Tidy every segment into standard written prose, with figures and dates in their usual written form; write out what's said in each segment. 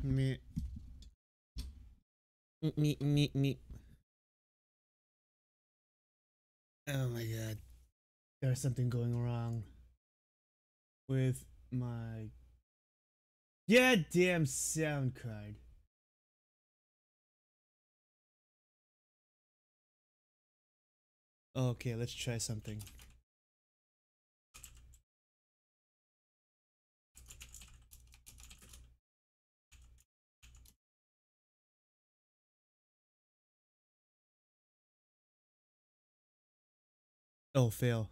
Me. Me. Oh my god. There's something going wrong with my goddamn sound card. Okay, let's try something. Oh, fail.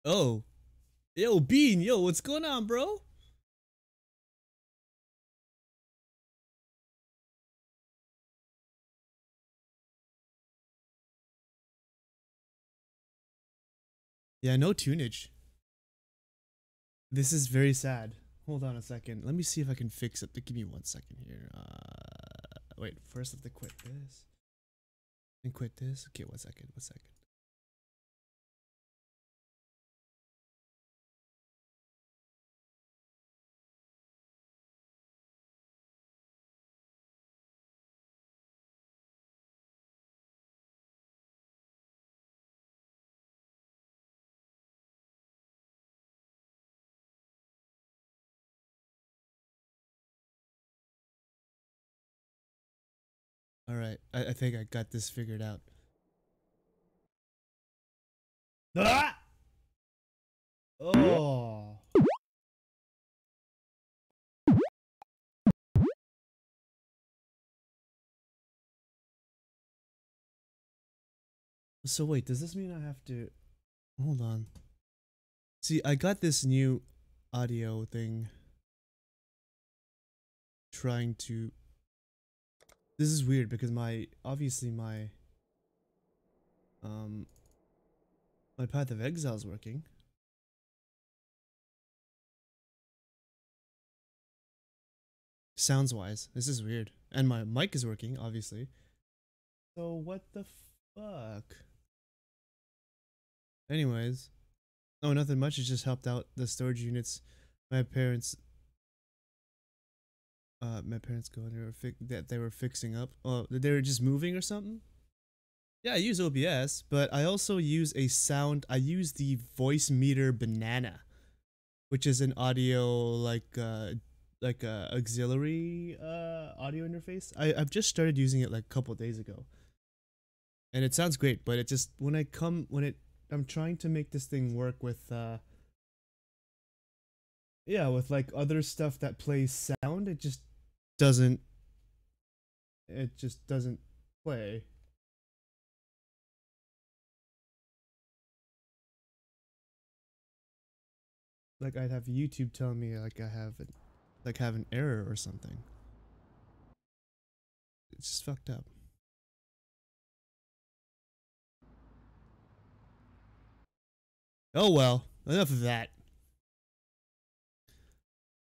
Oh. Yo, Bean, yo, what's going on, bro? Yeah, no tunage. This is very sad. Hold on a second. Let me see if I can fix it. Give me 1 second here. Wait, first I have to quit this. And quit this. Okay, 1 second, 1 second. Alright, I think I got this figured out. Ah! Oh. So wait, does this mean I have to... Hold on. See, I got this new audio thing. Trying to... This is weird because obviously my Path of Exile is working. Sounds wise, this is weird. And my mic is working, obviously. So what the fuck? Anyways. Oh, nothing much, it just helped out the storage units. My parents go in there, they were fixing up. Oh, they were just moving or something? Yeah, I use OBS, but I also use I use the Voice Meter Banana, which is an audio like a auxiliary audio interface. I've just started using it like a couple days ago. And it sounds great, but it just I'm trying to make this thing work with yeah, with like other stuff that plays sound, it just doesn't play. Like I'd have YouTube tell me like I have an error or something. It's just fucked up. Oh well, enough of that.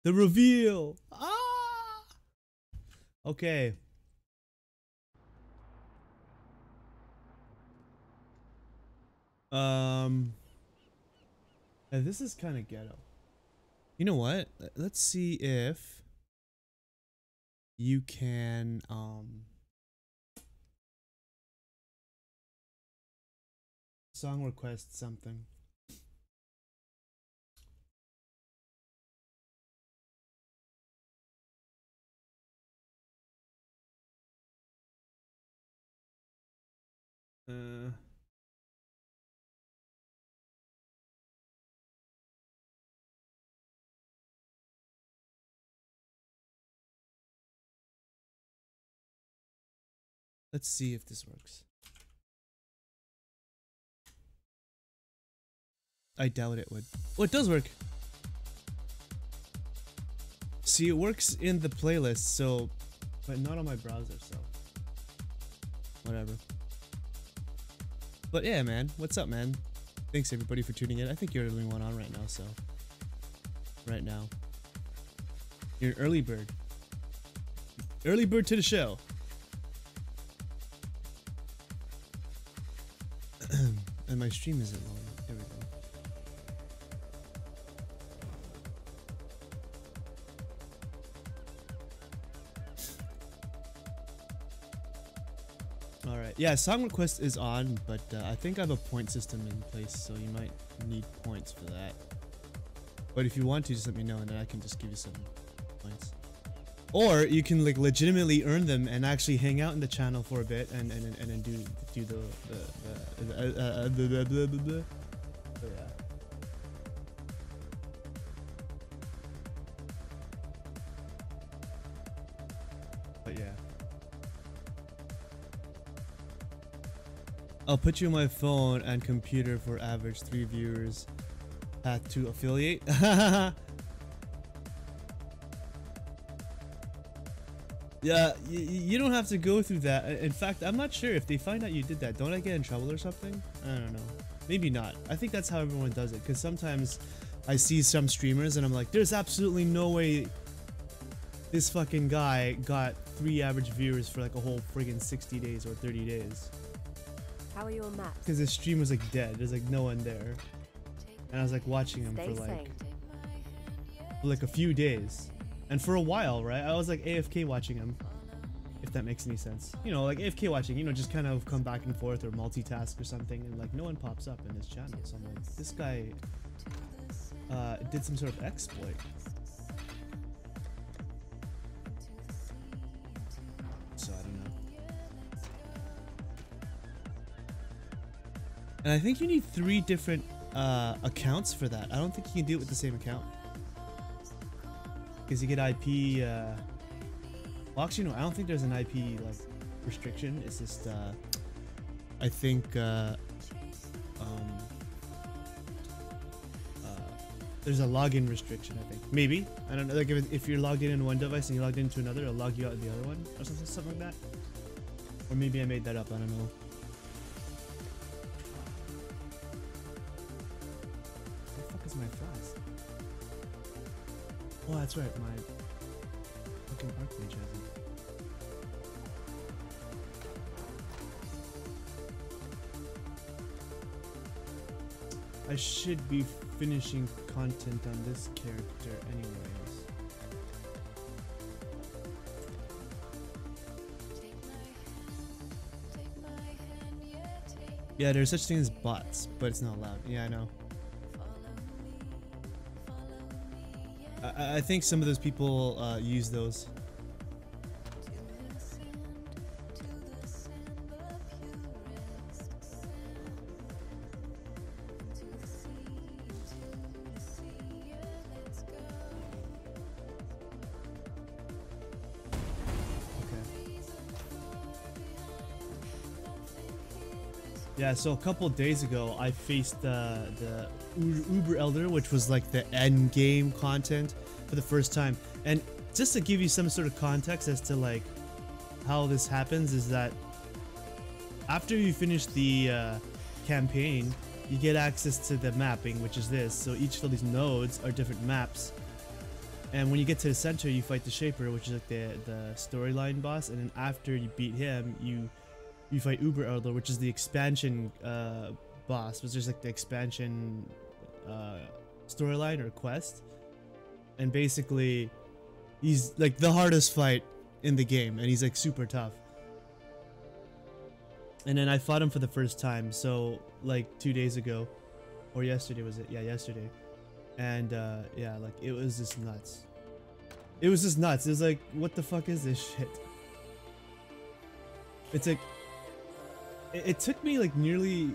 The reveal. Ah. Okay. This is kind of ghetto. You know what? Let's see if you can song request something. Let's see if this works. I doubt it would. Oh, it does work. See, it works in the playlist, so, but not on my browser, so whatever. But yeah, man, what's up, man? Thanks everybody for tuning in. I think you're the only one on right now, so right now you're an early bird. Early bird to the show. my stream isn't loading. There we go. Alright, yeah, song request is on, but I think I have a point system in place, so you might need points for that. But if you want to, just let me know and then I can just give you some points. Or you can like legitimately earn them and actually hang out in the channel for a bit and then do the so yeah. But yeah. I'll put you on my phone and computer for average 3 viewers. Path to affiliate. Yeah, you don't have to go through that. In fact, I'm not sure if they find out you did that. Don't I get in trouble or something? I don't know. Maybe not. I think that's how everyone does it. Because sometimes I see some streamers and I'm like, there's absolutely no way this fucking guy got 3 average viewers for like a whole friggin' 60 days or 30 days. How are your maps? Because his stream was like dead. There's like no one there. And I was like watching him for like a few days. And for a while, right? I was like AFK watching him, if that makes any sense. You know, like AFK watching, you know, just kind of come back and forth or multitask or something, and like no one pops up in his channel. So I'm like, this guy did some sort of exploit. So I don't know. And I think you need 3 different accounts for that. I don't think you can do it with the same account. Because you get IP, well actually no, I don't think there's an IP like restriction. It's just, I think, there's a login restriction, I think. Maybe, I don't know, like if you're logged in one device and you're logged into another, it'll log you out of the other one, or something like that. Or maybe I made that up, I don't know. Where the fuck is my flask? Oh, that's right, my fucking Archmage has it. I should be finishing content on this character anyways. Yeah, there's such thing as bots, but it's not allowed. Yeah, I know. I think some of those people use those. Yeah, so a couple days ago, I faced the Uber Elder, which was like the end game content for the first time. And just to give you some sort of context as to like how this happens is that after you finish the campaign, you get access to the mapping, which is this. So each of these nodes are different maps. And when you get to the center, you fight the Shaper, which is like the storyline boss. And then after you beat him, you fight Uber Elder, which is the expansion boss, which is like the expansion storyline or quest. And basically, he's like the hardest fight in the game, and he's like super tough. And then I fought him for the first time, so like 2 days ago, or yesterday was it? Yeah, yesterday. And yeah, like it was just nuts. It was just nuts. It was like, what the fuck is this shit? It's like, it took me like nearly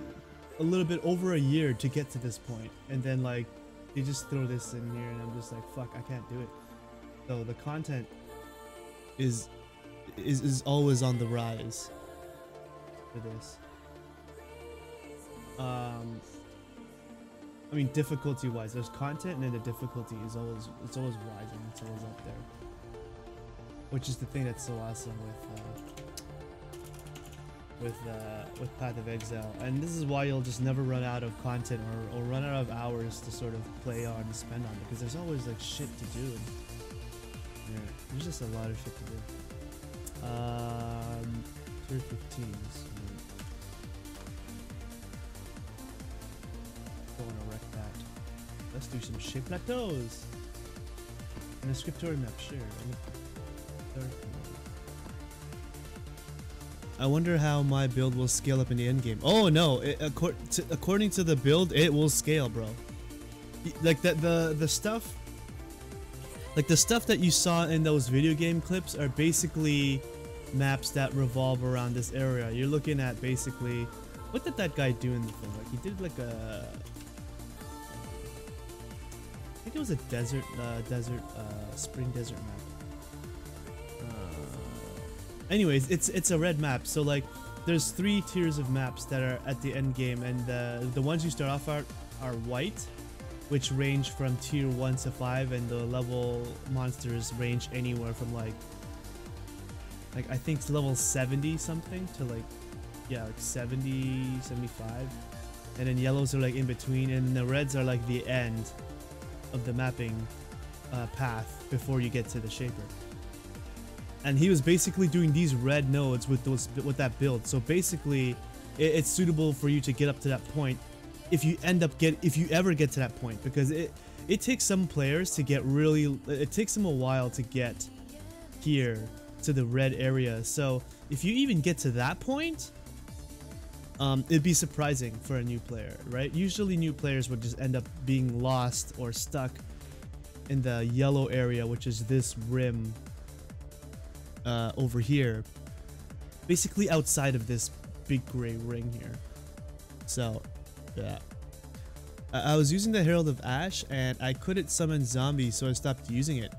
a little bit over a year to get to this point, and then like they just throw this in here and I'm just like, fuck, I can't do it. So the content is always on the rise for this. I mean, difficulty wise, there's content and then the difficulty is always rising, it's always up there, which is the thing that's so awesome with Path of Exile. And this is why you'll just never run out of content or run out of hours to sort of play on and spend on, because there's always like shit to do, and yeah, there's just a lot of shit to do. Tier 15s. Let's do some shape plateaus. And a scriptory map, sure. I wonder how my build will scale up in the end game. Oh no, according to the build, it will scale, bro. Like the stuff, like the stuff that you saw in those video game clips are basically maps that revolve around this area. You're looking at basically, what did that guy do in the thing? Like he did like a, I think it was a desert, spring desert map. Anyways, it's a red map. So like, there's 3 tiers of maps that are at the end game, and the ones you start off are white, which range from tier 1 to 5, and the level monsters range anywhere from like I think it's level 70 something to like, yeah, like 70, 75. And then yellows are like in between, and the reds are like the end of the mapping path before you get to the shaper. And he was basically doing these red nodes with that build. So basically, it's suitable for you to get up to that point if you ever get to that point, because it takes some players to get really, it takes them a while to get here to the red area. So if you even get to that point, it'd be surprising for a new player, right? Usually new players would just end up being lost or stuck in the yellow area, which is this rim over here, basically outside of this big gray ring here. So yeah, I was using the Herald of Ash and I couldn't summon zombies, so I stopped using it.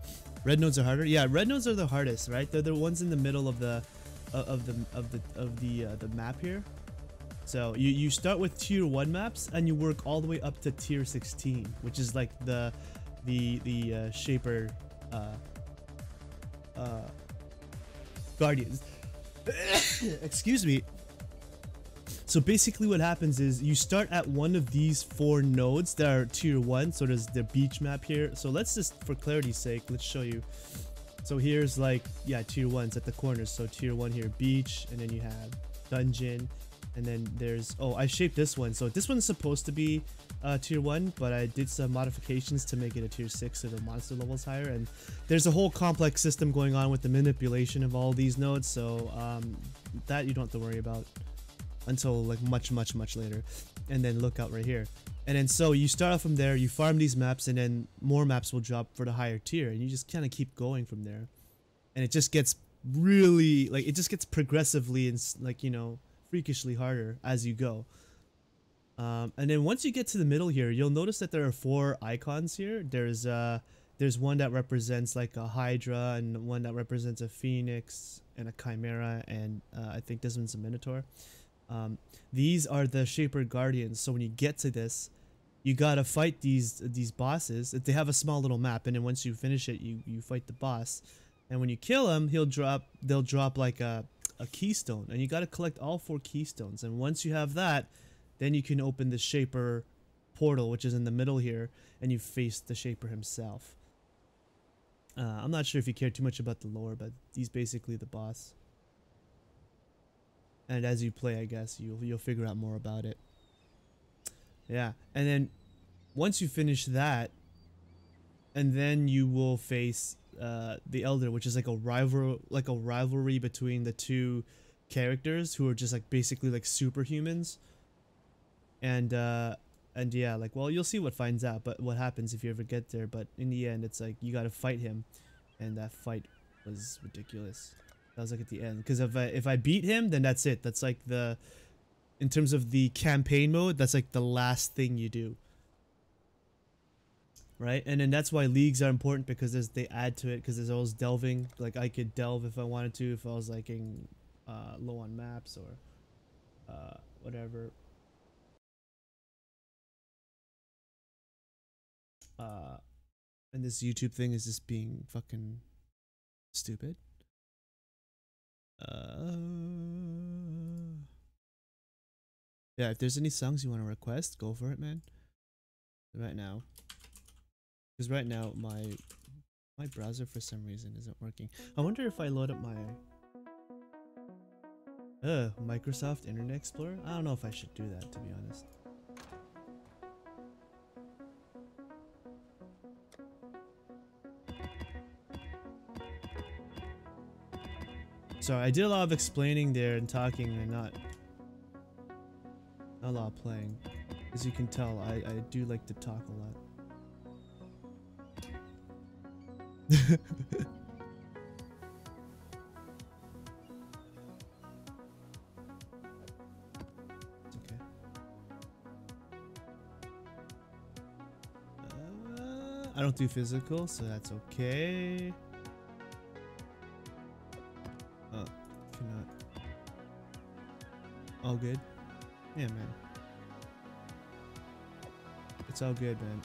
Red nodes are harder. Yeah, red nodes are the hardest, right? They're the ones in the middle of the map here. So you start with tier 1 maps and you work all the way up to tier 16, which is like the shaper guardians. Excuse me. So basically what happens is you start at one of these 4 nodes that are tier 1. So there's the beach map here. So let's just, for clarity's sake, let's show you. So here's like, yeah, tier 1's at the corners. So tier 1 here, beach, and then you have dungeon, and then there's, oh, I shaped this one. So this one's supposed to be tier 1, but I did some modifications to make it a tier 6 so the monster level's higher. And there's a whole complex system going on with the manipulation of all these nodes. So that you don't have to worry about until like much later. And then look out right here, and then so you start off from there, you farm these maps, and then more maps will drop for the higher tier, and you just kind of keep going from there, and it just gets really, like, it just gets progressively and, like, you know, freakishly harder as you go. And then once you get to the middle here, you'll notice that there are 4 icons here. There's one that represents like a Hydra, and one that represents a Phoenix and a Chimera, and I think this one's a Minotaur. These are the Shaper Guardians. So when you get to this, you gotta fight these bosses. They have a small little map, and then once you finish it, you fight the boss. And when you kill him, they'll drop like a keystone, and you gotta collect all 4 keystones. And once you have that, then you can open the Shaper portal, which is in the middle here, and you face the Shaper himself. I'm not sure if you care too much about the lore, but he's basically the boss. And as you play, I guess you'll figure out more about it. Yeah, and then once you finish that, and then you will face the Elder, which is like a rivalry between the 2 characters who are just like basically like superhumans. And yeah, like, well, you'll see what finds out, but what happens if you ever get there. But in the end, it's like you gotta fight him, and that fight was ridiculous. That was like at the end, because if I beat him, then that's it. That's like in terms of the campaign mode, that's like the last thing you do, right? And then that's why leagues are important, because they add to it, because there's always delving. Like I could delve if I wanted to, if I was like in low on maps or whatever. And this YouTube thing is just being fucking stupid. Yeah, if there's any songs you want to request, go for it, man. Right now, because right now my browser for some reason isn't working. I wonder if I load up my Microsoft Internet Explorer. I don't know if I should do that, to be honest. Sorry, I did a lot of explaining there and talking and not a lot of playing. As you can tell, I do like to talk a lot. It's okay. I don't do physical, so that's okay. Oh, cannot. All good? Yeah, man. It's all good, man.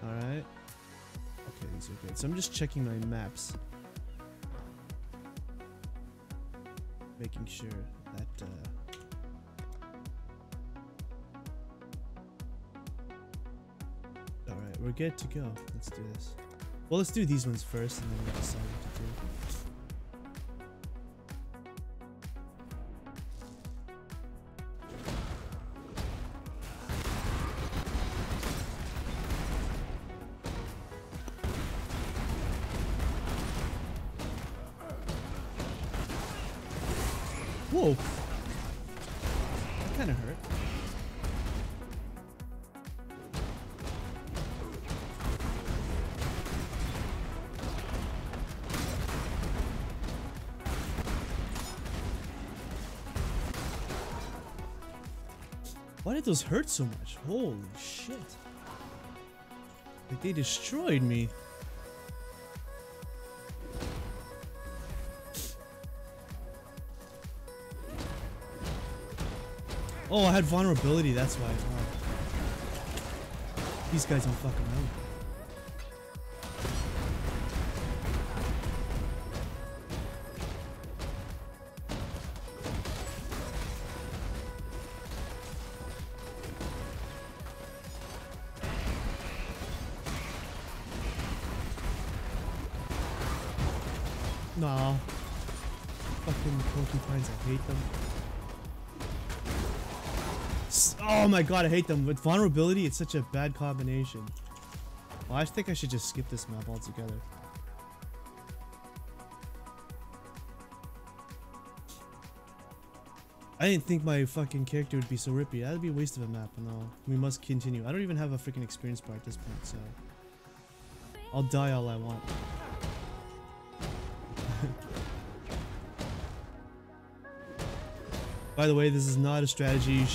Alright. Okay, these are good. So I'm just checking my maps. Making sure that, Alright, we're good to go. Let's do this. Well, let's do these ones first and then we'll decide what to do. Whoa! That kinda hurt. Why did those hurt so much? Holy shit. Like they destroyed me. Oh, I had vulnerability, that's why. Oh. These guys don't fucking know. Nah. Fucking porcupines, I hate them. Oh my god, I hate them. With vulnerability, it's such a bad combination. Well, I think I should just skip this map altogether. I didn't think my fucking character would be so rippy. That'd be a waste of a map. No, we must continue. I don't even have a freaking experience bar at this point, so I'll die all I want. By the way, this is not a strategy you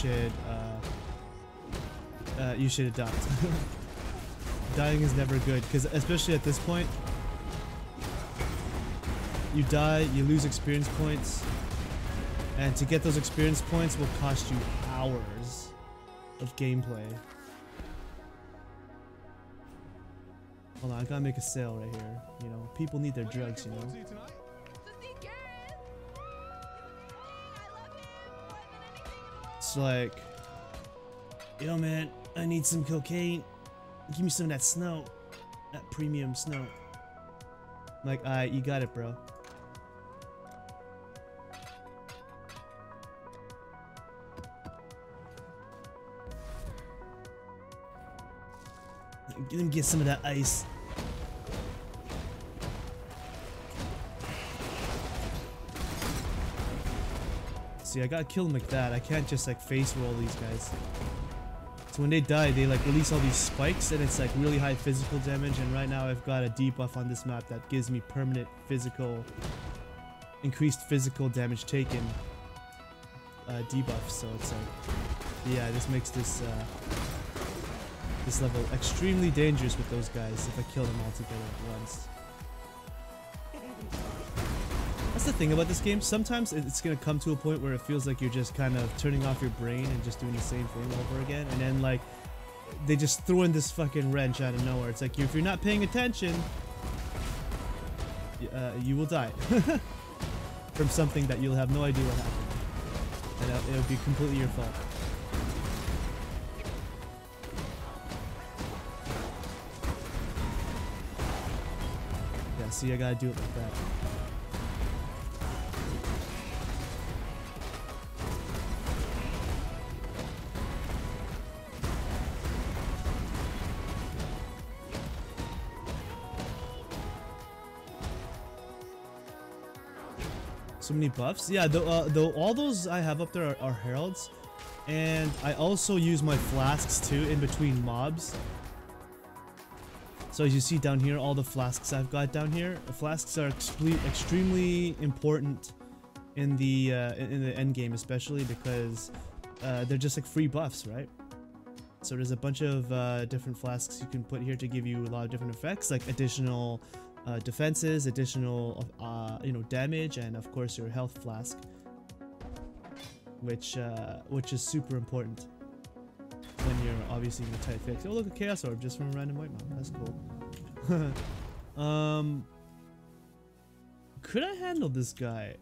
should adopt. Dying is never good, because especially at this point, you die, you lose experience points, and to get those experience points will cost you hours of gameplay. Hold on, I gotta make a sale right here. You know, people need their drugs, you know. It's like, yo man, I need some cocaine. Give me some of that snow. That premium snow. I'm like, alright, you got it, bro. Let him get some of that ice. See, I gotta kill them like that. I can't just like face roll these guys. So when they die, they like release all these spikes and it's like really high physical damage, and right now I've got a debuff on this map that gives me permanent physical, increased physical damage taken debuff, so it's like, yeah, this makes this this level extremely dangerous with those guys if I kill them all together at once. That's the thing about this game. Sometimes it's gonna come to a point where it feels like you're just kind of turning off your brain and just doing the same thing over again, and then like they just throw in this fucking wrench out of nowhere. It's like, if you're not paying attention, you will die from something that you'll have no idea what happened, and it'll be completely your fault. Yeah, see, I gotta do it like that. So many buffs. Yeah, though all those I have up there are heralds, and I also use my flasks too in between mobs. So as you see down here, all the flasks I've got down here. The flasks are extremely important in the end game, especially because they're just like free buffs, right? So there's a bunch of different flasks you can put here to give you a lot of different effects, like additional defenses, additional damage, and of course your health flask, which is super important when you're obviously in a tight fix. Oh, look, a chaos orb just from a random white mob. That's cool. Could I handle this guy?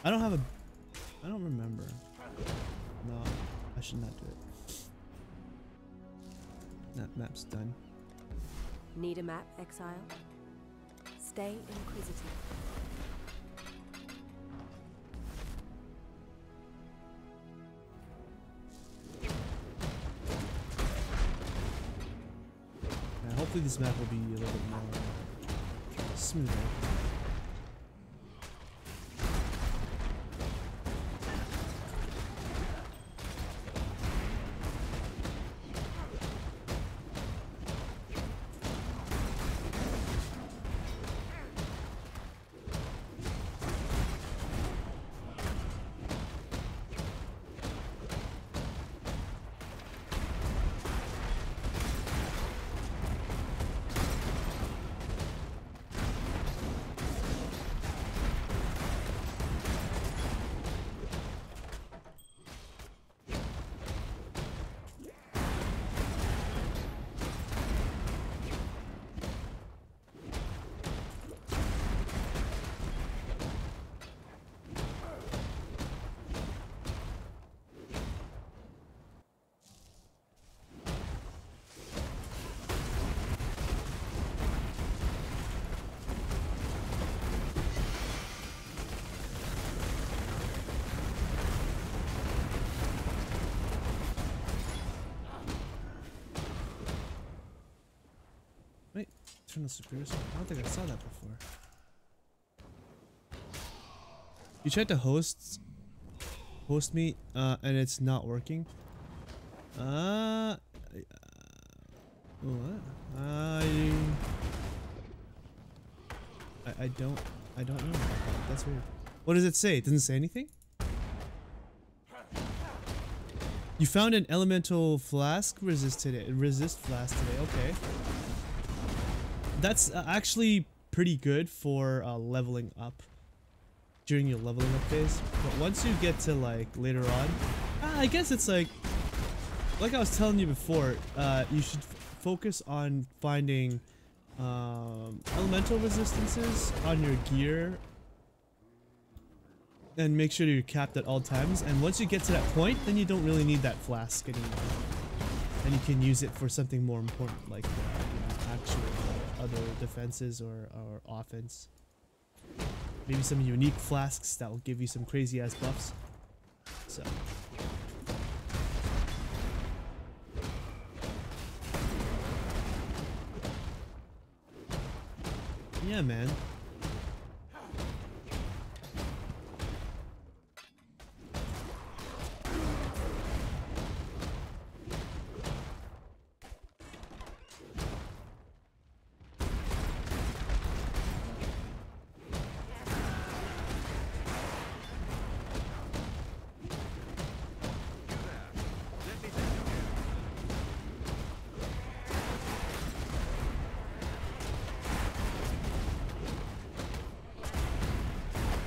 I don't remember. No, I should not do it. That map's done. Need a map, Exile? Stay inquisitive. Hopefully this map will be a little bit more smoother. Wait, turn the superior. I don't think I saw that before. You tried to host me, and it's not working. What? I don't know about that. That's weird. What does it say? It doesn't say anything? You found an elemental flask resist flask today. Okay. That's actually pretty good for leveling up during your leveling up phase. But once you get to like later on, I guess it's like I was telling you before, you should focus on finding elemental resistances on your gear and make sure you're capped at all times. And once you get to that point, then you don't really need that flask anymore, and you can use it for something more important, like actual other defenses or offense. Maybe some unique flasks that will give you some crazy ass buffs. So yeah, man.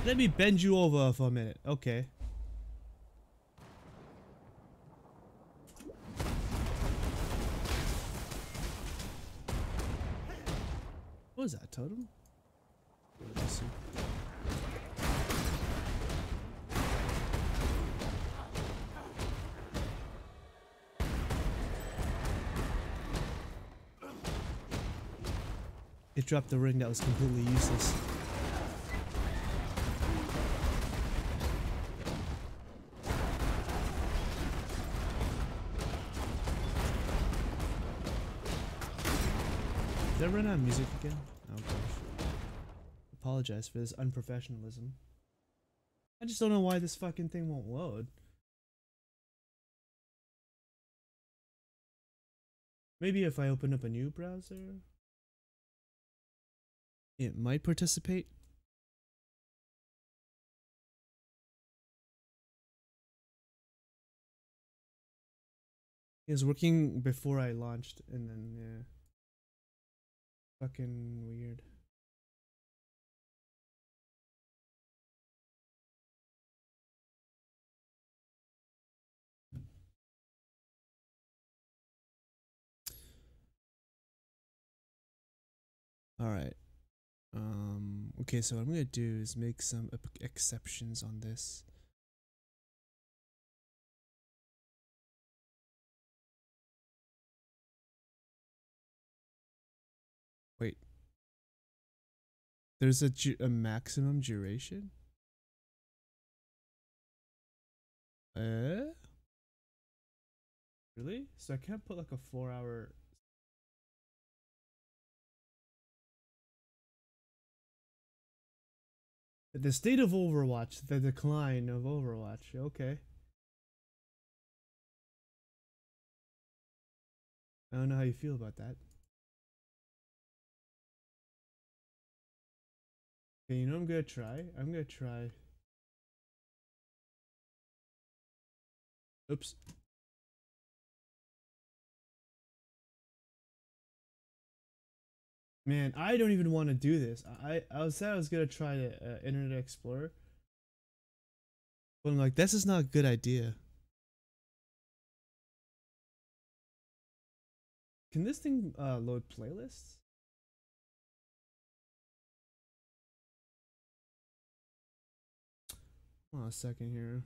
Let me bend you over for a minute. Okay. What was that, totem? Let's see. It dropped the ring that was completely useless. Did I run out of music again? Oh gosh. apologize for this unprofessionalism. I just don't know why this fucking thing won't load. Maybe if I open up a new browser, it might participate. It was working before I launched, and then, yeah. Fucking weird. Alright. Okay, so what I'm gonna do is make some exceptions on this. Wait. There's a maximum duration? Really? So I can't put like a 4-hour... The state of Overwatch, the decline of Overwatch, okay. I don't know how you feel about that. Okay, you know what I'm gonna try? I'm gonna try... Oops. Man, I don't even want to do this. I said I was gonna try the Internet Explorer, but I'm like, this is not a good idea. Can this thing load playlists? Hold on a second here.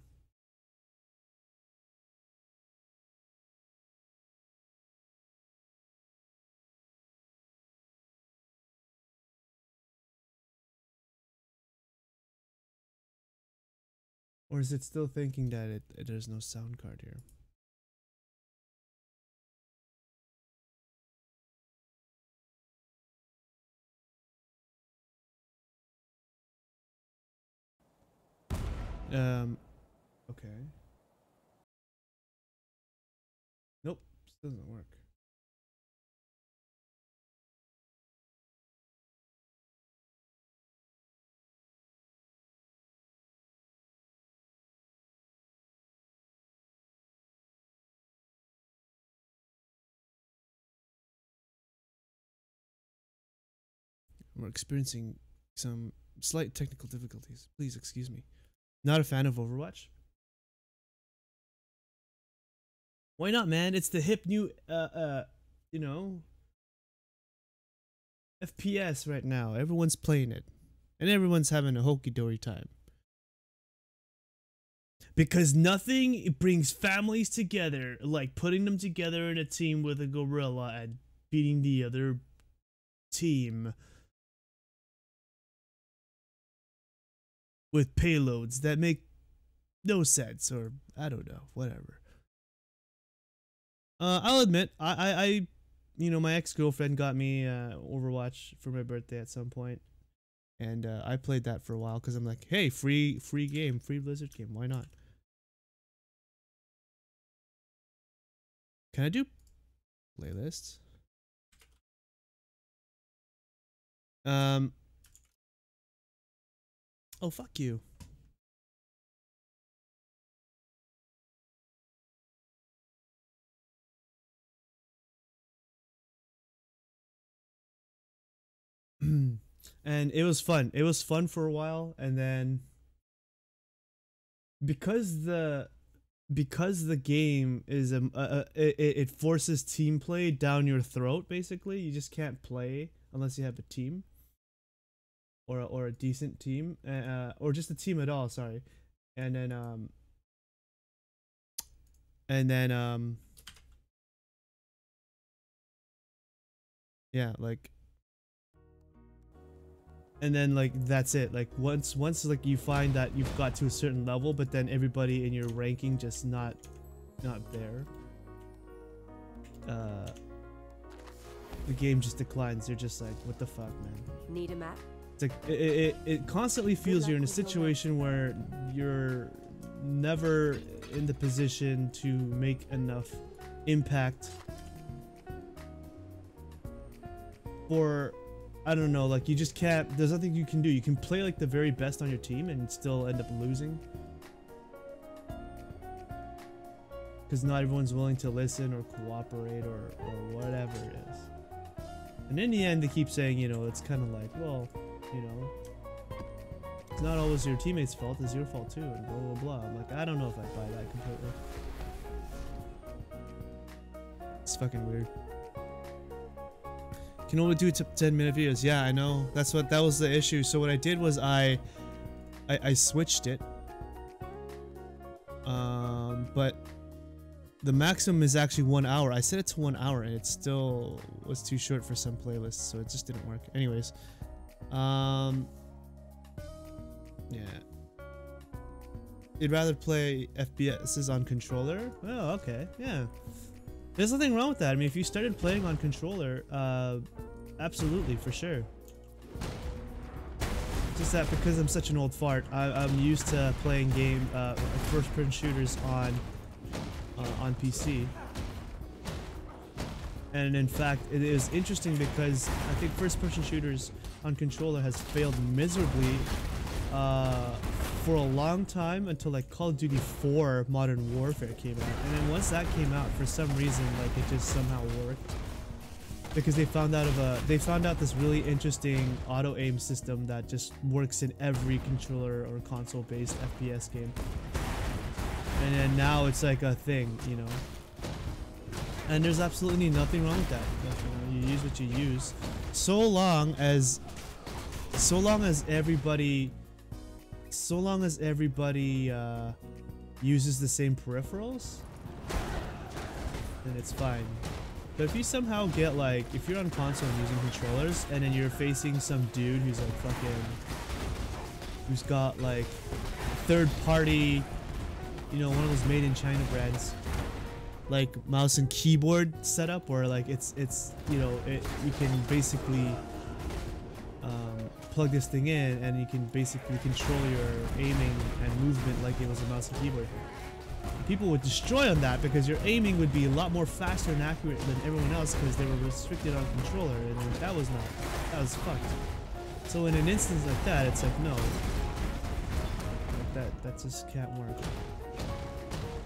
Or is it still thinking that there's no sound card here? Okay. Nope, still doesn't work. We're experiencing some slight technical difficulties. Please excuse me. Not a fan of Overwatch? Why not, man? It's the hip new, you know, FPS right now. Everyone's playing it. And everyone's having a hokey-dory time. Because nothing brings families together like putting them together in a team with a gorilla and beating the other team with payloads that make no sense, or I don't know, whatever. I'll admit, I you know, my ex-girlfriend got me Overwatch for my birthday at some point, and I played that for a while because I'm like, hey, free game, free Blizzard game, why not? Can I do playlists? Oh, fuck you. And it was fun. It was fun for a while, and then because the game is it forces team play down your throat. Basically, you just can't play unless you have a team or a decent team, or just a team at all. Sorry, and then yeah, like. And then like that's it. Like once like you find that you've got to a certain level, but then everybody in your ranking just not there. The game just declines. You're just like, what the fuck, man? Need a map? It's like it constantly feels you're in a situation where you're never in the position to make enough impact for, I don't know, like you just can't, there's nothing you can do. You can play like the very best on your team and still end up losing. Because not everyone's willing to listen or cooperate or whatever it is. And in the end, they keep saying, you know, it's kind of like, well, you know, it's not always your teammates' fault, it's your fault too, and blah, blah, blah. I'm like, I don't know if I buy that completely. It's fucking weird. Can only do 10-minute videos. Yeah, I know. That was the issue. So what I did was I switched it. But the maximum is actually 1 hour. I set it to 1 hour and it still was too short for some playlists, so it just didn't work. Anyways, yeah. You'd rather play FPSs on controller? Oh, okay, yeah. There's nothing wrong with that. I mean, if you started playing on controller, absolutely, for sure. Just that because I'm such an old fart, I'm used to playing first-person shooters on PC. And in fact, it is interesting because I think first-person shooters on controller has failed miserably for a long time until like Call of Duty 4 Modern Warfare came out. And then once that came out, for some reason, like it just somehow worked. Because they found out this really interesting auto aim system that just works in every controller or console-based FPS game. And then now it's like a thing, you know. And there's absolutely nothing wrong with that. You know, you use what you use, so long as everybody uses the same peripherals, then it's fine. But if you somehow get like, if you're on console and using controllers, and then you're facing some dude who's like who's got like third-party, you know, one of those made in China brands, like mouse and keyboard setup, or like it's you know, you can basically plug this thing in and you can basically control your aiming and movement like it was a mouse and keyboard. People would destroy on that because your aiming would be a lot more faster and accurate than everyone else because they were restricted on controller, and that was fucked. So in an instance like that, it's like, no, that just can't work.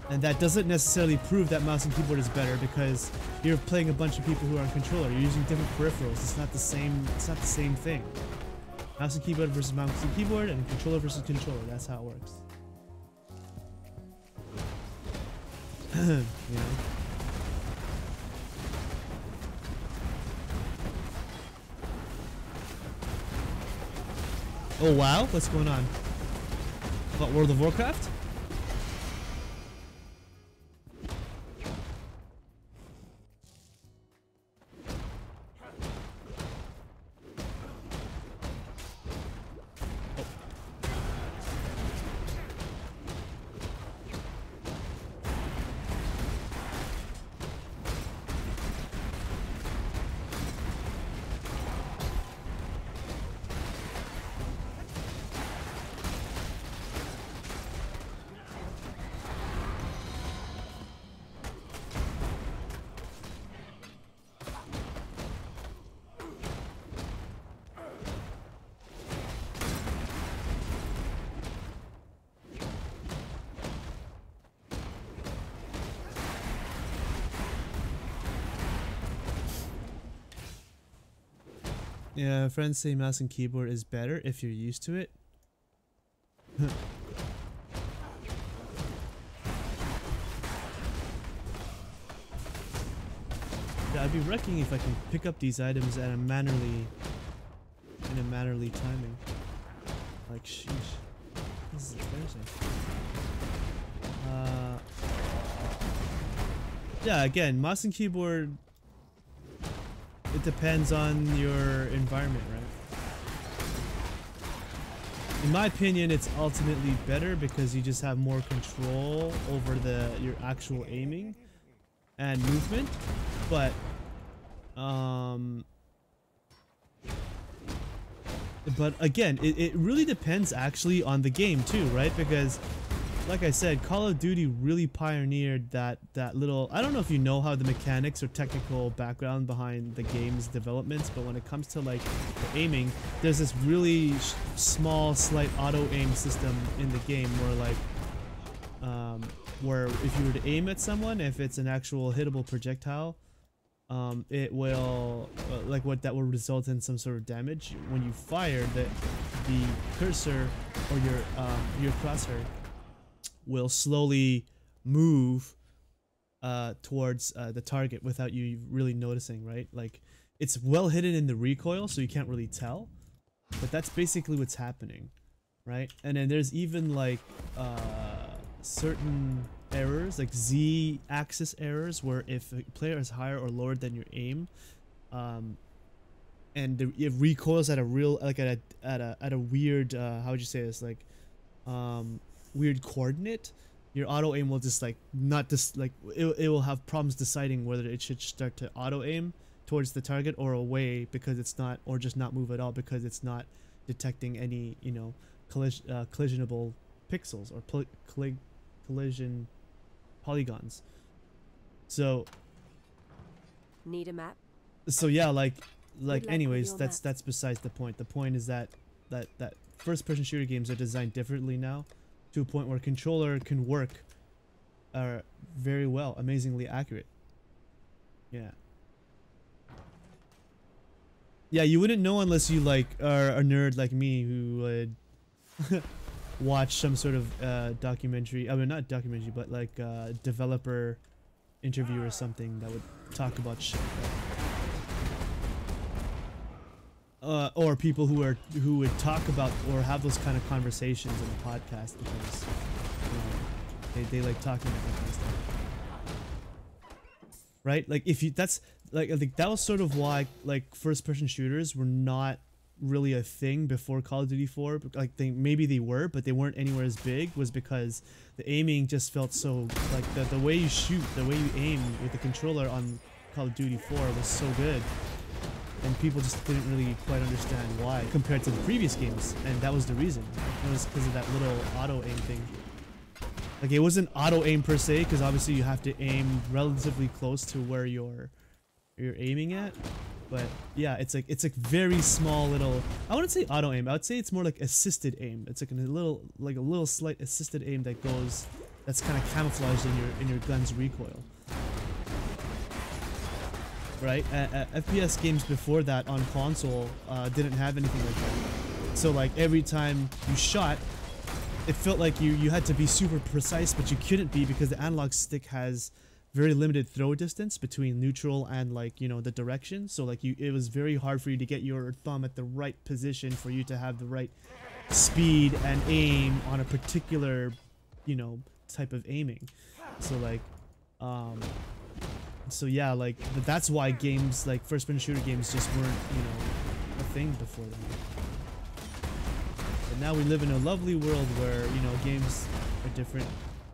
And that doesn't necessarily prove that mouse and keyboard is better because you're playing a bunch of people who are on controller. You're using different peripherals. It's not the same thing. Mouse and keyboard versus mouse and keyboard, and controller versus controller. That's how it works. You know? Oh wow, what's going on? What, World of Warcraft? Yeah, friends say mouse and keyboard is better if you're used to it. Yeah, I'd be wrecking if I can pick up these items at a mannerly timing. Like, sheesh. This is embarrassing. Yeah, again, mouse and keyboard, it depends on your environment, right? In my opinion, it's ultimately better because you just have more control over your actual aiming and movement. But but again, it really depends actually on the game too, right? Because like I said, Call of Duty really pioneered that little, I don't know if you know how the mechanics or technical background behind the game's developments, but when it comes to like the aiming, there's this really small, slight auto aim system in the game where like, where if you were to aim at someone, if it's an actual hittable projectile, it will, like what that will result in some sort of damage. When you fire, the cursor or your crosshair will slowly move towards the target without you really noticing, right? Like it's well hidden in the recoil, so you can't really tell, but that's basically what's happening, right? And then there's even like certain errors, like Z-axis errors, where if a player is higher or lower than your aim, and it recoils at a real, like at a weird, how would you say this, like weird coordinate, your auto aim will just like not just like it will have problems deciding whether it should start to auto aim towards the target or away, because it's not, or just not move at all because it's not detecting any, you know, collisionable pixels or collision polygons. So Need a map? so yeah, like anyways, your that's besides the point. The point is that first person shooter games are designed differently now, to a point where controller can work very well, amazingly accurate. Yeah. Yeah, you wouldn't know unless you like are a nerd like me who would watch some sort of documentary, I mean not documentary, but like developer interview or something that would talk about shit. Or people who would talk about or have those kind of conversations in a podcast, because you know, they like talking about that kind of stuff, right? Like if you, that's like, I think that was sort of why like first person shooters were not really a thing before Call of Duty 4. Like maybe they were, but they weren't anywhere as big, was because the aiming just felt so, like the way you shoot, the way you aim with the controller on Call of Duty 4 was so good. And people just didn't really quite understand why compared to the previous games, and that was the reason. It was because of that little auto aim thing. Like it wasn't auto aim per se, because obviously you have to aim relatively close to where you're aiming at. But yeah, it's like very small little, I wouldn't say auto aim, I would say it's more like assisted aim. It's like a little slight assisted aim that goes, that's kind of camouflaged in your gun's recoil. Right? FPS games before that on console didn't have anything like that. So like every time you shot, it felt like you had to be super precise, but you couldn't be, because the analog stick has very limited throw distance between neutral and, like, you know, the direction. So like it was very hard for you to get your thumb at the right position for you to have the right speed and aim on a particular, you know, type of aiming. So like so yeah, like that's why games like first person shooter games just weren't, you know, a thing before then. But now we live in a lovely world where, you know, games are different,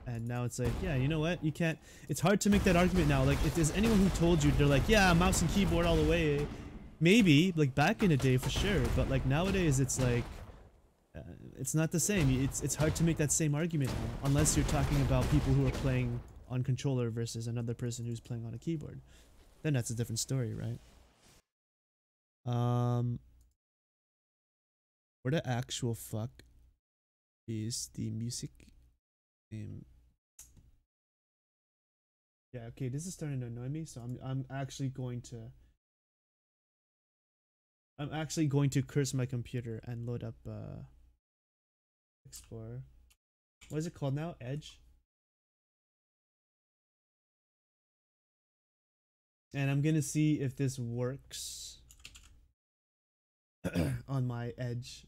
and now it's like, yeah, you know what, you can't, it's hard to make that argument now. Like if there's anyone who told you, they're like, yeah, mouse and keyboard all the way, maybe like back in the day for sure, but like nowadays it's like it's not the same. It's hard to make that same argument now, unless you're talking about people who are playing on controller versus another person who's playing on a keyboard. Then that's a different story, right? Where the actual fuck is the music? Yeah, okay, this is starting to annoy me, so I'm actually going to curse my computer and load up Explorer. What is it called now? Edge? And I'm gonna see if this works on my Edge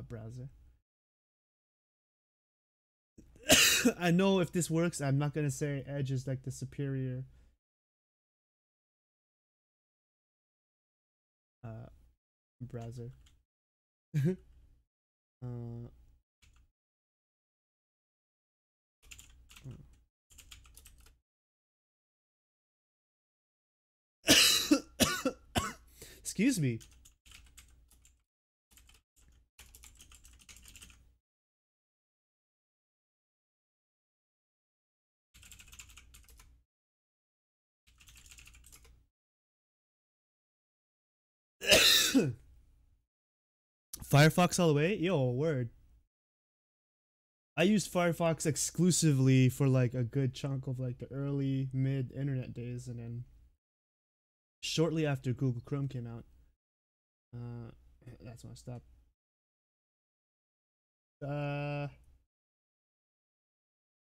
browser. I know if this works, I'm not gonna say Edge is like the superior browser. Excuse me. Firefox all the way? Yo, word. I used Firefox exclusively for like a good chunk of like the early mid internet days, and then shortly after Google Chrome came out, that's when I stopped.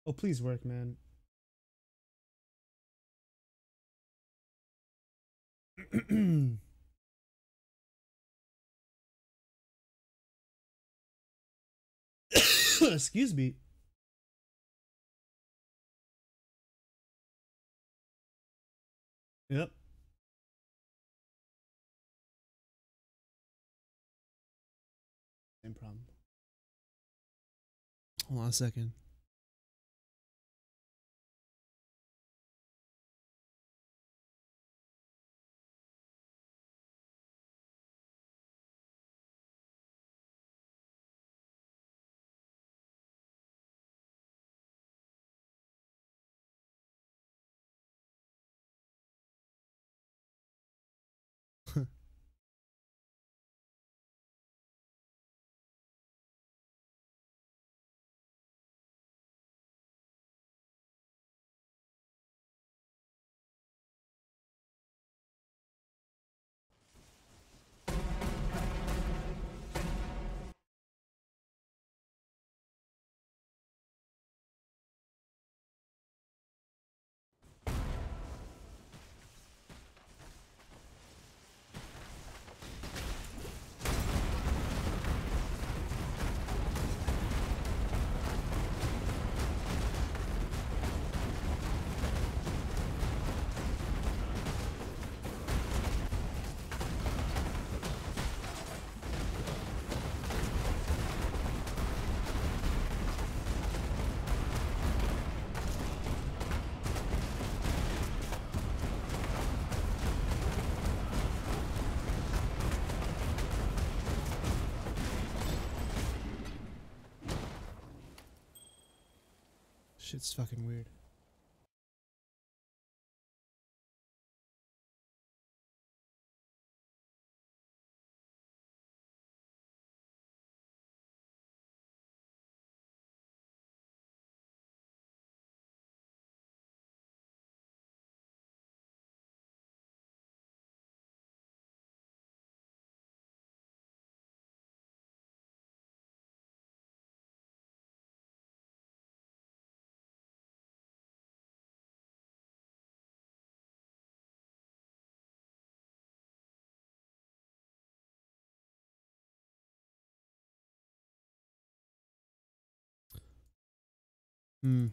Oh, please work, man. Excuse me. Yep. Same problem. Hold on a second. Shit's fucking weird. Hmm.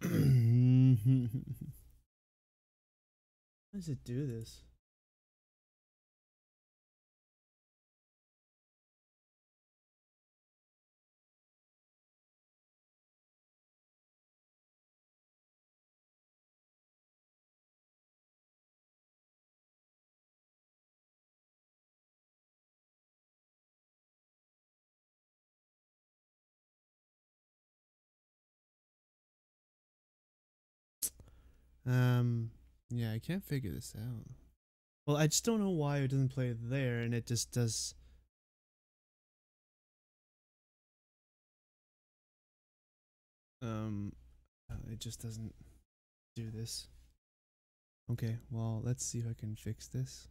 How does it do this? Yeah, I can't figure this out. Well, I just don't know why it doesn't play there, and it just does. Um, it just doesn't do this. Okay, well, let's see if I can fix this.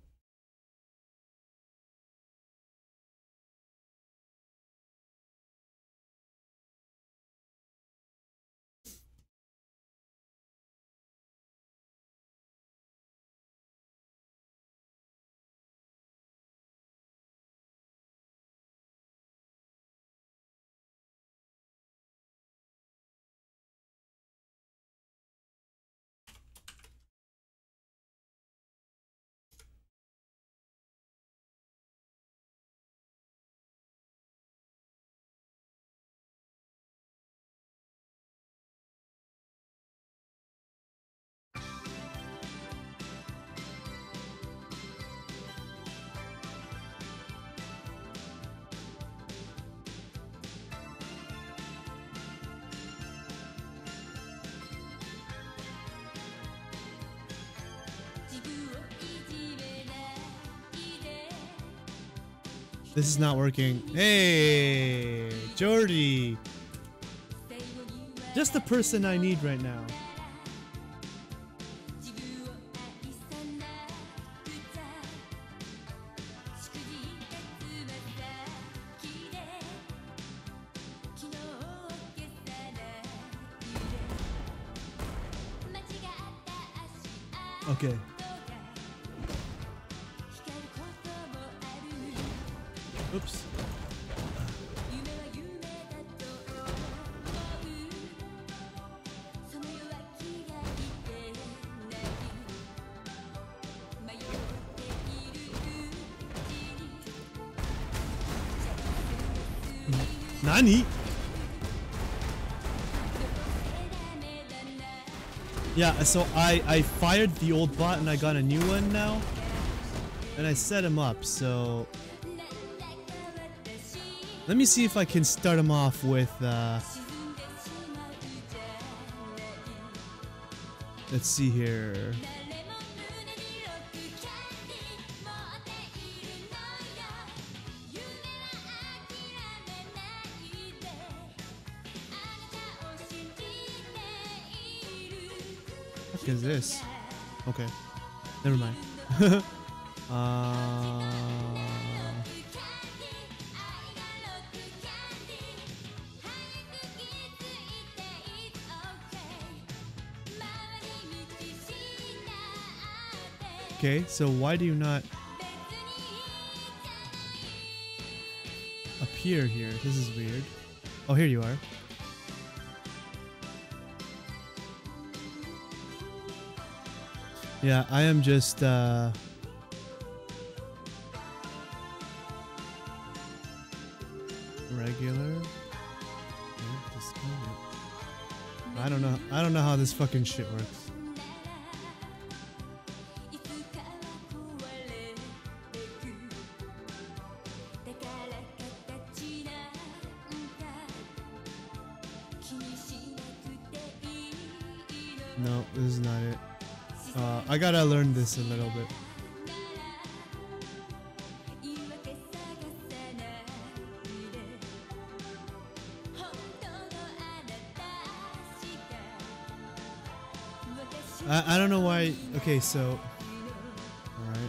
This is not working. Hey, Jordy. Just the person I need right now. Okay. Oops. Nani? Yeah, so I fired the old bot and I got a new one now. And I set him up, so let me see if I can start him off with let's see here. What is this? Okay, never mind. Okay, so why do you not appear here? This is weird. Oh, here you are. Yeah, I am just regular. I don't know how this fucking shit works. No, this is not it. I gotta learn this a little bit. I don't know why. Okay, so alright.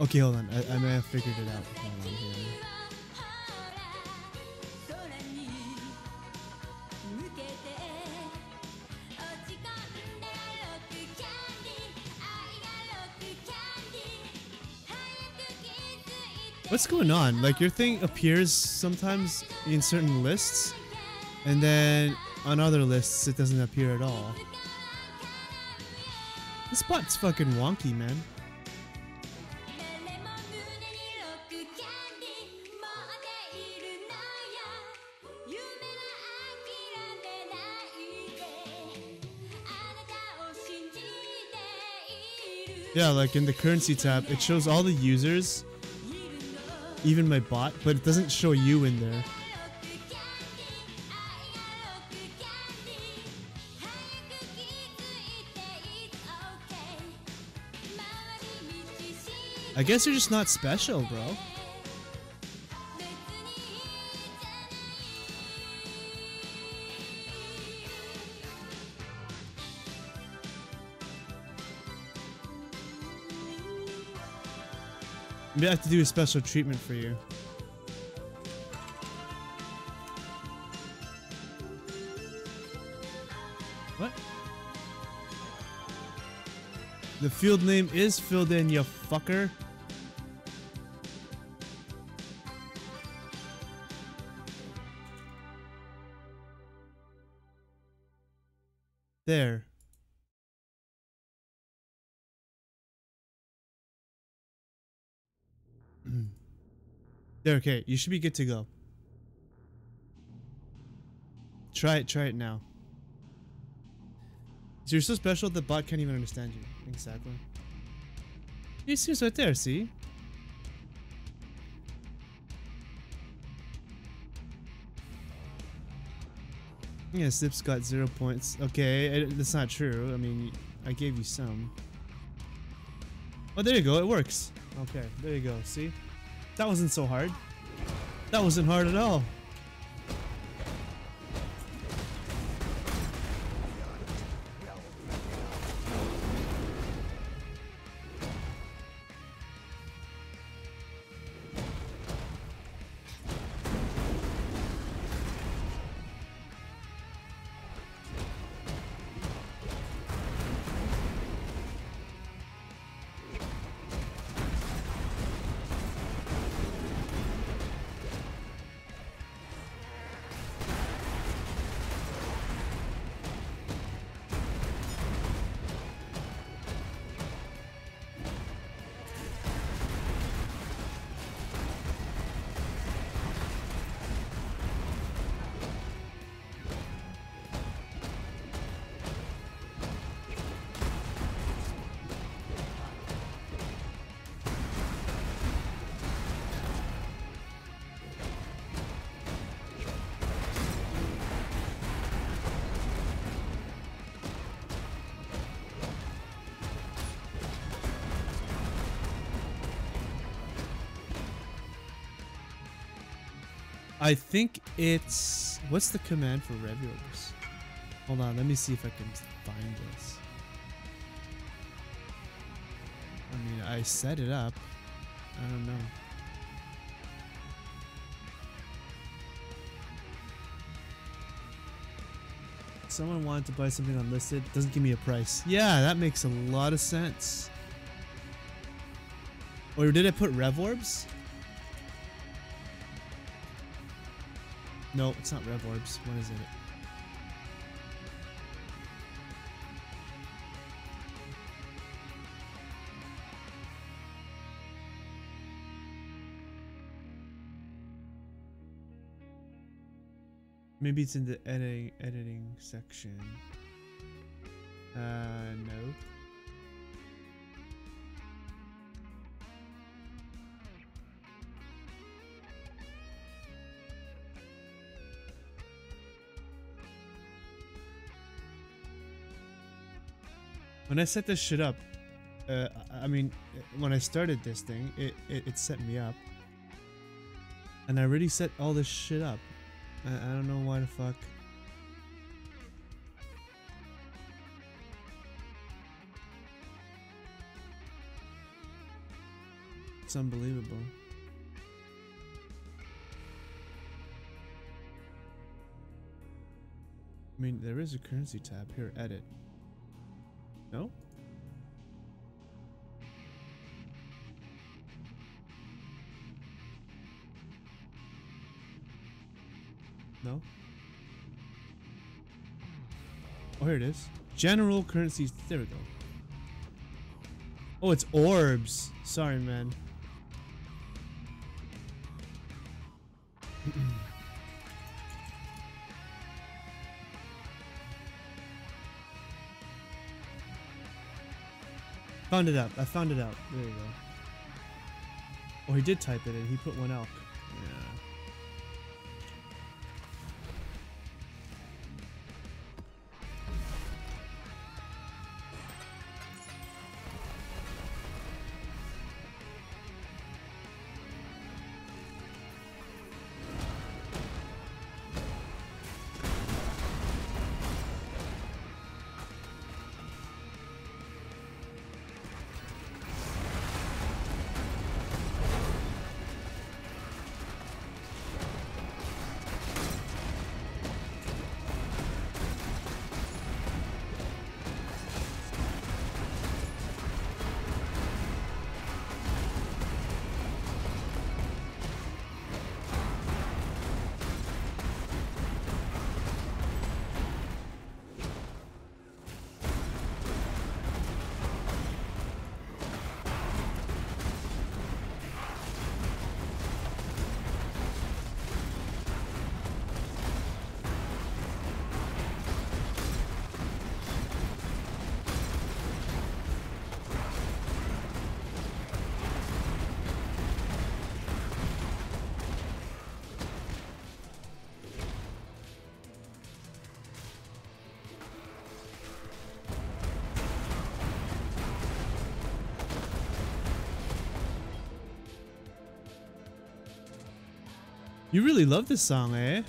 Okay, hold on. I may have figured it out. Hold on here. What's going on? Like, your thing appears sometimes in certain lists, and then on other lists it doesn't appear at all. This bot's fucking wonky, man. Yeah, like in the currency tab, it shows all the users, even my bot, but it doesn't show you in there. I guess you're just not special, bro. Maybe I have to do a special treatment for you. What? The field name is filled in, you fucker. There. There, okay, you should be good to go. Try it now. So you're so special the bot can't even understand you. Exactly. You see right there, see? Yeah, Sip's got 0 points. Okay, that's not true. I mean, I gave you some. Oh, there you go. It works. Okay, there you go. See? That wasn't so hard. That wasn't hard at all. I think it's... What's the command for Reviors? Hold on, let me see if I can find this. I mean, I set it up. I don't know. Someone wanted to buy something unlisted, doesn't give me a price. Yeah, that makes a lot of sense. Or did I put Rev Orbs? No, it's not Rev Orbs. What is it? Maybe it's in the editing section. No. When I set this shit up, I mean, when I started this thing, it set me up. And I already set all this shit up. I don't know why the fuck. It's unbelievable. I mean, there is a currency tab here, edit. No? No? Oh, here it is. General currencies. There we go. Oh, it's orbs. Sorry, man. Found it out. I found it out. There you go. Oh, he did type it in. He put one elk. Yeah. You really love this song, eh?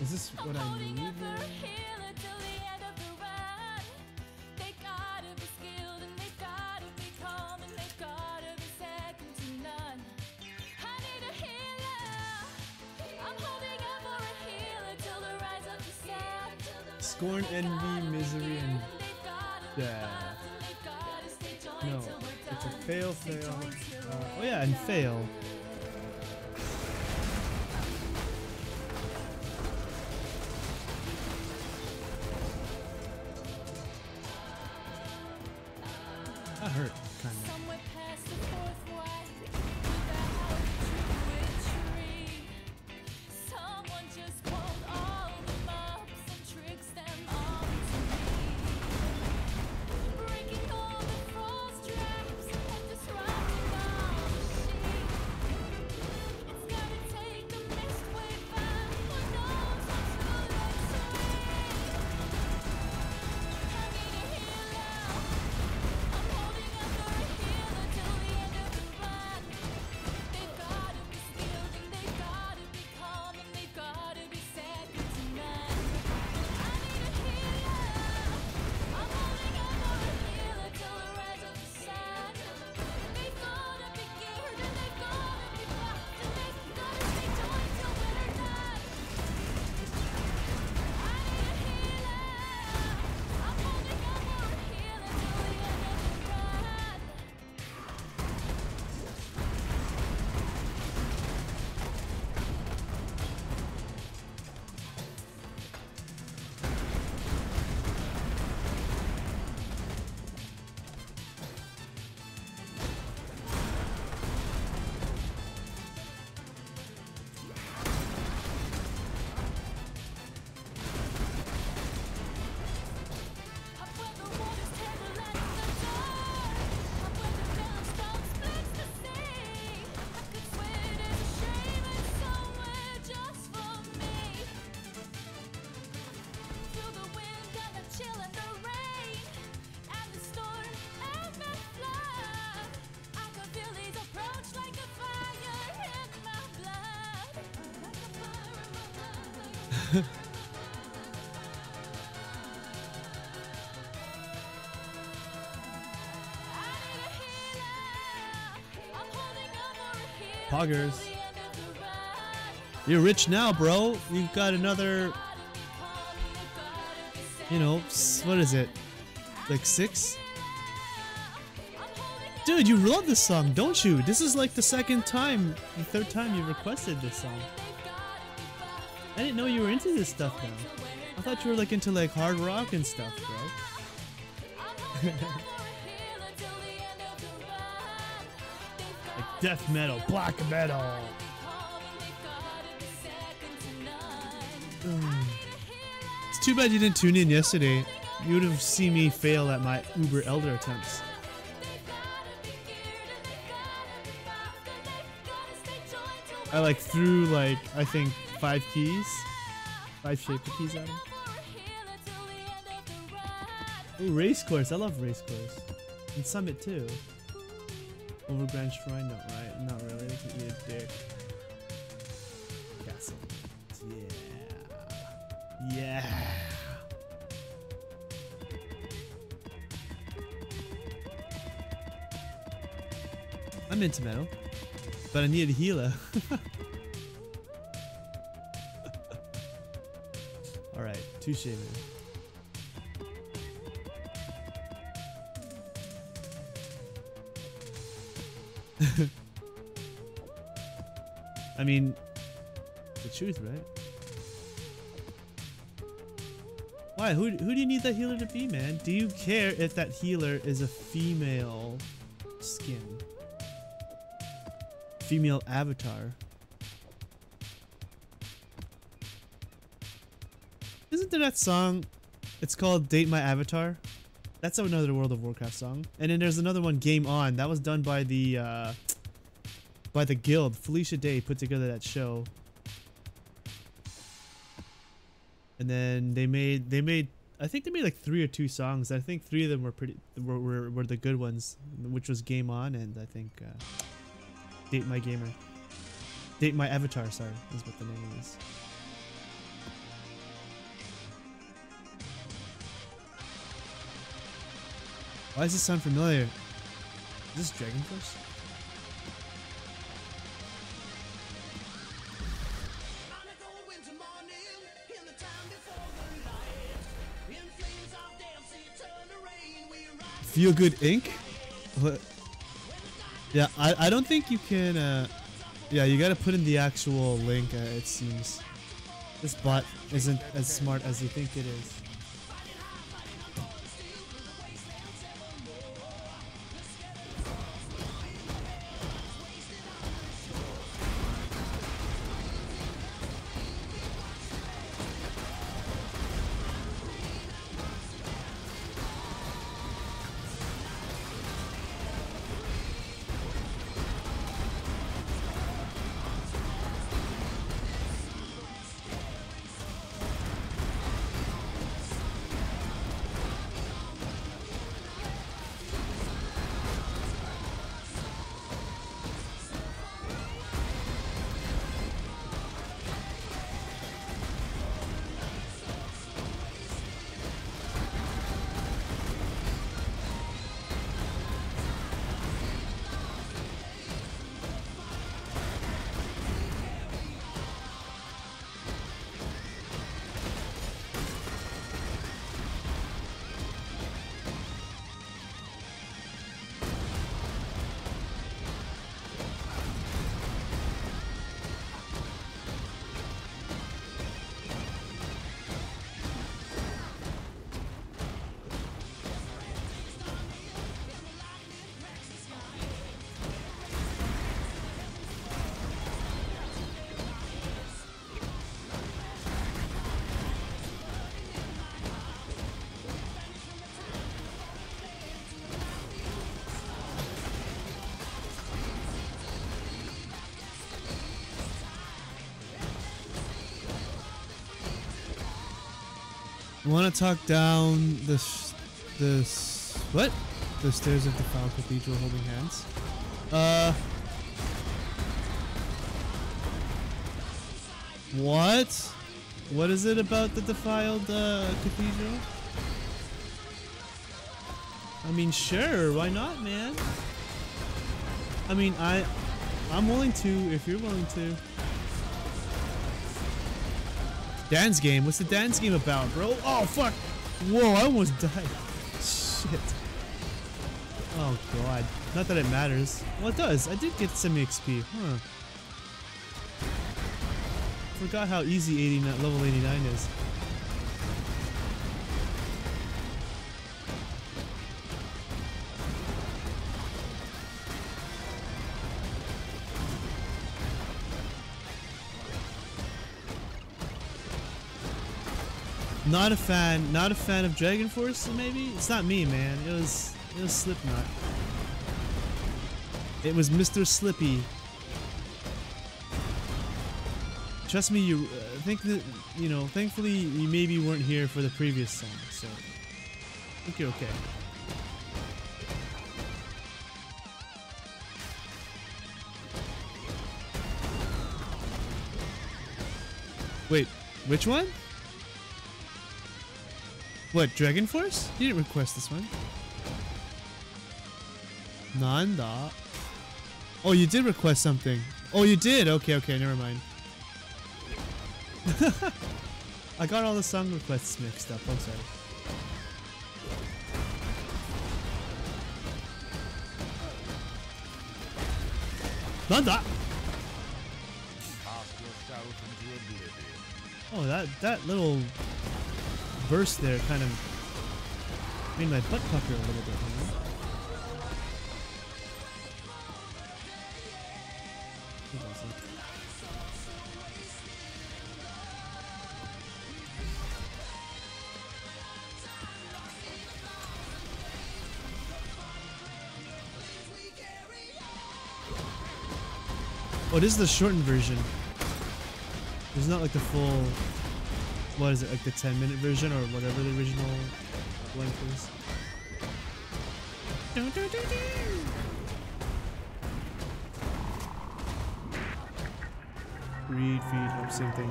Is this what I need? Scorn, envy, misery, and death. No, it's a fail, fail. Oh yeah, and fail. That hurt, kind of. Poggers. You're rich now, bro. You've got another, you know, what is it? Like 6? Dude, you love this song, don't you? This is like the third time you requested this song. I didn't know you were into this stuff now. I thought you were like into like hard rock and stuff, bro. Like death metal, black metal. It's too bad you didn't tune in yesterday. You would have seen me fail at my Uber Elder attempts. I like threw like, I think 5 keys. 5 shaper keys at him. Ooh, race course. I love race course. And Summit too. Over Grand Shrine, not right. Not really. Look at you, dick. Castle. Yeah. Yeah. I'm into metal, but I need a healer. Alright, touche, man. I mean, the truth, right? Why? Who do you need that healer to be, man? Do you care if that healer is a female skin? Female avatar? Isn't there that song? It's called "Date My Avatar." That's another World of Warcraft song. And then there's another one, "Game On." That was done by the guild. Felicia Day put together that show. And then they made I think they made like 3 or 2 songs. I think 3 of them were the good ones, which was "Game On" and I think "Date My Gamer." "Date My Avatar," sorry, is what the name is. Why does this sound familiar? Is this Dragon Force? Feel Good Inc? What? Yeah, I don't think you can, yeah, you gotta put in the actual link, it seems. This bot isn't as smart as you think it is. Want to talk down the what? The stairs of the Foul Cathedral holding hands? What? What is it about the defiled cathedral? I mean, sure, why not, man? I mean, I'm willing to if you're willing to. Dance game? What's the dance game about, bro? Oh, fuck! Whoa, I almost died. Shit. Oh, God. Not that it matters. Well, it does. I did get some XP. Huh. Forgot how easy level 89 is. Not a fan of Dragon Force, maybe? It's not me, man. It was Slipknot. It was Mr. Slippy. Trust me, you think that, you know, thankfully you maybe weren't here for the previous song, so I think you're okay. Wait, which one? What, Dragon Force? You didn't request this one. Nanda. Oh, you did request something. Oh, you did? Okay, never mind. I got all the song requests mixed up. I'm sorry. Nanda! Oh, that little burst there kind of made my butt pucker a little bit, you know? Oh, this is the shortened version. It's not like the full. What is it? Like the 10-minute version or whatever the original length is. Read, feed, oh, same thing.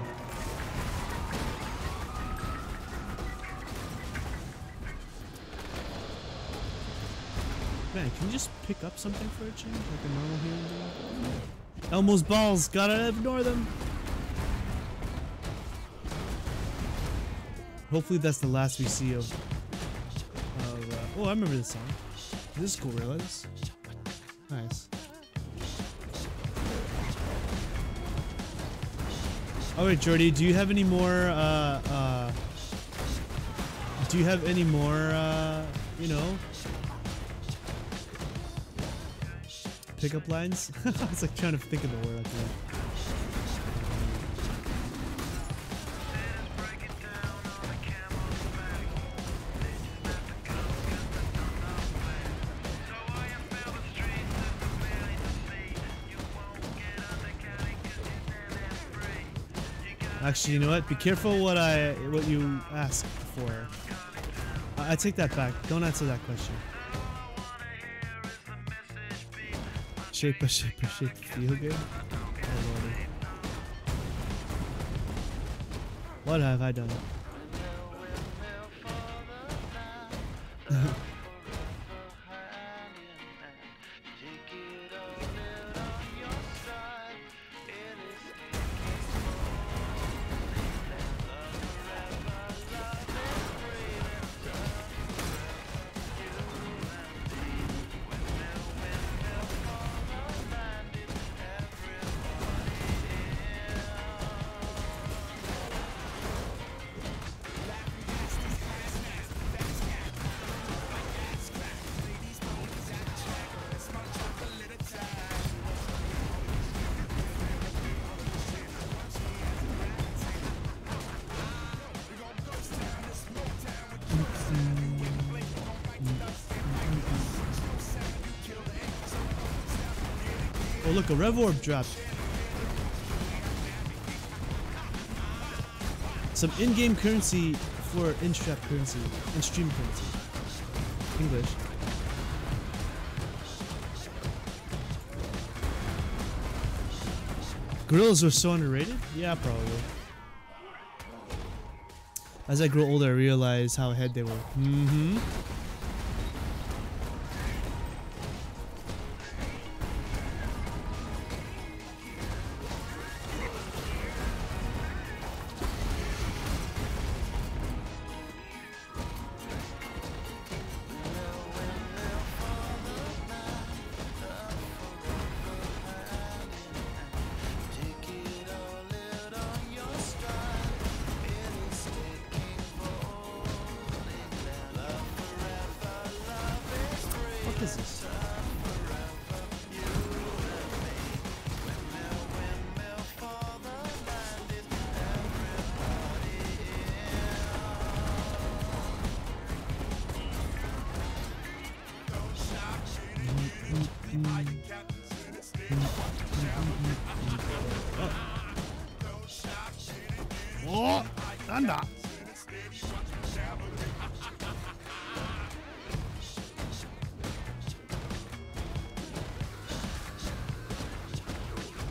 Man, can you just pick up something for a change? Like a normal human being? Elmo's balls! Gotta ignore them! Hopefully that's the last we see of oh, I remember this song. This is cool, realize. Nice. Alright, Jordy, do you have any more, you know, pickup lines? I was like trying to think of the word. Like that. Actually, you know what? Be careful what you ask for. I take that back. Don't answer that question. Shape a shape. Feel good? Oh, Lordy. What have I done? Oh look, a rev orb dropped. Some in-game currency for in-strap currency, in-stream currency. English. Gorillas are so underrated? Yeah, probably. As I grow older, I realize how ahead they were. Mm-hmm. What is this? Oh, anda.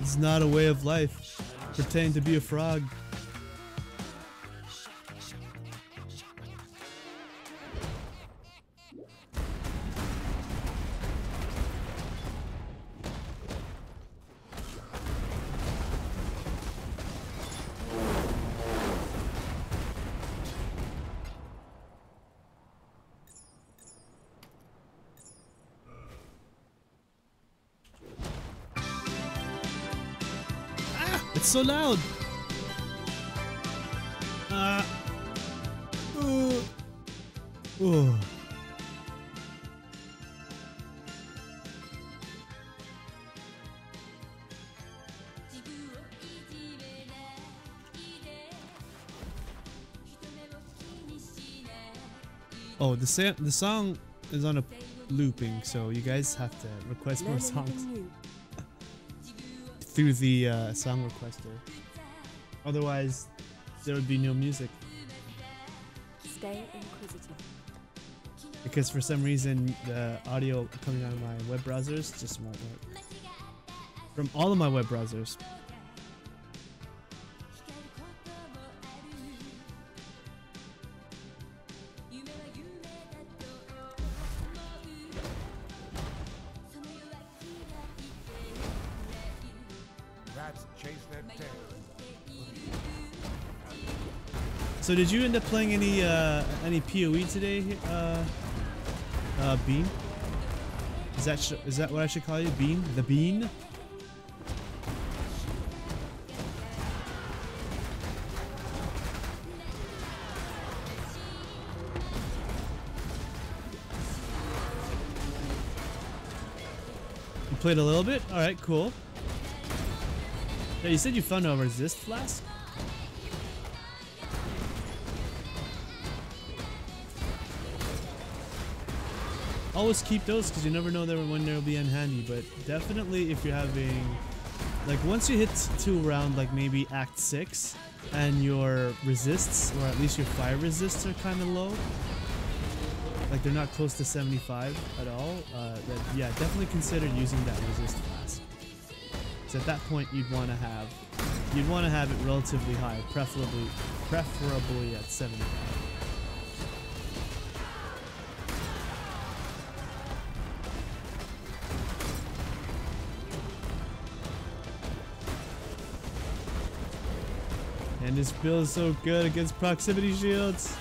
It's not a way of life. Pretending to be a frog. It's so loud. Oh. Oh, the song is on a looping, so you guys have to request more songs. through the song requester. Otherwise, there would be no music. Stay inquisitive. Because for some reason, the audio coming out of my web browsers just won't work. From all of my web browsers. So did you end up playing any PoE today, Bean? Is that what I should call you, Bean? The Bean? You played a little bit? All right, cool. Yeah, you said you found a resist flask. Always keep those because you never know when they'll be handy, but definitely if you're having, like, once you hit to around like maybe Act 6 and your resists, or at least your fire resists, are kind of low, like they're not close to 75 at all, yeah, definitely consider using that resist flask. So at that point you'd want to have it relatively high, preferably at 75. And this build is so good against proximity shields.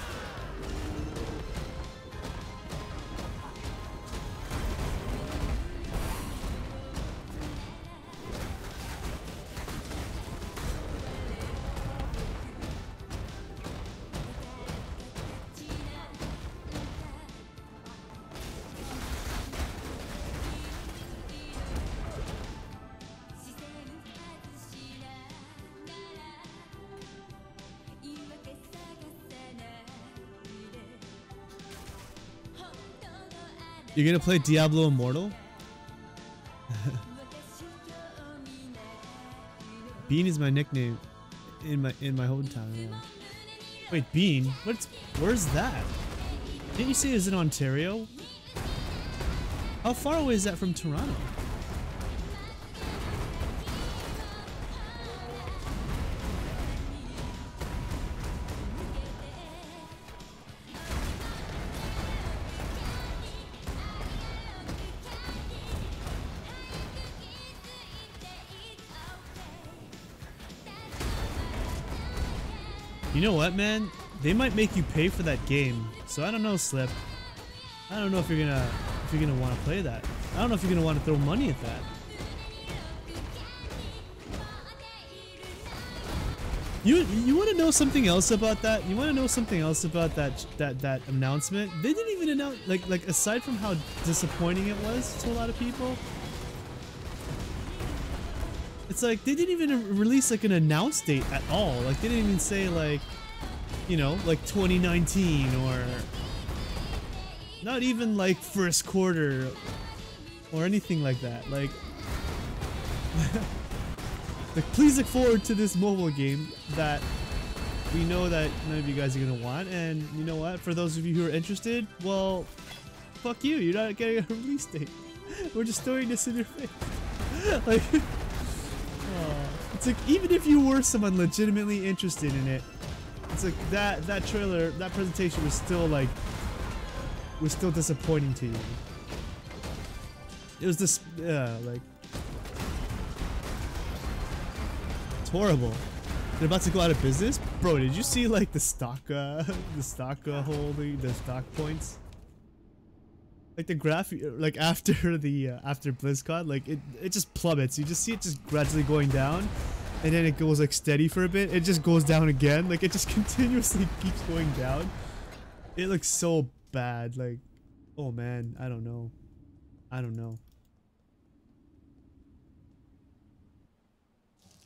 You're gonna play Diablo Immortal? Bean is my nickname in my hometown. Yeah. Wait, Bean? Where's that? Didn't you say it was in Ontario? How far away is that from Toronto? You know what, man? They might make you pay for that game. So I don't know, Slip. I don't know if you're gonna want to play that. I don't know if you're gonna want to throw money at that. You want to know something else about that? You want to know something else about that announcement? They didn't even announce, like aside from how disappointing it was to a lot of people. It's like they didn't even release like an announce date at all. Like they didn't even say like, you know, like 2019 or not even like first quarter or anything like that. Like, like please look forward to this mobile game that we know that none of you guys are gonna want. And you know what? For those of you who are interested, well, fuck you. You're not getting a release date. We're just throwing this in your face. Like. It's like even if you were someone legitimately interested in it, it's like that trailer, that presentation was still disappointing to you. It was this like it's horrible. They're about to go out of business, bro. Did you see like the stock holding the stock points? Like the graph, like after BlizzCon, like it just plummets. You just see it just gradually going down, and then it goes like steady for a bit. It just goes down again. Like it just continuously keeps going down. It looks so bad. Like, oh man, I don't know.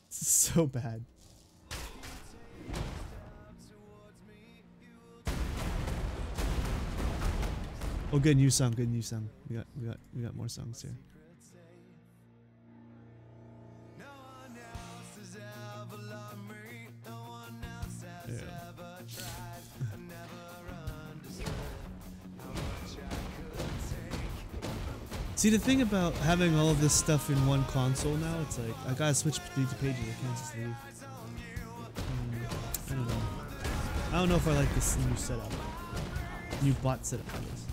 It's so bad. Oh, good new song, good new song. We got more songs here. See, the thing about having all of this stuff in one console now, it's like, I gotta switch between the pages, I can't just leave. I don't know. I don't know if I like this new setup. New bot setup, I guess.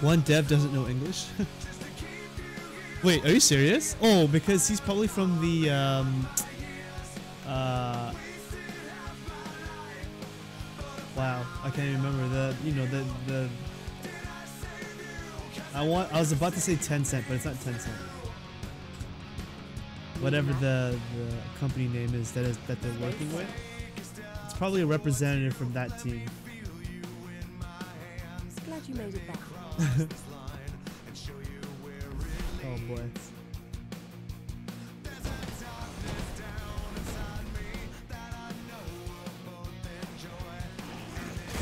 One dev doesn't know English. Wait, are you serious? Oh, because he's probably from the wow, I can't even remember the I was about to say Tencent, but it's not Tencent. Whatever the company name is that they're working with. It's probably a representative from that team. Glad you made it back. Oh boy.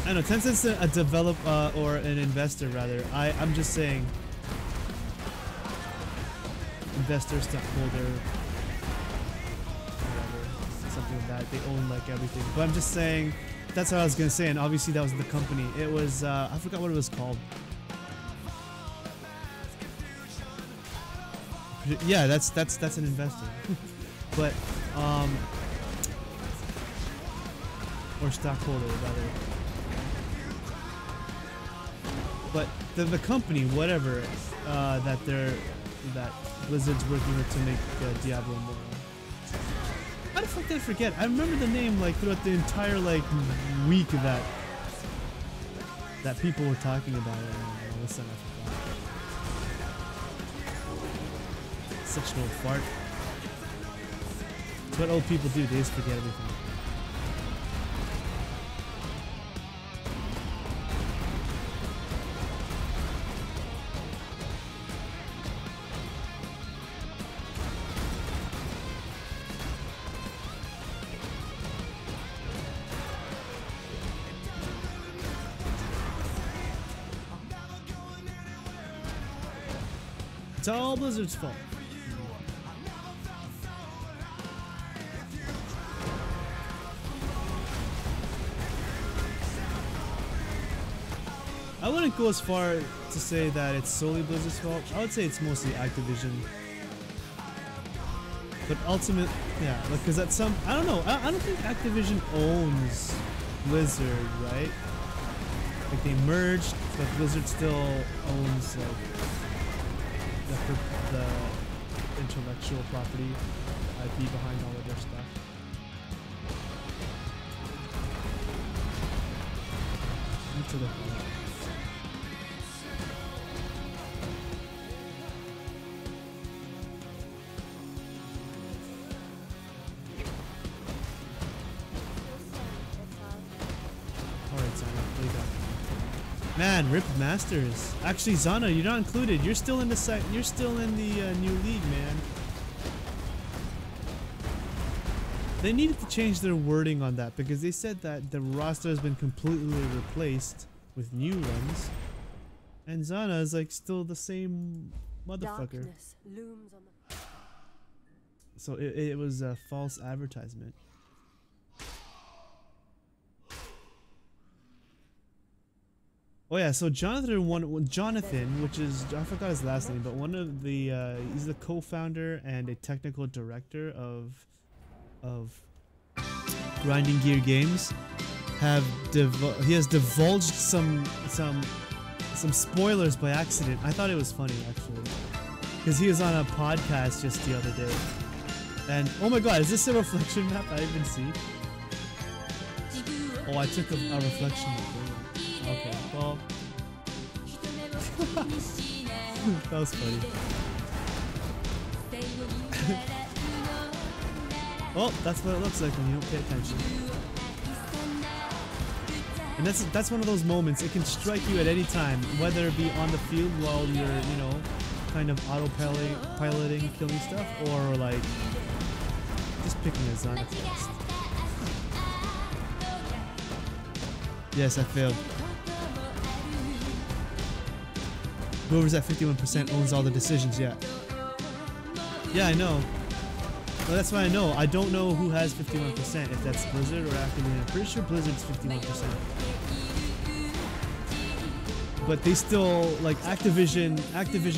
I know Tencent's a developer or an investor rather. I'm just saying investor, stockholder, whatever, something like that. They own like everything. But I'm just saying that's what I was gonna say, and obviously that was the company. It was I forgot what it was called. Yeah, that's an investor. But or stockholder rather. But the company, whatever, that Blizzard's working with to make Diablo more. How the fuck did I forget? I remember the name like throughout the entire like week that people were talking about it, and all of a sudden I forgot. Such an old fart. It's what old people do, they just forget everything. It's all Blizzard's fault. I wouldn't go as far to say that it's solely Blizzard's fault. I would say it's mostly Activision. But ultimately, yeah, because at some, I don't know, I don't think Activision owns Blizzard, right? Like they merged, but Blizzard still owns like the intellectual property IP behind all of their stuff. Into the man, Rip Masters. Actually, Zana, you're not included. You're still in the You're still in the new league, man. They needed to change their wording on that because they said that the roster has been completely replaced with new ones, and Zana is like still the same motherfucker. Looms on the So it was a false advertisement. Oh yeah, so Jonathan, which is, I forgot his last name, but one of the, he's the co-founder and a technical director of Grinding Gear Games, he has divulged some spoilers by accident. I thought it was funny actually, because he was on a podcast just the other day, and oh my god, is this a reflection map I didn't see? Oh, I took a reflection map. Okay, well, that was funny. Well, that's what it looks like when you don't pay attention. And that's one of those moments, it can strike you at any time, whether it be on the field while you're, you know, kind of piloting, killing stuff, or like just picking a Zana quest. Yes, I failed. Whoever's at 51% owns all the decisions, yeah. Yeah, I know. Well, that's why I know. I don't know who has 51%, if that's Blizzard or Activision. I'm pretty sure Blizzard's 51%. But they still, like, Activision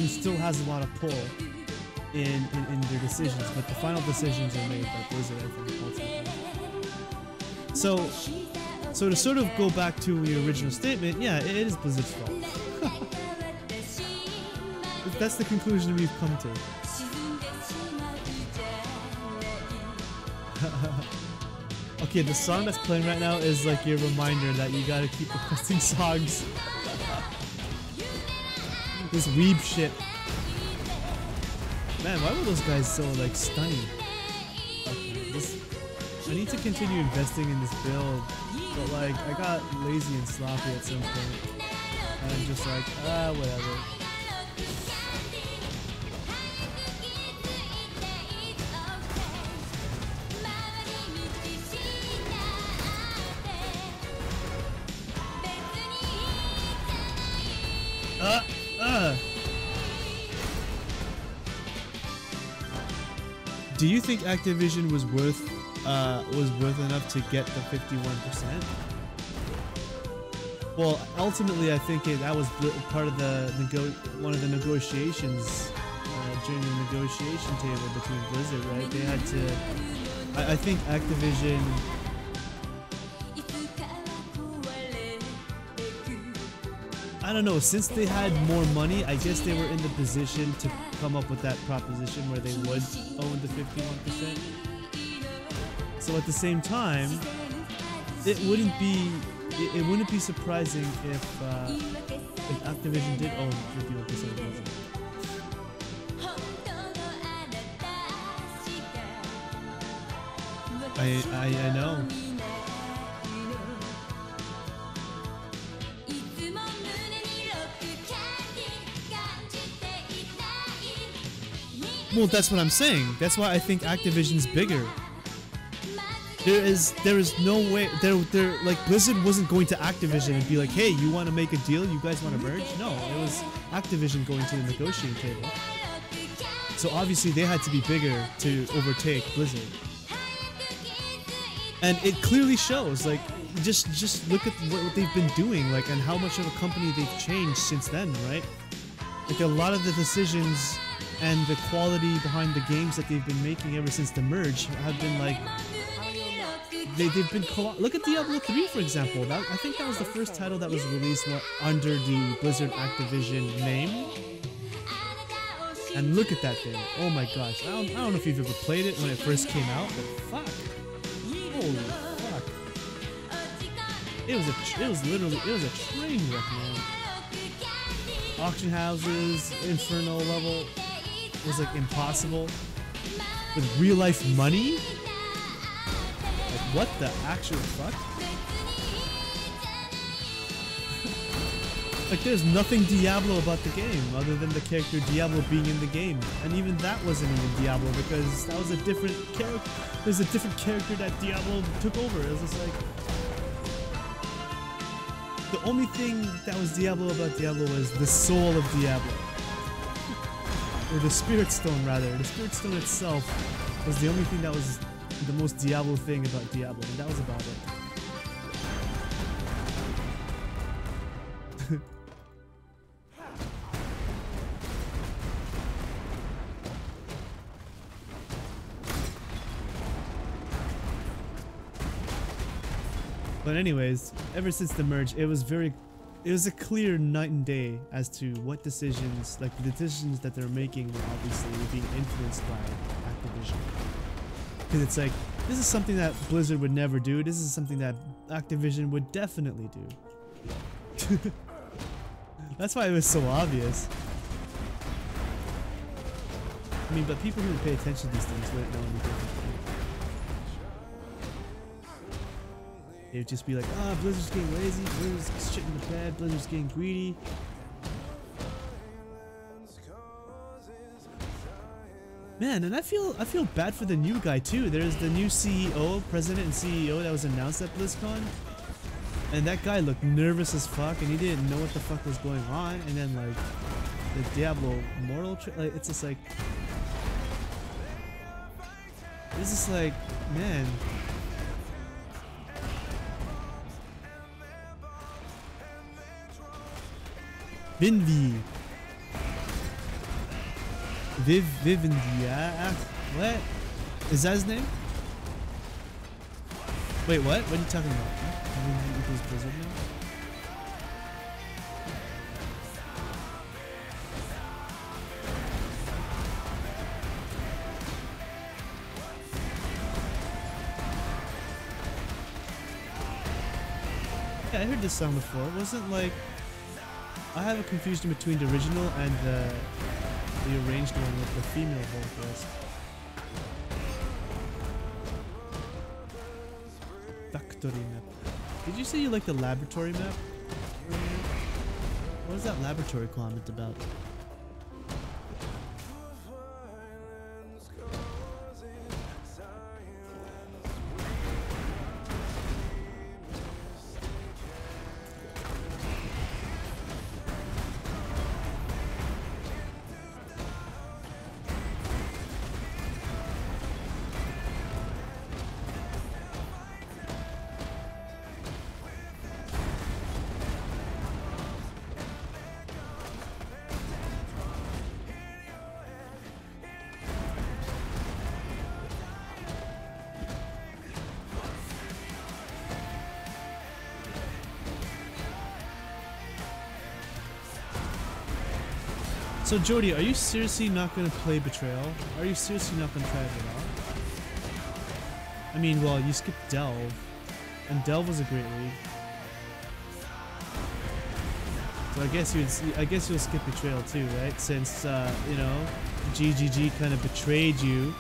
still has a lot of pull in their decisions, but the final decisions are made by Blizzard, I think, ultimately. So to sort of go back to your original statement, yeah, it is Blizzard's fault. That's the conclusion we've come to. Okay, the song that's playing right now is like your reminder that you gotta keep requesting songs. This weeb shit. Man, why were those guys so like stunning? Okay, I need to continue investing in this build, but like I got lazy and sloppy at some point, and I'm just like, whatever. Do you think Activision was worth enough to get the 51%? Well, ultimately, I think that was part of the one of the negotiations during the negotiation table between Blizzard, right? They had to. I think Activision. I don't know, since they had more money, I guess they were in the position to come up with that proposition where they would own the 51%. So at the same time, it wouldn't be surprising if Activision did own 51% of Blizzard. I know. Well, that's what I'm saying. That's why I think Activision's bigger. There is no way like Blizzard wasn't going to Activision and be like, "Hey, you want to make a deal? You guys want to merge?" No, it was Activision going to the negotiating table. So obviously they had to be bigger to overtake Blizzard. And it clearly shows, like, just look at what they've been doing, like, and how much of a company they've changed since then, right? Like a lot of the decisions and the quality behind the games that they've been making ever since the merge have been like they've been look at Diablo 3, for example. I think that was the first title that was released under the Blizzard Activision name, and look at that thing. Oh my gosh, I don't know if you've ever played it when it first came out, but fuck, holy fuck, it was a train wreck, man. Auction houses, inferno level was like impossible with real life money. Like what the actual fuck? Like there's nothing Diablo about the game other than the character Diablo being in the game, and even that wasn't even Diablo because that was a different character. There's a different character that Diablo took over. It was just like the only thing that was Diablo about Diablo was the soul of Diablo. Or the Spirit Stone, rather. The Spirit Stone itself was the only thing that was the most Diablo thing about Diablo, and that was about it. But anyways, ever since the merge, it was a clear night and day as to what decisions, like the decisions that they're making were obviously being influenced by Activision. Because it's like, this is something that Blizzard would never do, this is something that Activision would definitely do. That's why it was so obvious. I mean, but people who pay attention to these things wouldn't know anything. It would just be like, Blizzard's getting lazy, Blizzard's shit in the bed, Blizzard's getting greedy. Man, and I feel bad for the new guy too. There's the new CEO, president and CEO that was announced at BlizzCon. And that guy looked nervous as fuck, and he didn't know what the fuck was going on. And then like the Diablo Mortal, like it's just like, this is like, man. Vinvi. Vivindia. What? Is that his name? Wait, what? What are you talking about? Huh? Equals Blizzard now? Yeah, I heard this song before. It wasn't like, I have a confusion between the original and the arranged one with the female vocalist. Factory map. Did you say you like the laboratory map? What was that laboratory comment about? So Jody, are you seriously not gonna play Betrayal? Are you seriously not gonna try it at all? I mean, well, you skipped Delve, and Delve was a great league. So I guess you'll skip Betrayal too, right? Since you know, GGG kind of betrayed you.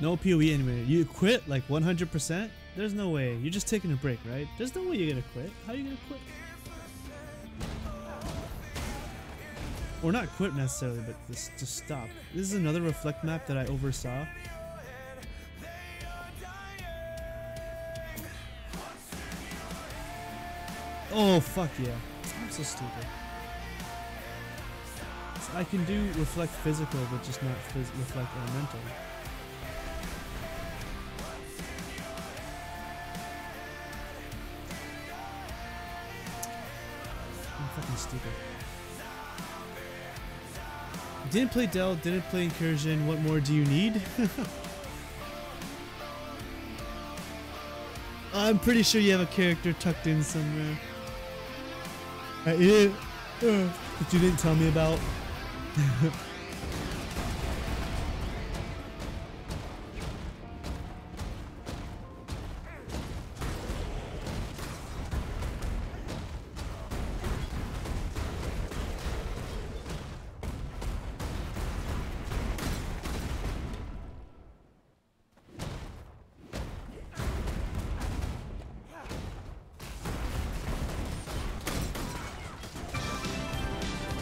No PoE anyway. You quit like 100%? There's no way. You're just taking a break, right? There's no way you're gonna quit. How are you gonna quit? Or not quit necessarily, but just stop. This is another reflect map that I oversaw. Oh fuck yeah. I'm so stupid. So I can do reflect physical, but just not reflect elemental. Fucking stupid. Didn't play Del, didn't play Incursion. What more do you need? I'm pretty sure you have a character tucked in somewhere. That you didn't tell me about.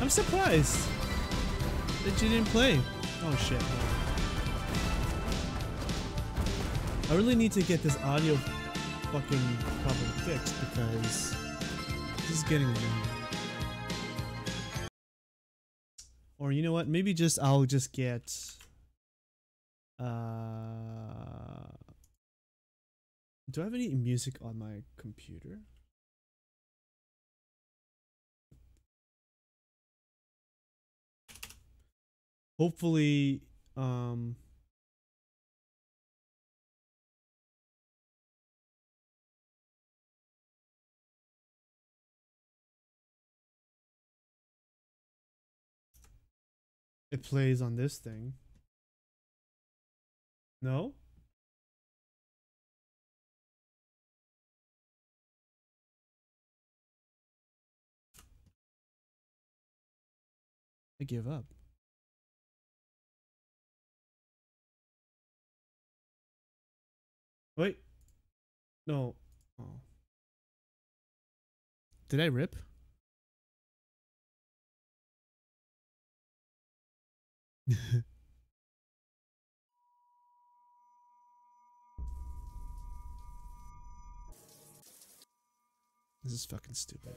I'm surprised that you didn't play. Oh shit. I really need to get this audio fucking problem fixed because this is getting annoying. Or you know what? Maybe I'll just get do I have any music on my computer? Hopefully, it plays on this thing. No? I give up. Wait. No. Oh. Did I rip? This is fucking stupid.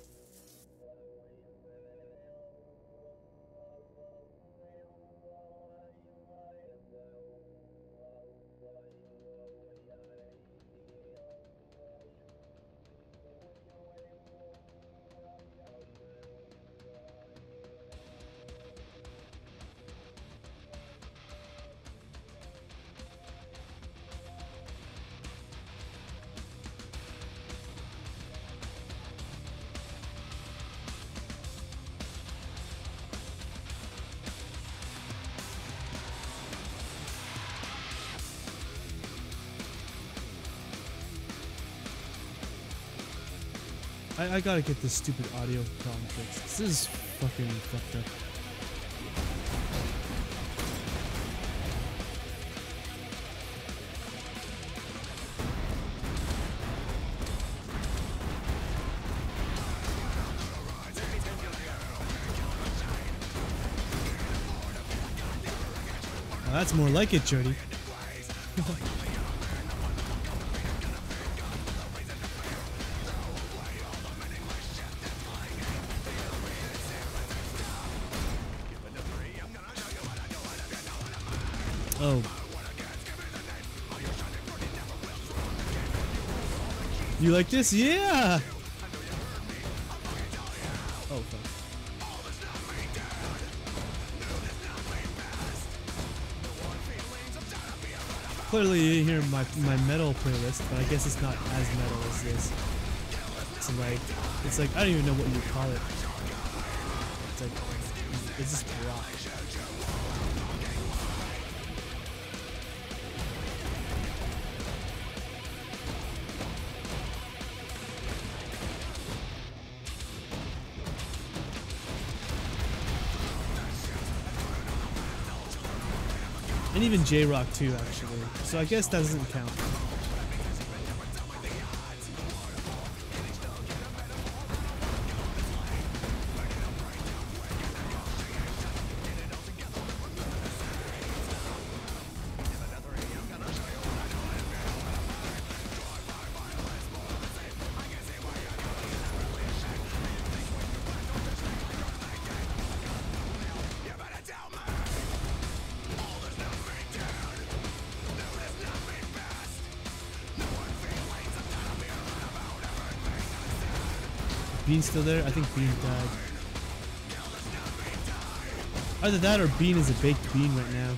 I gotta get this stupid audio problem fixed. This is fucking fucked up. Oh, that's more like it, Jody. Oh. You like this? Yeah! Oh, fuck. Clearly you didn't hear my metal playlist, but I guess it's not as metal as this. It's like, I don't even know what you call it. It's just rock. And even J-Rock too, actually. So I guess that doesn't count. Bean's still there? I think Bean died. Either that or Bean is a baked bean right now.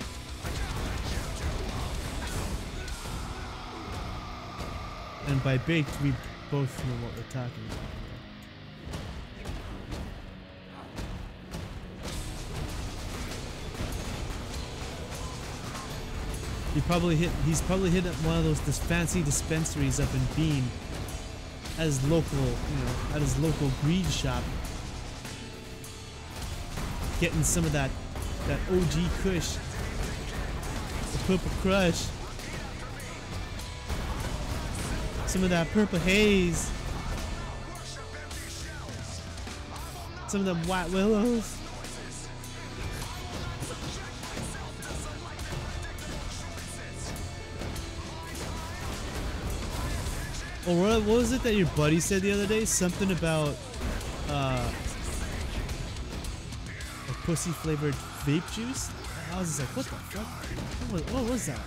And by baked, we both know what we're talking about. He's probably hit at one of those fancy dispensaries up in Bean. At his local greed shop, getting some of that OG Kush, the Purple Crush, some of that Purple Haze, some of them White Willows. Or what was it that your buddy said the other day? Something about a pussy flavored vape juice? I was just like, what the fuck? What was that?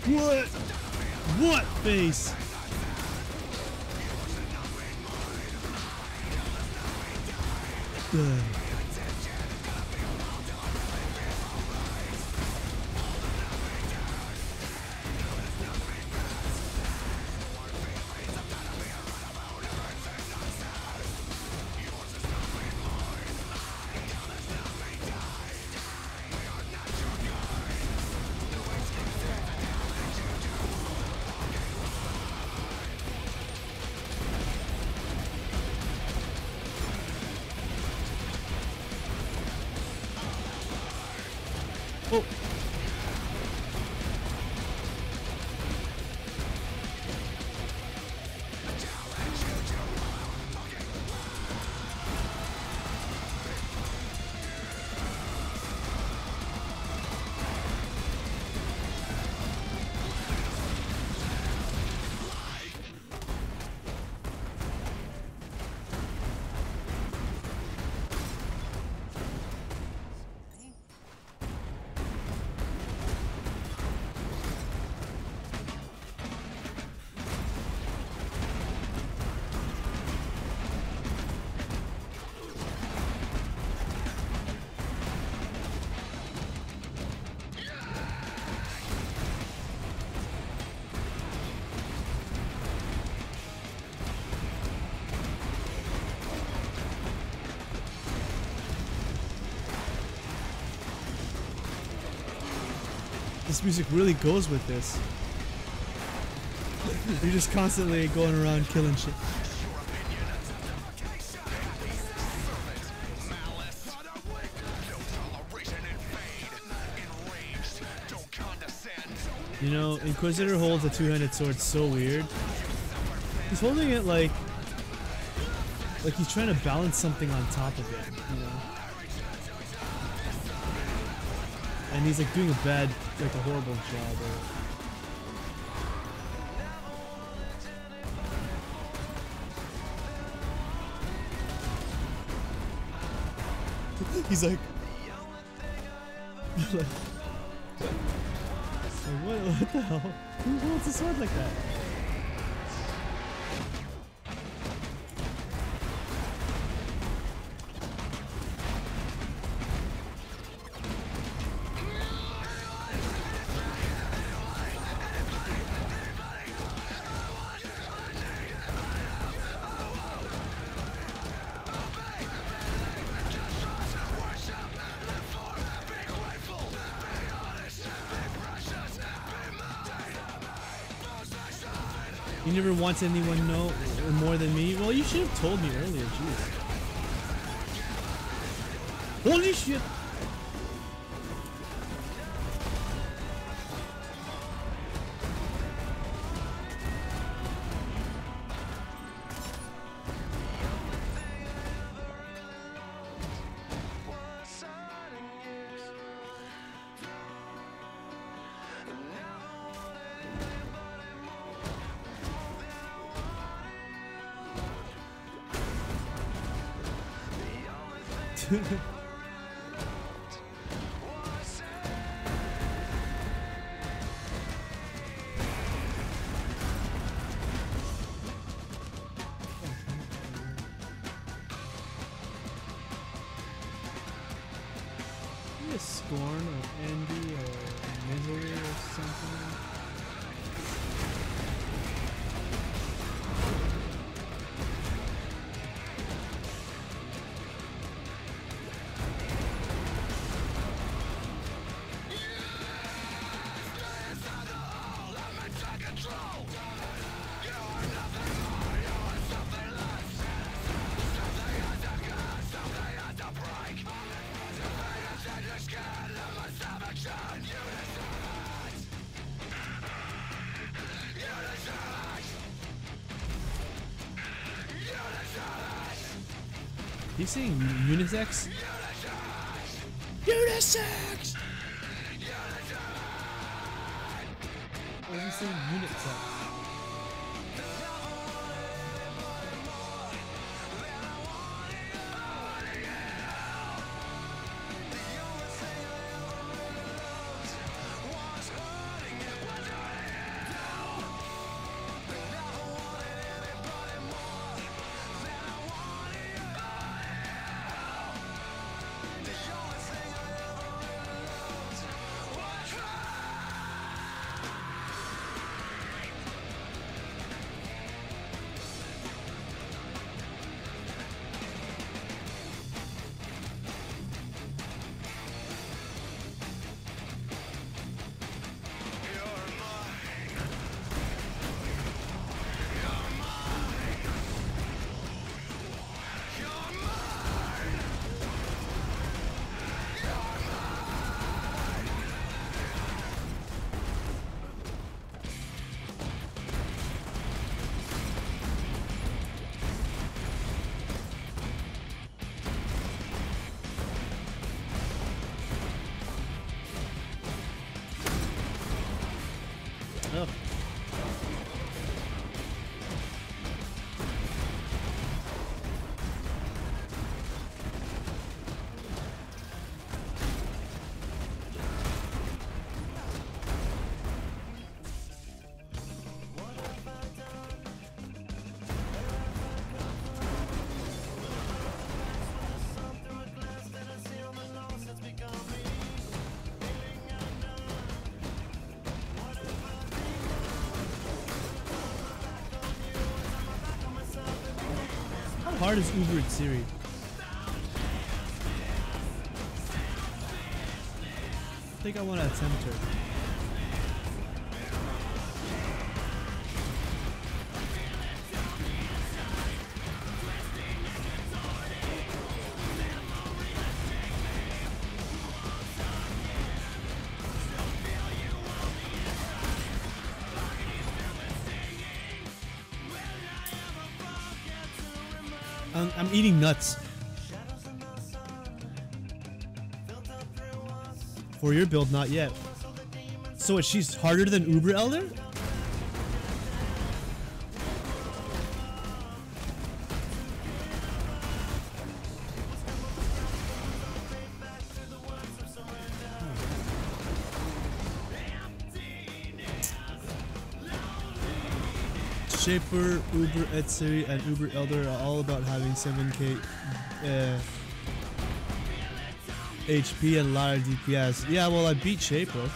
What? What face? Ugh. Oh. This music really goes with this. You're just constantly going around killing shit. You know, Inquisitor holds a two-handed sword so weird. He's holding it like he's trying to balance something on top of it, you know? And he's like doing a horrible job of it. He's like, what the hell? Who holds a sword like that? You never want anyone to know more than me? Well, you should have told me earlier, jeez. Holy shit! Scorn or envy or misery or something. He's saying unisex? Unisex! Or is he saying unisex? hard is Uber at Siri? I think I want to attempt her. I'm eating nuts. For your build, not yet. So she's harder than Uber Elder? Shaper, Uber Etsy, and Uber Elder are all about having 7k HP and a lot of DPS. Yeah, well, I beat Shaper.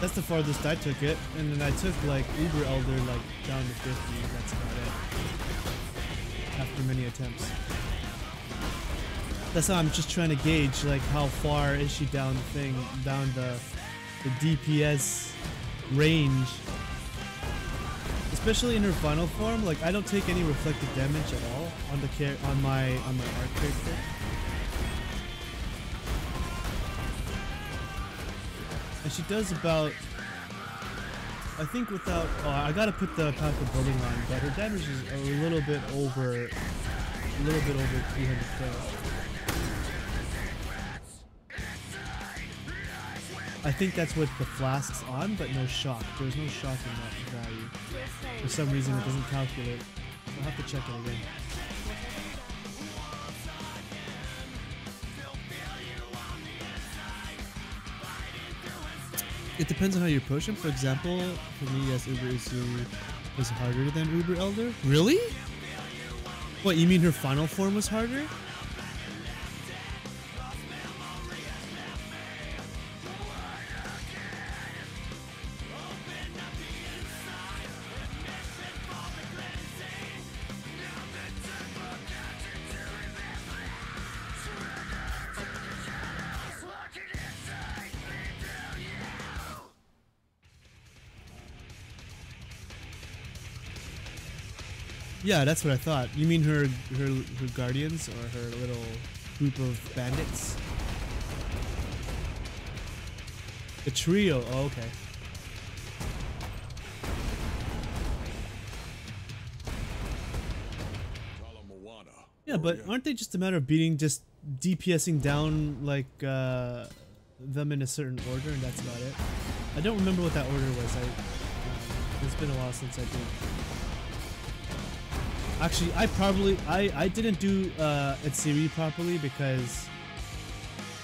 That's the farthest I took it, and then I took like Uber Elder like down to 50. That's about it. After many attempts. That's how I'm just trying to gauge like how far is she down the thing, down the DPS range, especially in her final form. Like I don't take any reflected damage at all on the on my arc character. And she does about, I think without, oh, I gotta put the path of building on, but her damage is a little bit over 300k. I think that's with the flasks on, but no shock. There's no shock in that value. For some reason it doesn't calculate. I'll have to check it again. It depends on how you approach him. For example, for me, yes, Uber is harder than Uber Elder. Really? What, you mean her final form was harder? Yeah, that's what I thought. You mean her guardians or her little group of bandits? The trio. Oh, okay. Yeah, but aren't they just a matter of beating, just DPSing down like them in a certain order, and that's about it? I don't remember what that order was. It's been a while since I did. Actually, I didn't do Etsiri properly because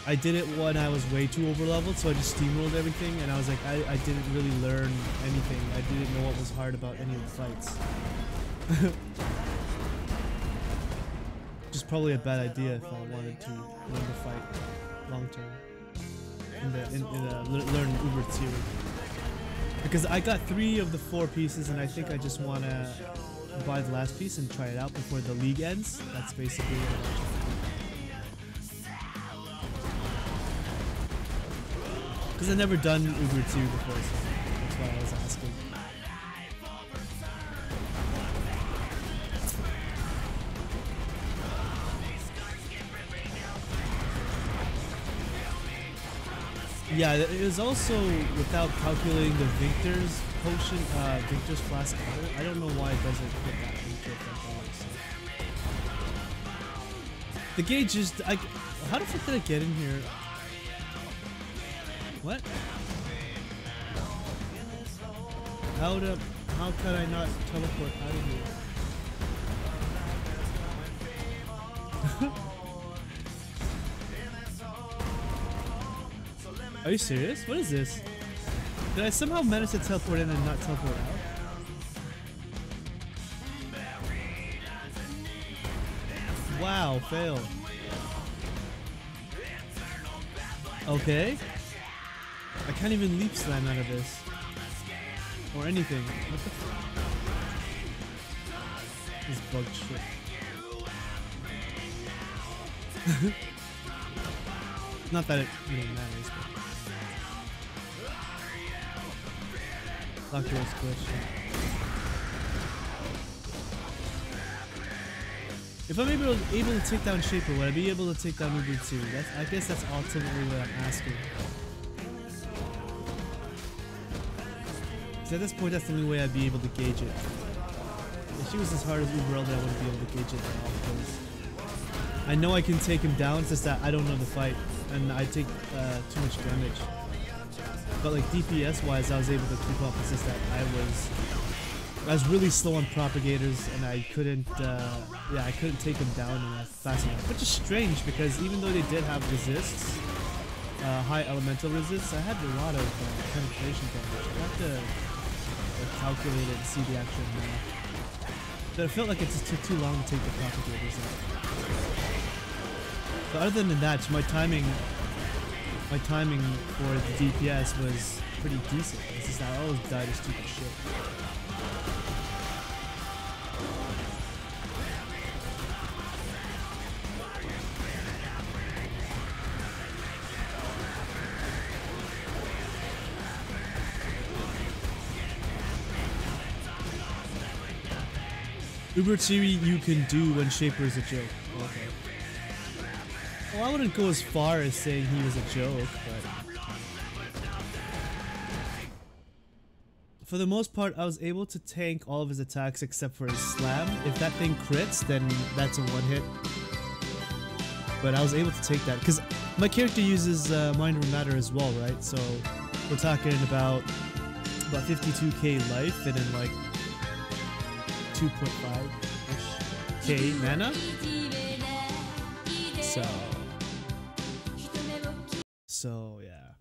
I did it when I was way too overleveled, so I just steamrolled everything, and I was like, I didn't really learn anything. I didn't know what was hard about any of the fights. Which is probably a bad idea if I wanted to learn to fight long term. Learn Uber Etsiri. Because I got 3 of the 4 pieces, and I think I just want to buy the last piece and try it out before the league ends. That's basically it. Because I've never done Uber 2 before, so that's why I was asking. Yeah, it is also without calculating the Victor's potion, Victor's flask. I don't know why it doesn't put that Victor effect on it. So. The gauge is, how the fuck did I get in here? What? How could I not teleport out of here? Are you serious? What is this? Did I somehow manage to teleport in and not teleport out? Wow, fail. Okay. I can't even leap slam out of this. Or anything. What the This bugged shit. Not that it really matters, but Doctor was glitched. If I'm able to take down Shaper, would I be able to take down Uber too? I guess that's ultimately what I'm asking. Because at this point, that's the only way I'd be able to gauge it. If she was as hard as Uber, then I wouldn't be able to gauge it at all. Because I know I can take him down, it's just that I don't know the fight, and I take too much damage. But like DPS wise, I was able to keep up. It's just that I was really slow on propagators, and I couldn't take them down fast enough. Which is strange because even though they did have resists, high elemental resists, I had a lot of penetration damage. I have to calculate it and see the actual math. But it felt like it just took too long to take the propagators out. But other than that, my timing for the DPS was pretty decent. It's just that I always died of stupid shit. Uber Theory you can do when Shaper is a joke. Okay. Well, I wouldn't go as far as saying he was a joke, but for the most part, I was able to tank all of his attacks except for his slam. If that thing crits, then that's a one hit. But I was able to take that because my character uses Mind Over Matter as well, right? So we're talking about 52k life and then like 2.5-ish K mana. So yeah.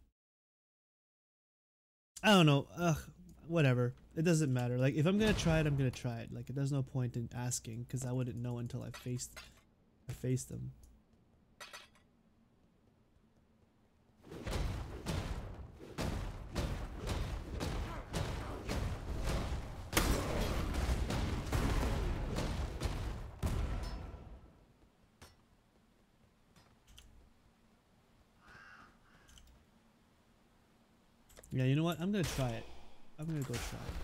I don't know. Whatever. It doesn't matter. Like if I'm gonna try it, I'm gonna try it. Like there's no point in asking because I wouldn't know until I faced them. Yeah, you know what? I'm gonna try it. I'm gonna go try it.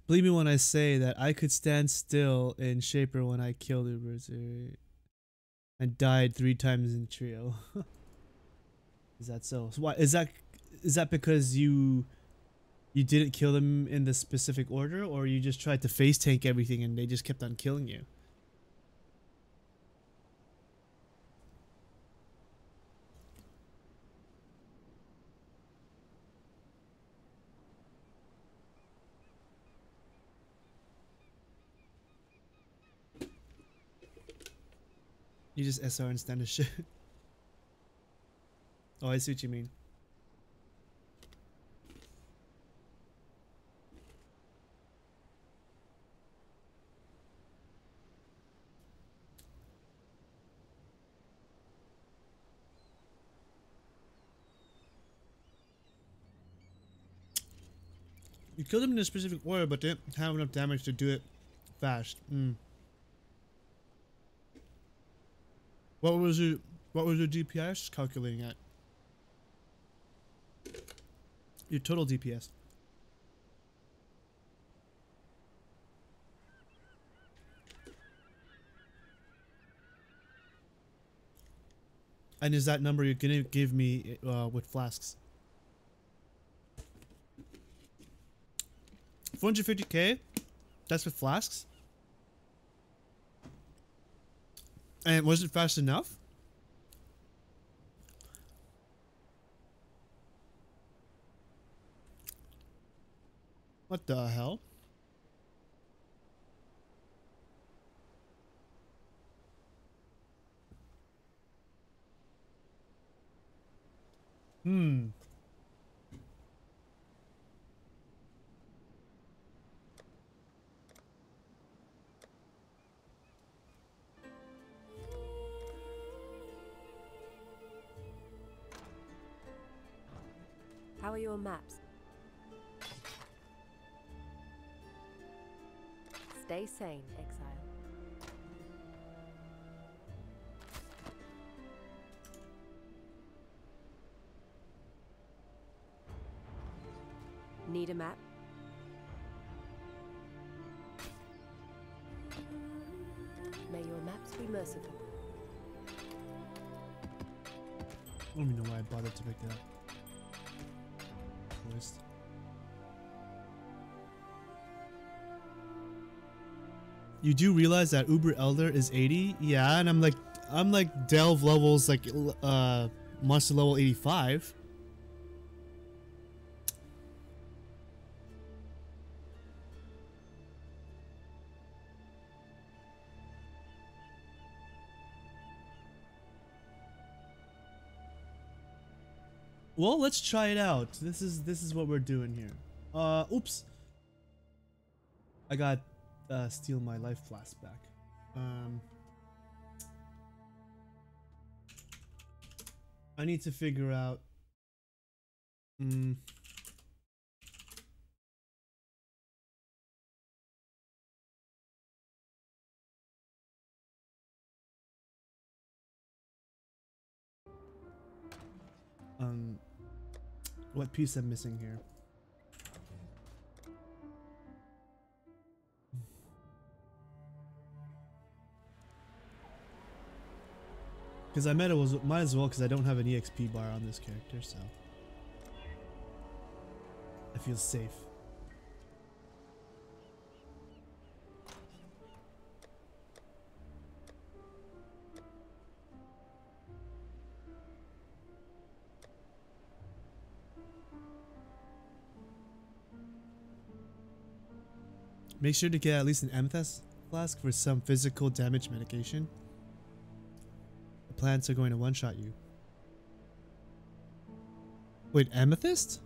Believe me when I say that I could stand still in Shaper when I killed Ubers and died 3 times in trio. Is that so? So why is that because you didn't kill them in the specific order, or you just tried to face tank everything and they just kept on killing you? You just SR and stand a shit. Oh, I see what you mean. You killed him in a specific order, but didn't have enough damage to do it fast. What was your DPS calculating at? Your total DPS. And is that number you're gonna give me with flasks? 450k? That's with flasks? And was it fast enough? What the hell? How are your maps? Stay sane, exile. Need a map? May your maps be merciful. I don't even know why I bothered to pick that up. Waste. You do realize that Uber Elder is 80? Yeah, and I'm like Delve levels like monster level 85. Well, let's try it out. This is what we're doing here. Oops. I got steal my life flask back. I need to figure out. What piece I'm missing here? Because I might as well because I don't have an EXP bar on this character, so I feel safe. Make sure to get at least an amethyst flask for some physical damage medication. The plants are going to one-shot you. Wait, amethyst?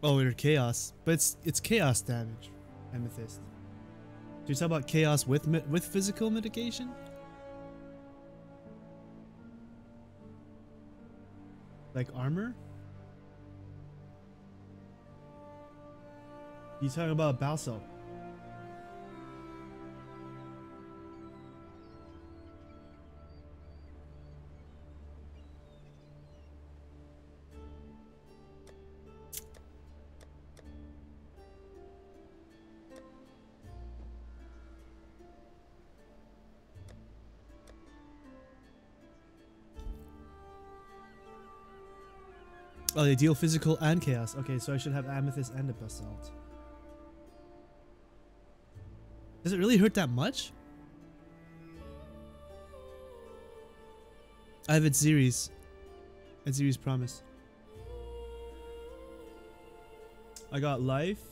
Oh, they're chaos, but it's chaos damage. Amethyst. Do you talk about chaos with physical mitigation? Like armor? You talking about Balsalt? Oh, they deal physical and chaos. Okay, so I should have amethyst and a basalt. Does it really hurt that much? I have Edziri's. Edziri's Promise. I got life.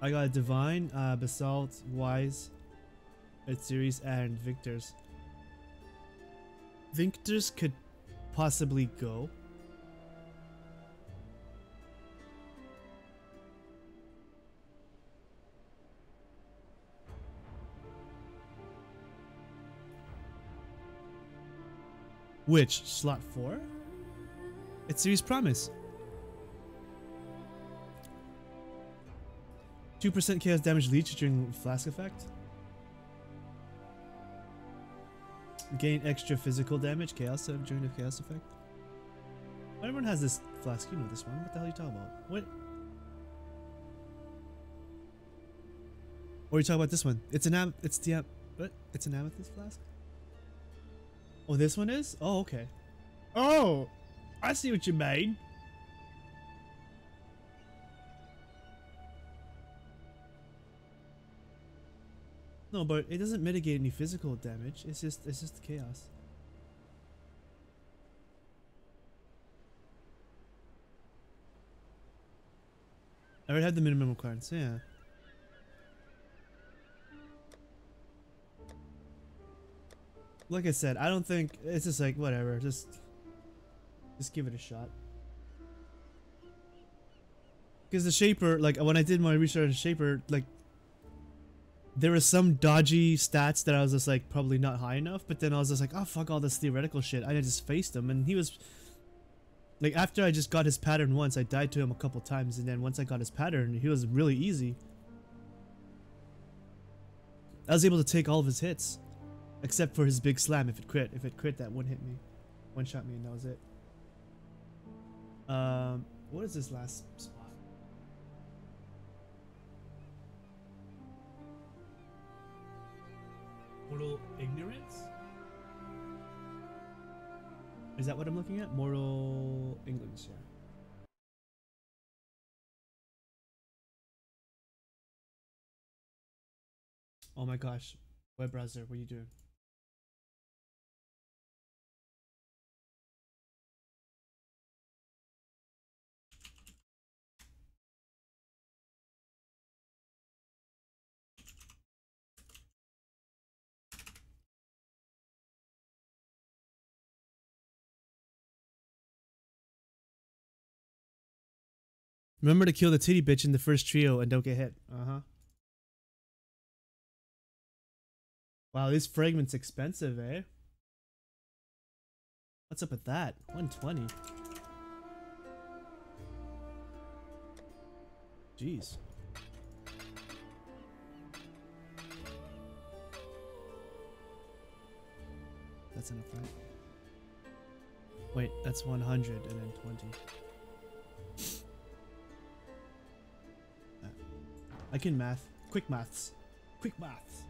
I got divine, basalt, wise, Edziri's, and Victor's. Victor's could possibly go. Which? Slot 4? It's Series Promise. 2% chaos damage leech during flask effect. Gain extra physical damage chaos during the chaos effect. Everyone has this flask. You know this one. What the hell are you talking about? What? Or are you talking about this one? It's an what? It's an amethyst flask? Oh, this one is? Oh, okay. Oh, I see what you mean. No, but it doesn't mitigate any physical damage. It's just chaos. I already had the minimum requirements, yeah. Like I said, I don't think it's just like whatever. Just give it a shot. Because the Shaper, like when I did my research on Shaper, like there were some dodgy stats that I was just like probably not high enough, but then I was just like, oh fuck all this theoretical shit. I just faced him, and he was like, after I just got his pattern once, I died to him a couple times, and then once I got his pattern, he was really easy. I was able to take all of his hits, except for his big slam. If it crit, that one hit me, one shot me, and that was it. What is this last spot? Mortal ignorance? Is that what I'm looking at? Mortal ignorance, yeah. Oh my gosh. Web browser, what are you doing? Remember to kill the titty bitch in the first trio and don't get hit. Uh-huh. Wow, this fragment's expensive, eh? What's up with that? 120. Jeez. That's enough, right? Wait, that's 100 and then 20. I can math. Quick maths. Quick maths.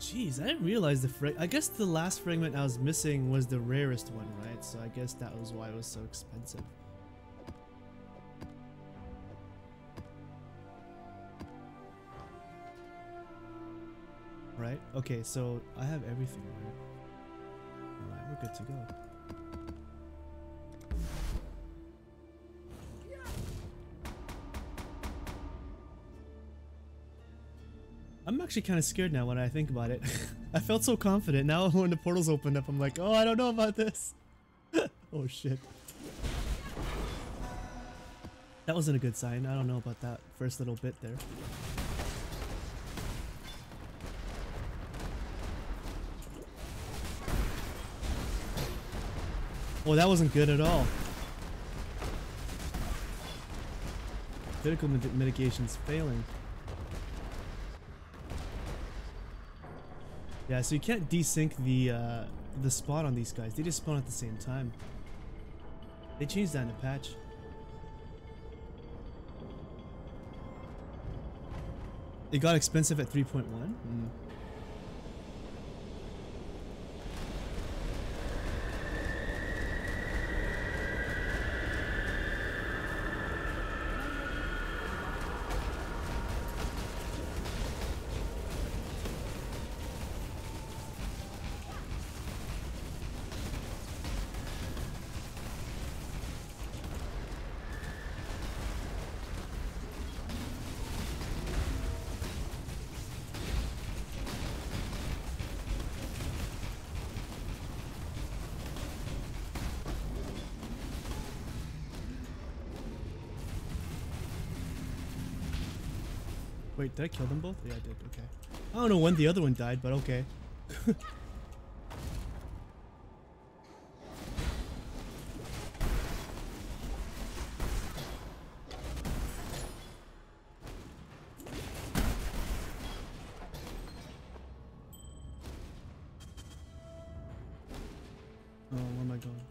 Jeez, I didn't realize I guess the last fragment I was missing was the rarest one, right? So I guess that was why it was so expensive. Right? Okay, so I have everything, right? Alright, we're good to go. I'm actually kind of scared now when I think about it. I felt so confident. Now when the portals opened up, I'm like, oh, I don't know about this. Oh shit. That wasn't a good sign. I don't know about that first little bit there. Oh, that wasn't good at all. Critical mitigation's failing. Yeah, so you can't desync the spawn on these guys. They just spawn at the same time. They changed that in the patch. It got expensive at 3.1. Wait, did I kill them both? Yeah, I did. Okay. I don't know when the other one died, but okay. Oh, where am I going?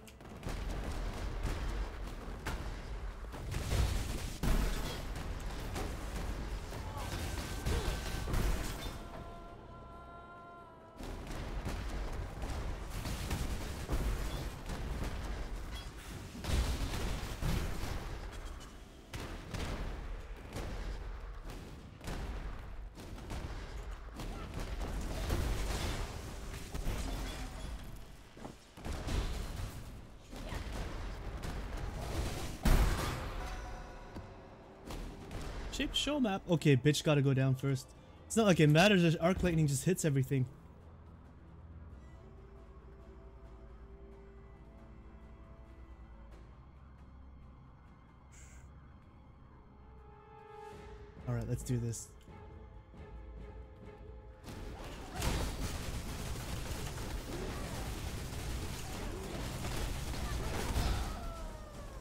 Shaped show map. Okay, bitch gotta go down first. It's not like it matters if arc lightning just hits everything. Alright, let's do this.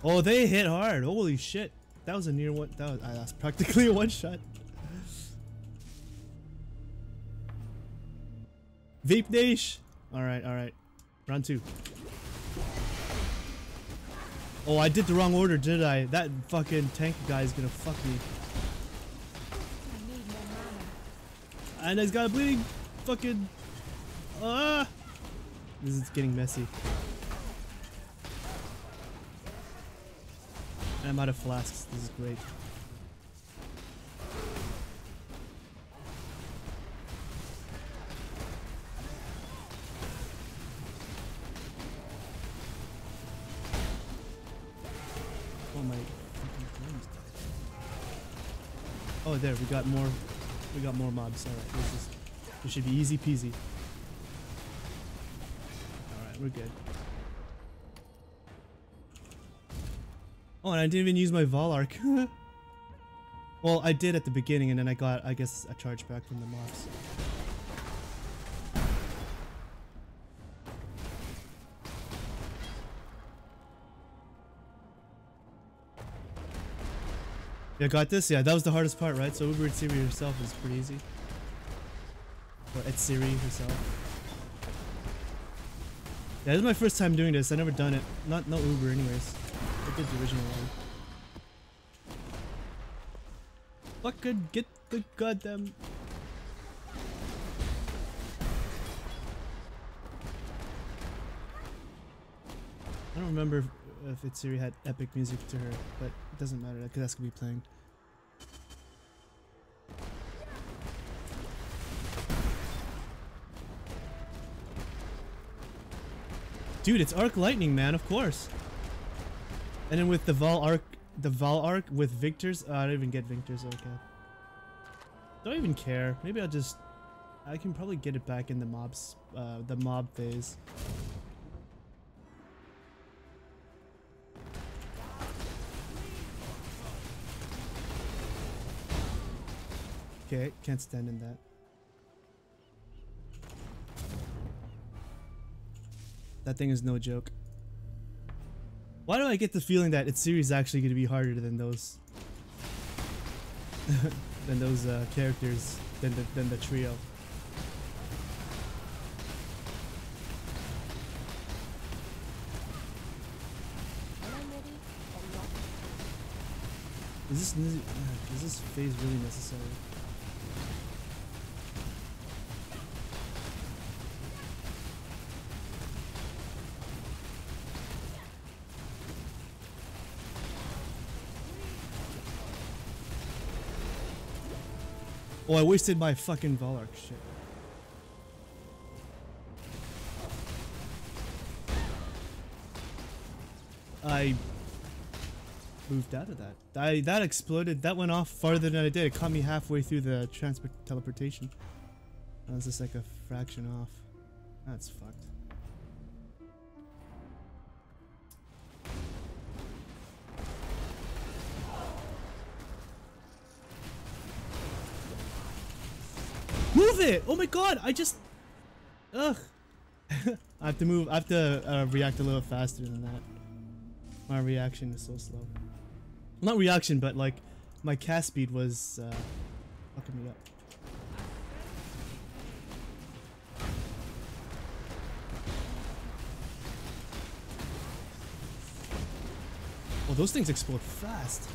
Oh, they hit hard. Holy shit. That was a near one. That's practically a one shot. Vape Dash. Alright, alright. Round 2. Oh, I did the wrong order, did I? That fucking tank guy is gonna fuck me. I need more mana. And he's got a bleeding fucking. This is getting messy. And I'm out of flasks. This is great. Oh my fucking flames died. Oh, there we got more. We got more mobs. All right, this should be easy peasy. All right, we're good. Oh, and I didn't even use my Vol Arc. Well, I did at the beginning, and then I got, I guess, a charge back from the mobs. Yeah, got this? Yeah, that was the hardest part, right? So Uber Siri herself is pretty easy. Or at Siri herself. Yeah, this is my first time doing this. I never done it. No Uber anyways. I did the original one. Fucking get the goddamn... I don't remember if it's Siri had epic music to her, but it doesn't matter because that's gonna be playing. Dude, it's Arc Lightning, man, of course. And then with the Vol Arc with Victors, I don't even get Victors, okay. Don't even care. Maybe I can probably get it back in the mobs, the mob phase. Okay, can't stand in that. That thing is no joke. Why do I get the feeling that its series actually going to be harder than those than those characters than the trio? When I'm ready, I'm not. Is this phase really necessary? Oh, I wasted my fucking Vol Arc, shit. I moved out of that. That exploded. That went off farther than I did. It caught me halfway through the teleportation. That was just like a fraction off. That's fucked. Move it! Oh my god! I just... Ugh! I have to move. I have to react a little faster than that. My reaction is so slow. Not reaction, but like my cast speed was fucking me up. Oh, those things explode fast.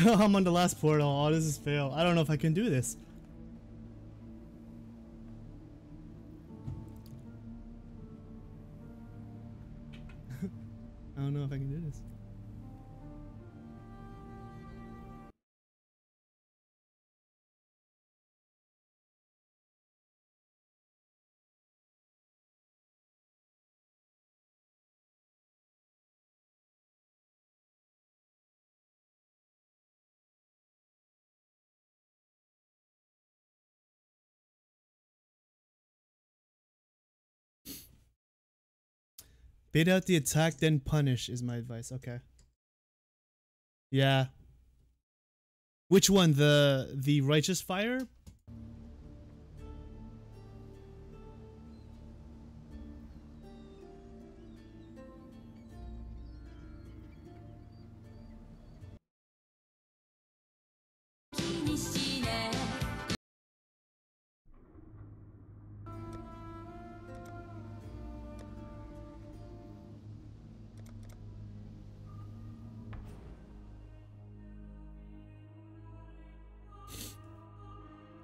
I'm on the last portal. Oh, this is fail. I don't know if I can do this. I don't know if I can do this. Bait out the attack, then punish is my advice. Okay. Yeah. Which one? The righteous fire?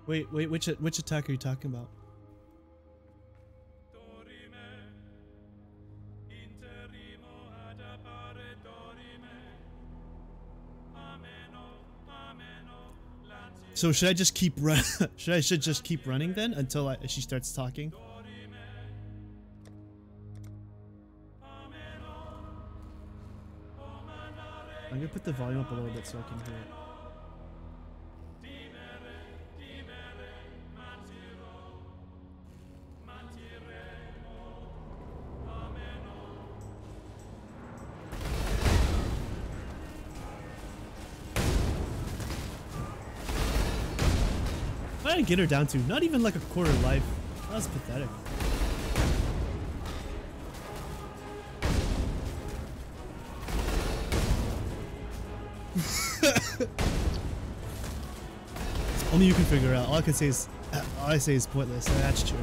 Wait, which attack are you talking about? So should I just keep run? should just keep running then until she starts talking? I'm gonna put the volume up a little bit so I can hear it. I didn't get her down to not even like a quarter life. That was pathetic. Only you can figure out. All I say is pointless. That's true.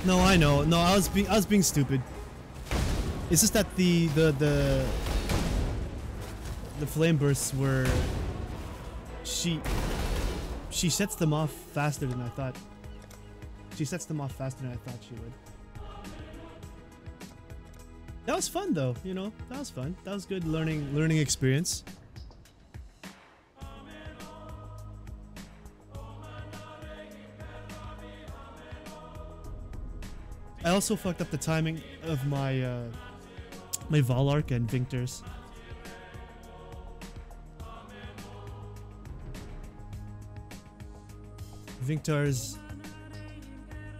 No, I know. No, I was being stupid. It's just that the flame bursts were she sets them off faster than I thought. She sets them off faster than I thought she would. That was fun though, you know. That was fun. That was good learning experience. I also fucked up the timing of my my Valark and Vinctors. Vinctors.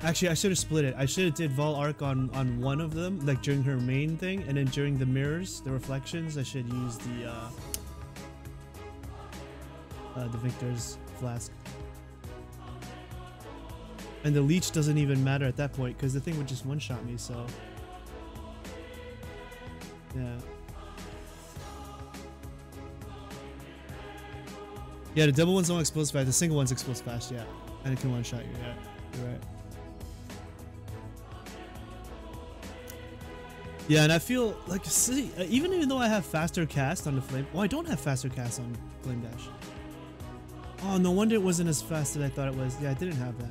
Actually, I should have split it. I should have did Valark on one of them, like during her main thing, and then during the mirrors, the reflections, I should use the Vinctor's flask. And the leech doesn't even matter at that point because the thing would just one-shot me, so yeah. Yeah, the double ones don't explode fast, the single ones explode fast, yeah. And it can one-shot you, yeah. You're right. Yeah, and I feel like, see, even though I have faster cast on the flame, I don't have faster cast on Flame Dash. Oh, no wonder it wasn't as fast as I thought it was. Yeah, I didn't have that.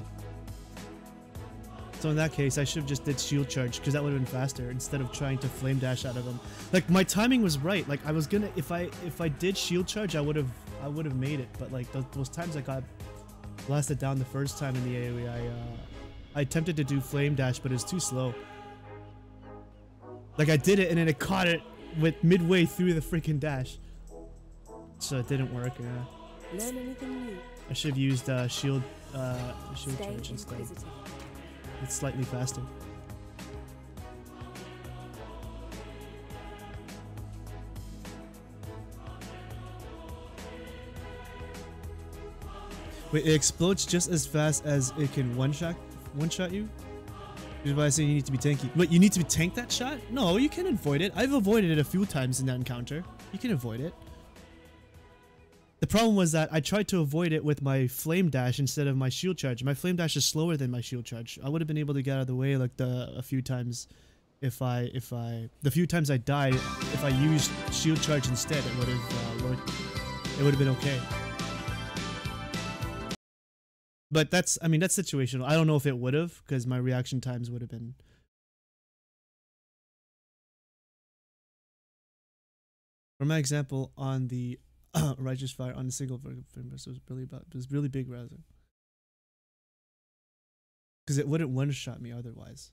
So in that case, I should have just did shield charge because that would have been faster instead of trying to flame dash out of them. Like my timing was right. Like I was gonna, if I did shield charge, I would have made it. But like those times I got blasted down the first time in the AoE, I attempted to do flame dash, but it was too slow. Like I did it and then it caught it with midway through the freaking dash, so it didn't work. Yeah. Learn anything new? I should have used shield charge instead. It's slightly faster. Wait, it explodes just as fast as it can one-shot you? Which is why I say you need to be tanky. But you need to tank that shot? No, you can avoid it. I've avoided it a few times in that encounter. You can avoid it. The problem was that I tried to avoid it with my flame dash instead of my shield charge. My flame dash is slower than my shield charge. I would have been able to get out of the way like a few times the few times I died, if I used shield charge instead, it would have been okay. But that's situational. I don't know if it would have, because my reaction times would have been For my example, on the righteous fire on the single flame burst, it was really big rather. Because it wouldn't one shot me otherwise.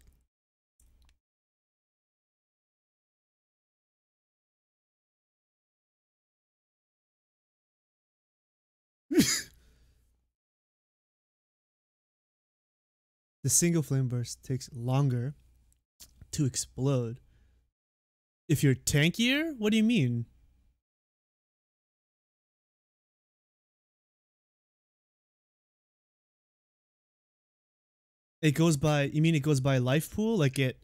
The single flame burst takes longer to explode. If you're tankier? What do you mean? It goes by, you mean it goes by life pool? Like it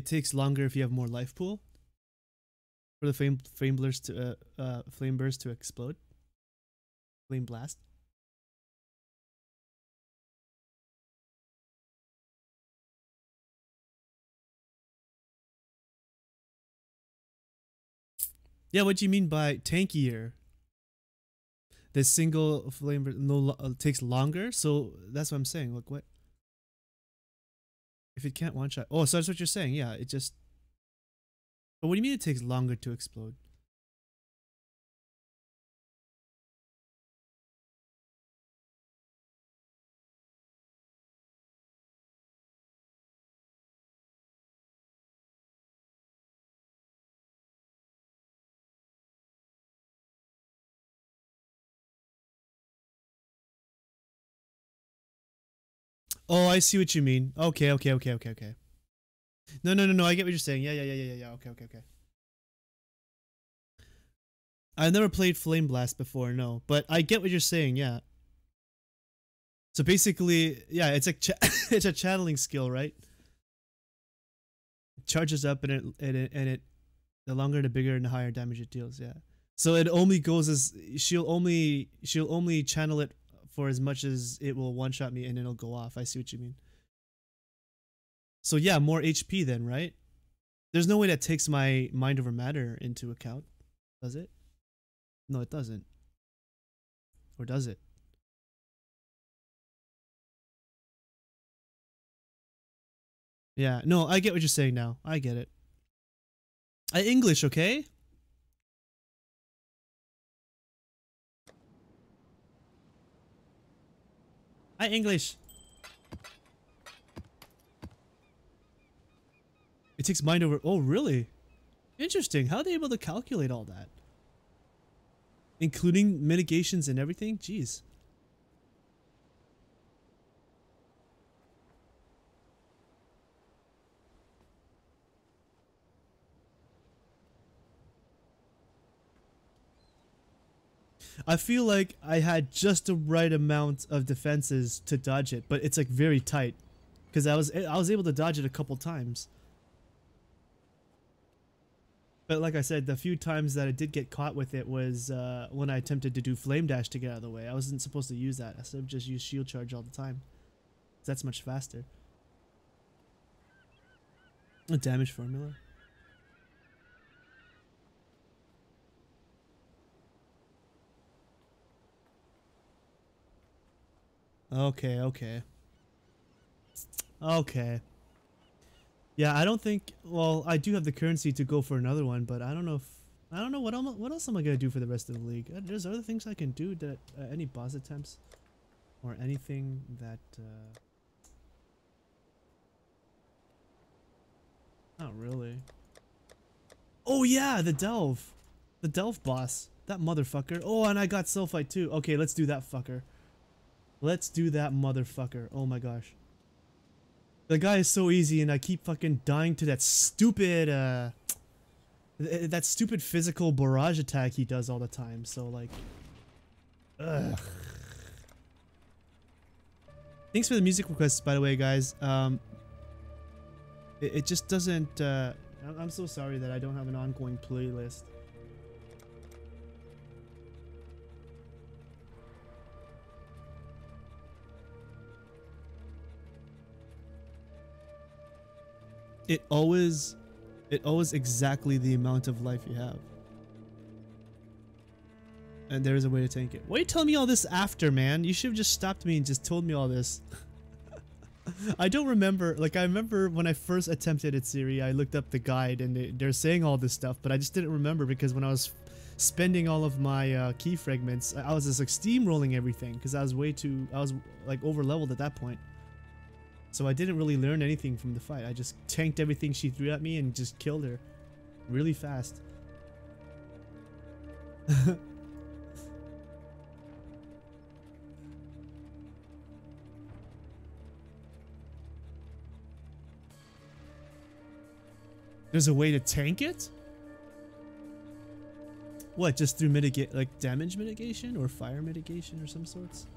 takes longer if you have more life pool? For the flame burst to explode? Flame blast? Yeah, what do you mean by tankier? The single flame takes longer, so that's what I'm saying. Look, what? If it can't one shot, oh, so that's what you're saying. Yeah, it just. But what do you mean it takes longer to explode? Oh, I see what you mean. Okay. No. I get what you're saying. Yeah. Okay. I've never played Flame Blast before, no, but I get what you're saying. Yeah. So basically, yeah, it's a it's a channeling skill, right? It charges up and it the longer, the bigger, and the higher damage it deals. Yeah. So it only goes as she'll only channel it for as much as it will one shot me, and it'll go off. I see what you mean. So yeah, more HP then, right? There's no way that takes my mind over matter into account, does it? No, it doesn't. Or does it? Yeah, no, I get what you're saying now. I get it. I English, okay? I English. It takes mind over. Oh, really? Interesting. How are they able to calculate all that? Including mitigations and everything? Jeez. I feel like I had just the right amount of defenses to dodge it, but it's like very tight. Because I was able to dodge it a couple times. But like I said, the few times that I did get caught with it was when I attempted to do Flame Dash to get out of the way. I wasn't supposed to use that. I should have just used Shield Charge all the time. That's much faster. A damage formula. Okay. Yeah, I don't think. Well, I do have the currency to go for another one, but I don't know if I don't know what else am I gonna do for the rest of the league. There's other things I can do that any boss attempts or anything that. Not really. Oh yeah, the delve boss, that motherfucker. Oh, and I got Sulfite too. Okay, let's do that fucker. Let's do that motherfucker. Oh my gosh. The guy is so easy and I keep fucking dying to that stupid physical barrage attack he does all the time. So like ugh. Thanks for the music requests, by the way, guys. It just doesn't I'm so sorry that I don't have an ongoing playlist. It always exactly the amount of life you have. And there is a way to tank it. Why are you telling me all this after, man? You should have just stopped me and just told me all this. I don't remember. Like, I remember when I first attempted it, Siri, I looked up the guide and they're saying all this stuff, but I just didn't remember because when I was spending all of my key fragments. I was just like steamrolling everything because I was like over leveled at that point. So I didn't really learn anything from the fight. I just tanked everything she threw at me and just killed her really fast. There's a way to tank it? What, just through like damage mitigation or fire mitigation or some sorts?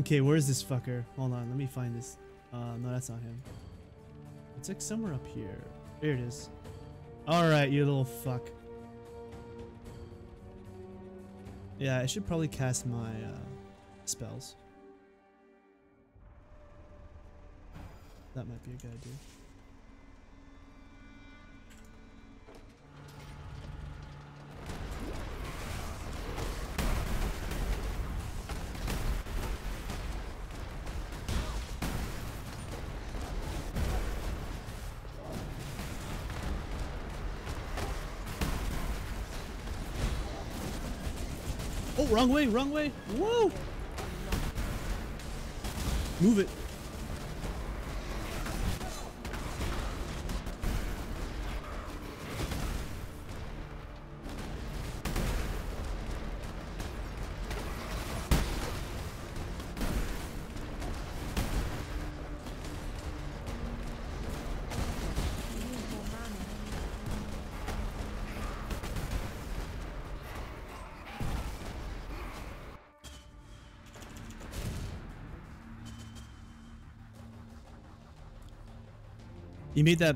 Okay, where's this fucker? Hold on, let me find this. No, that's not him. It's like somewhere up here. There it is. Alright, you little fuck. Yeah, I should probably cast my spells. That might be a good idea. Oh, wrong way, wrong way. Whoa! Move it. You made that.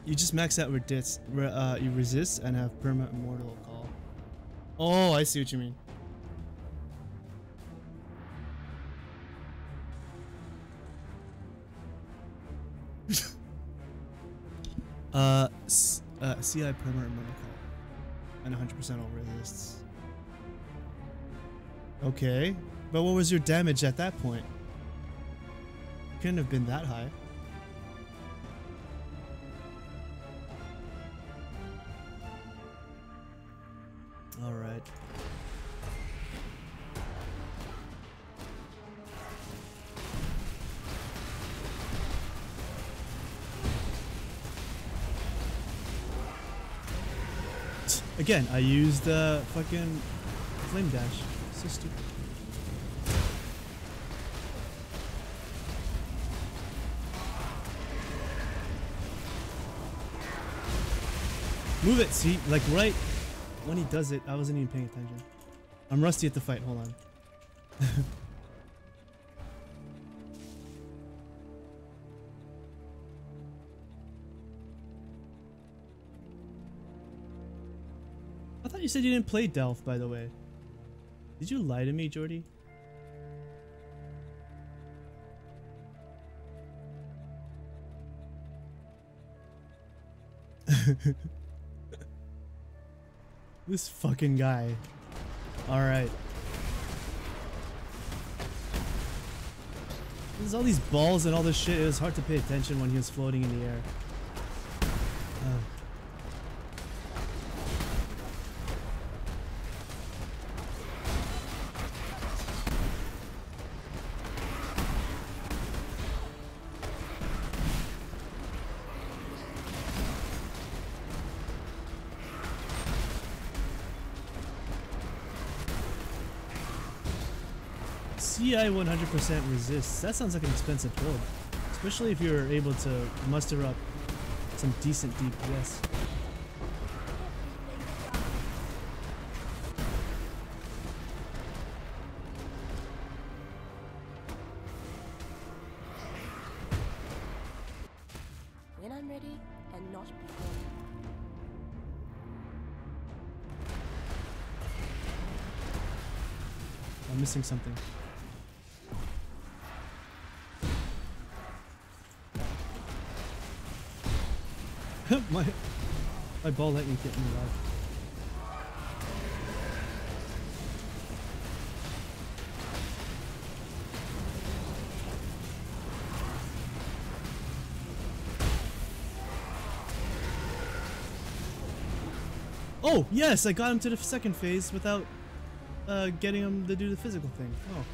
You just max out you resist and have permanent mortal call. Oh, I see what you mean. CI permanent mortal call and 100% all resists. Okay, but what was your damage at that point? Couldn't have been that high. All right. Again, I used the fucking flame dash. So stupid. Move it, see? Like right when he does it, I wasn't even paying attention. I'm rusty at the fight, hold on. I thought you said you didn't play Delph, by the way. Did you lie to me, Jordy? This fucking guy. Alright. There's all these balls and all this shit. It was hard to pay attention when he was floating in the air. CI 100% resists. That sounds like an expensive build, especially if you're able to muster up some decent DPS. When I'm ready and not before. I'm missing something. my ball lightning kept me alive. Oh, yes, I got him to the second phase without getting him to do the physical thing. Oh.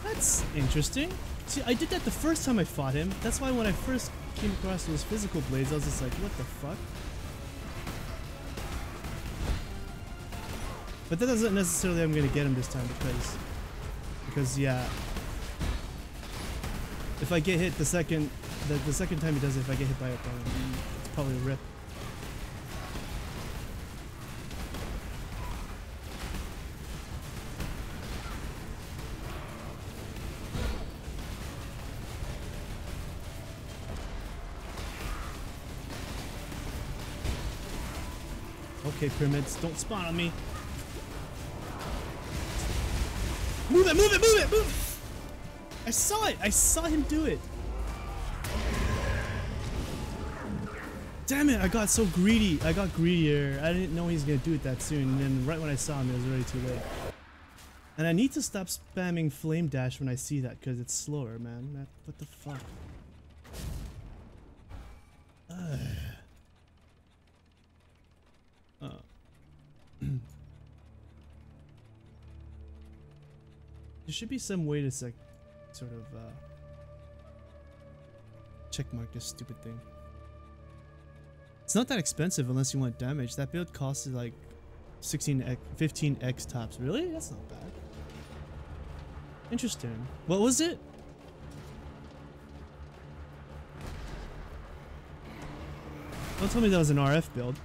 That's interesting. See, I did that the first time I fought him. That's why when I first came across those physical blades, I was just like, what the fuck? But that doesn't necessarily I'm gonna get him this time because yeah. If I get hit the second time he does it, if I get hit by it, it's probably a rip. Okay, pyramids, don't spawn on me. Move it, move it, move it, move it! I saw it! I saw him do it! Damn it, I got so greedy. I got greedier. I didn't know he was gonna do it that soon, and then right when I saw him, it was already too late. And I need to stop spamming flame dash when I see that, because it's slower, man. What the fuck? There should be some way to sort of checkmark this stupid thing. It's not that expensive unless you want damage. That build costs like 15x tops. Really? That's not bad. Interesting. What was it? Don't tell me that was an RF build.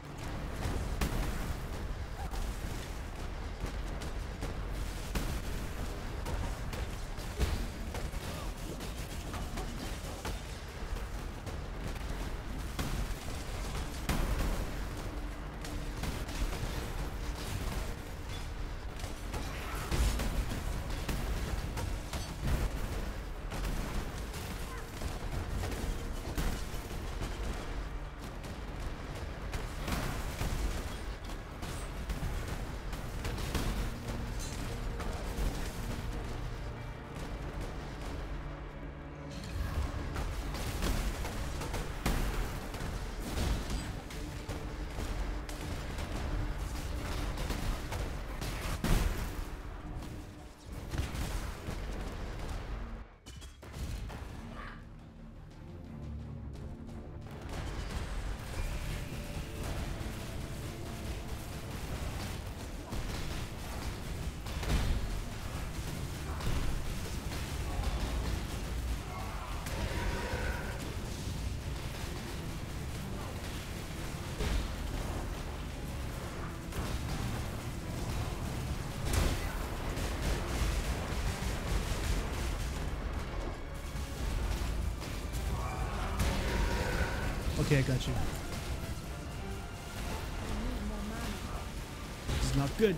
Okay, I got you. This is not good.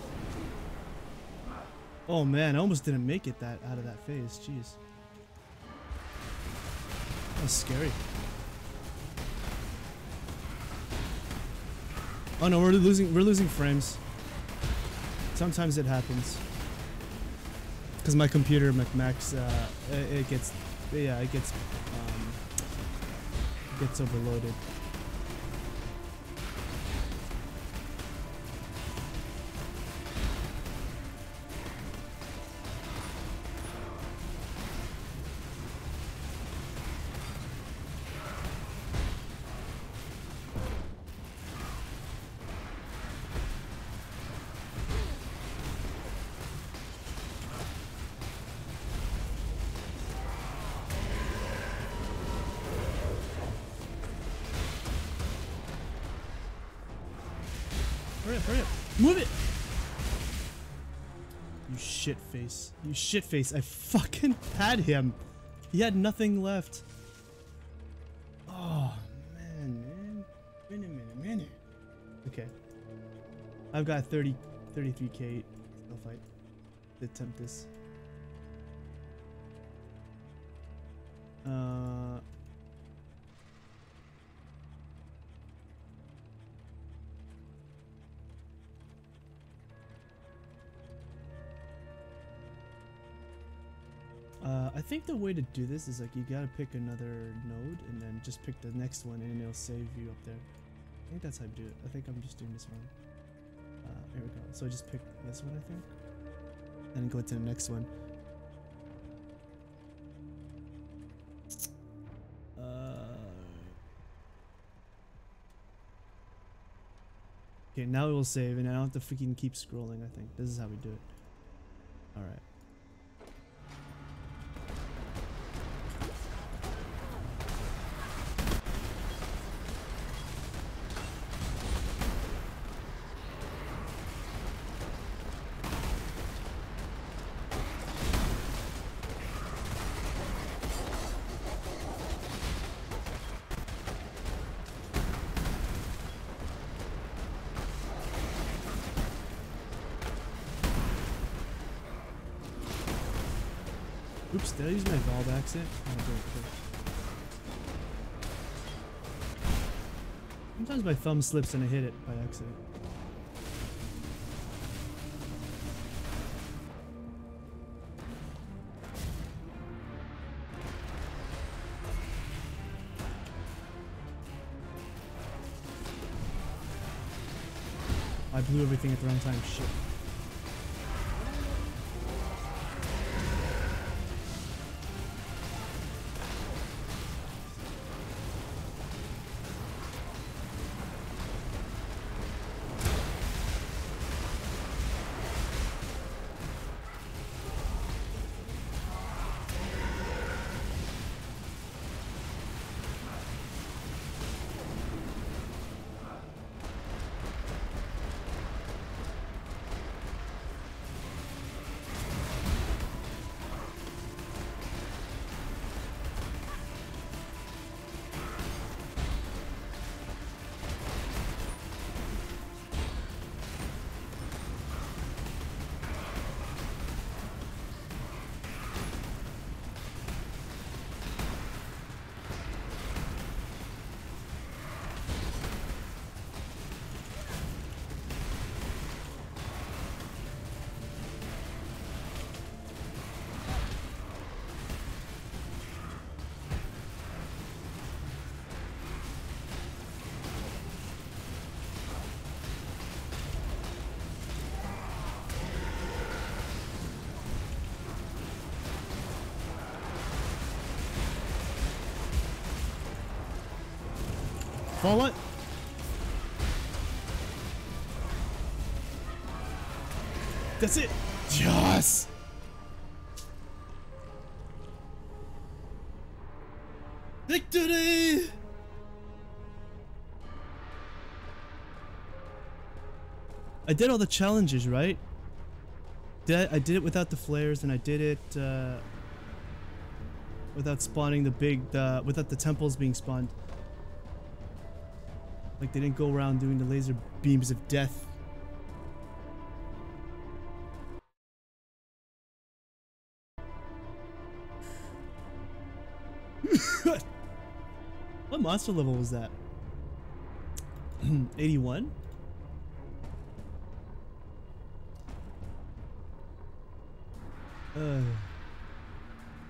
Oh man, I almost didn't make it out of that phase. Jeez. That was scary. Oh no, we're losing frames. Sometimes it happens. Cause my computer, Max, it gets overloaded. Hurry up, hurry up. Move it! You shit face. You shit face. I fucking had him. He had nothing left. Oh, man. Minute. Okay. I've got 33k. I'll fight. Attempt this. I think the way to do this is like you gotta pick another node and then just pick the next one and it'll save you up there. I think that's how you do it. I think I'm just doing this wrong. Here we go. So I just pick this one, I think. And go to the next one. Okay, now it will save and I don't have to freaking keep scrolling, I think. This is how we do it. Alright. Oops, did I use my valve accent? Oh, good. Sometimes my thumb slips and I hit it by accident. I blew everything at the wrong time. Shit. Fall it. That's it. Yes. Victory. I did all the challenges, right? I did it without the flares, and I did it without spawning the big, without the temples being spawned. Like they didn't go around doing the laser beams of death. What monster level was that? 81?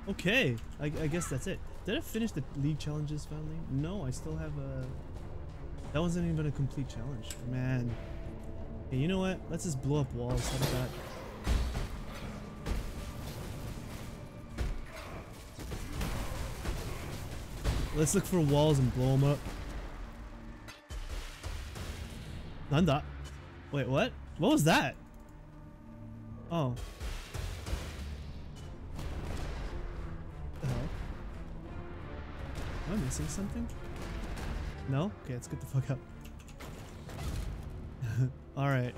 Okay, I guess that's it. Did I finish the league challenges finally? No, I still have a... That wasn't even a complete challenge. Man. Hey, you know what? Let's just blow up walls. How about that? Let's look for walls and blow them up. Nanda. Wait, what? What was that? Oh. What the hell? Am I missing something? No? Okay, let's get the fuck up. Alright.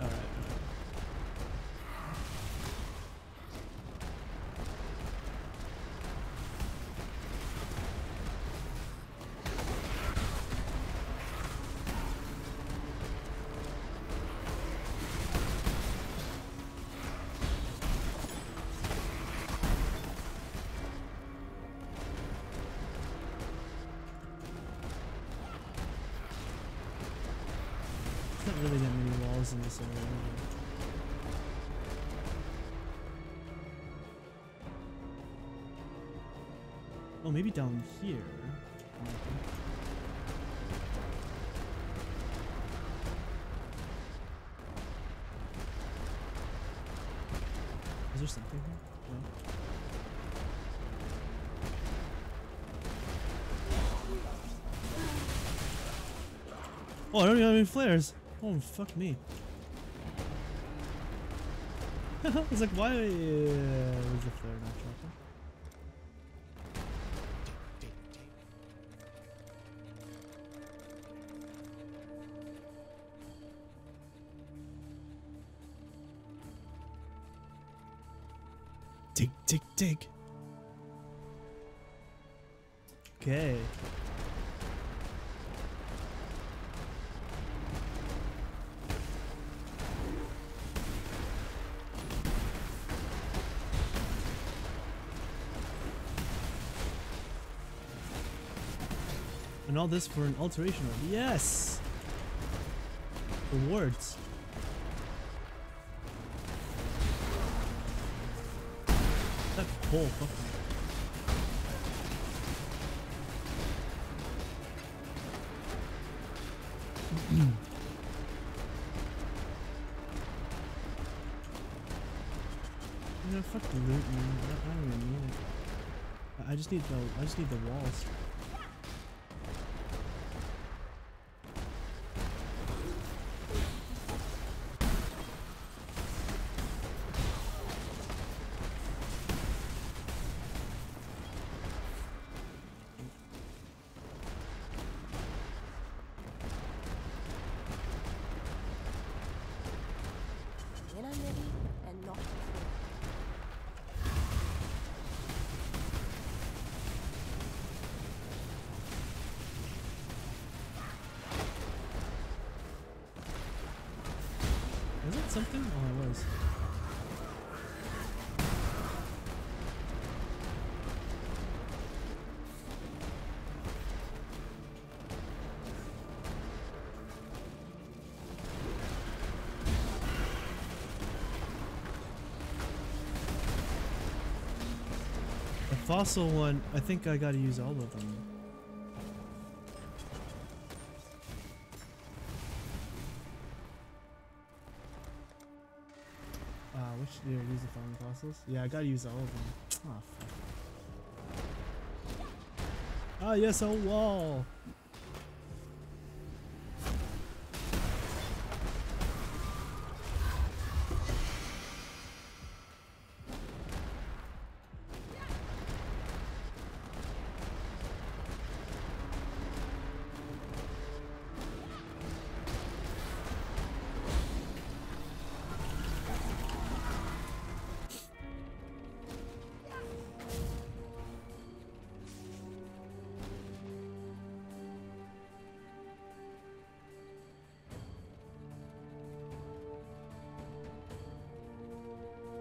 Not really that many walls in this area. Oh, maybe down here. there something here? No. Oh, I don't even have any flares. Oh, fuck me. It's like, why was the flare not dropping? Dig, dig, dig. Okay. And all this for an alteration orb. Yes! Rewards. That pole, fuck me. Yeah, fuck the loot, man. I don't even need it. I just need the walls. When I'm ready and not before. Was it something? Oh, it was. The fossil one, I think I gotta use all of them. Which did I use the fallen fossils? Yeah, I gotta use all of them. Oh, fuck. Ah, yes, a wall!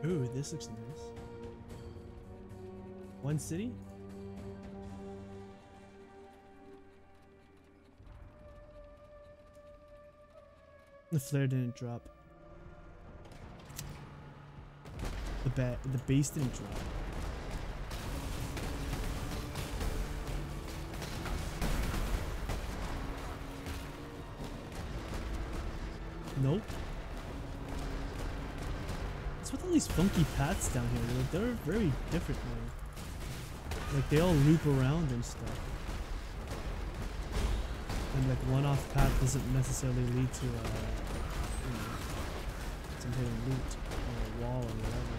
Ooh, this looks nice. One city? The flare didn't drop. The base didn't drop. Nope. What's with all these funky paths down here? They're very different now. Like they all loop around and stuff. And like one-off path doesn't necessarily lead to some hidden loot or a wall or whatever.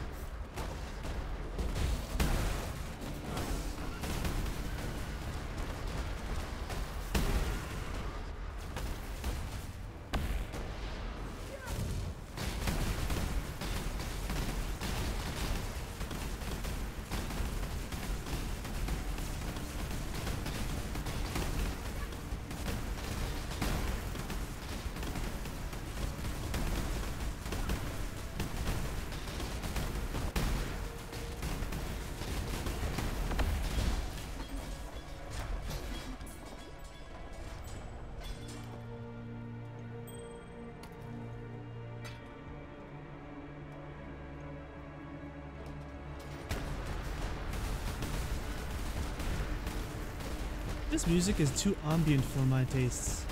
This music is too ambient for my tastes.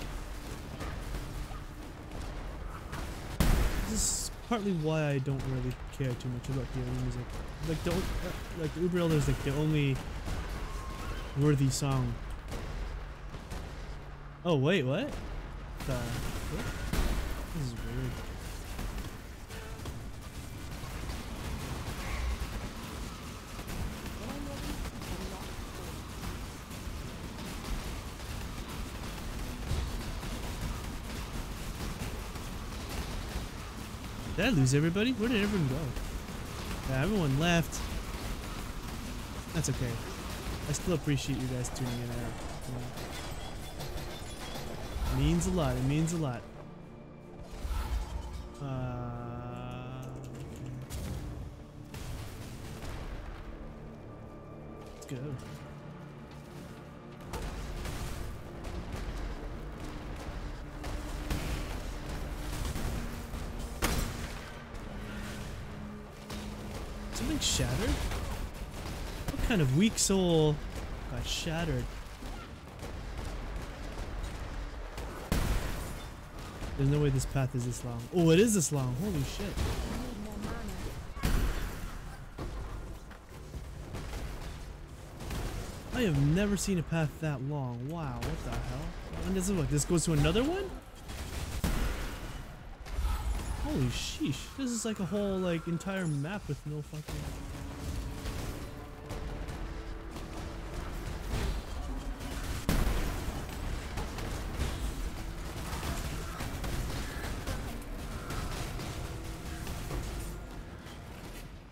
This is partly why I don't really care too much about PoE music. Like like Uber Elder is like the only worthy song. Oh wait, what? What? This is weird. Did I lose everybody? Where did everyone go? Yeah, everyone left. That's okay. I still appreciate you guys tuning in. It means a lot. It means a lot. Okay. Let's go. Something shattered? What kind of weak soul got shattered? There's no way this path is this long. Oh, it is this long. Holy shit. I have never seen a path that long. Wow, what the hell? And this is what? This goes to another one? Holy sheesh. This is like a whole like entire map with no fucking...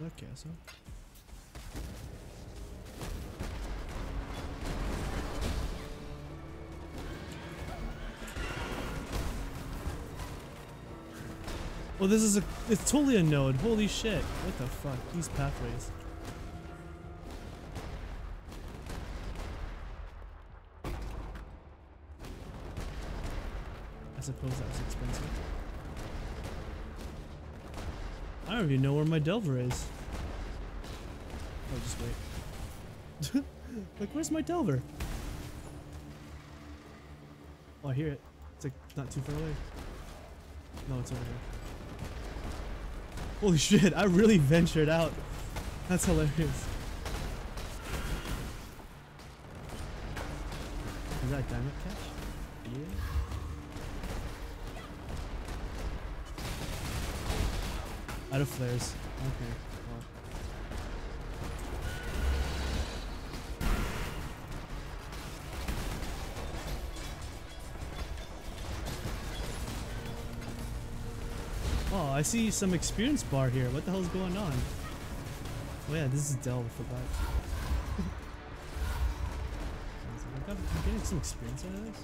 Okay, so... Oh, this is it's totally a node. Holy shit. What the fuck? These pathways. I suppose that was expensive. I don't even know where my Delver is. Oh, just wait. Like, where's my Delver? Oh, I hear it. It's like not too far away. No, it's over here. Holy shit, I really ventured out. That's hilarious. Is that diamond catch? Yeah. Out of flares. Okay. Well. Oh, I see some experience bar here. What the hell is going on? Oh yeah, this is Delve, I forgot. I'm getting some experience out of this.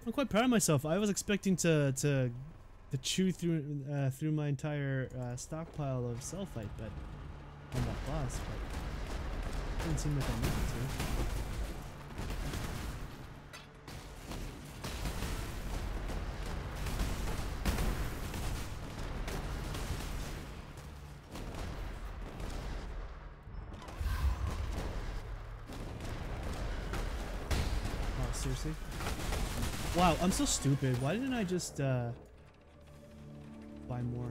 I'm quite proud of myself. I was expecting to chew through my entire stockpile of sulfite, but on that boss, but didn't seem like I needed to. Oh, seriously? Wow, I'm so stupid. Why didn't I just buy more?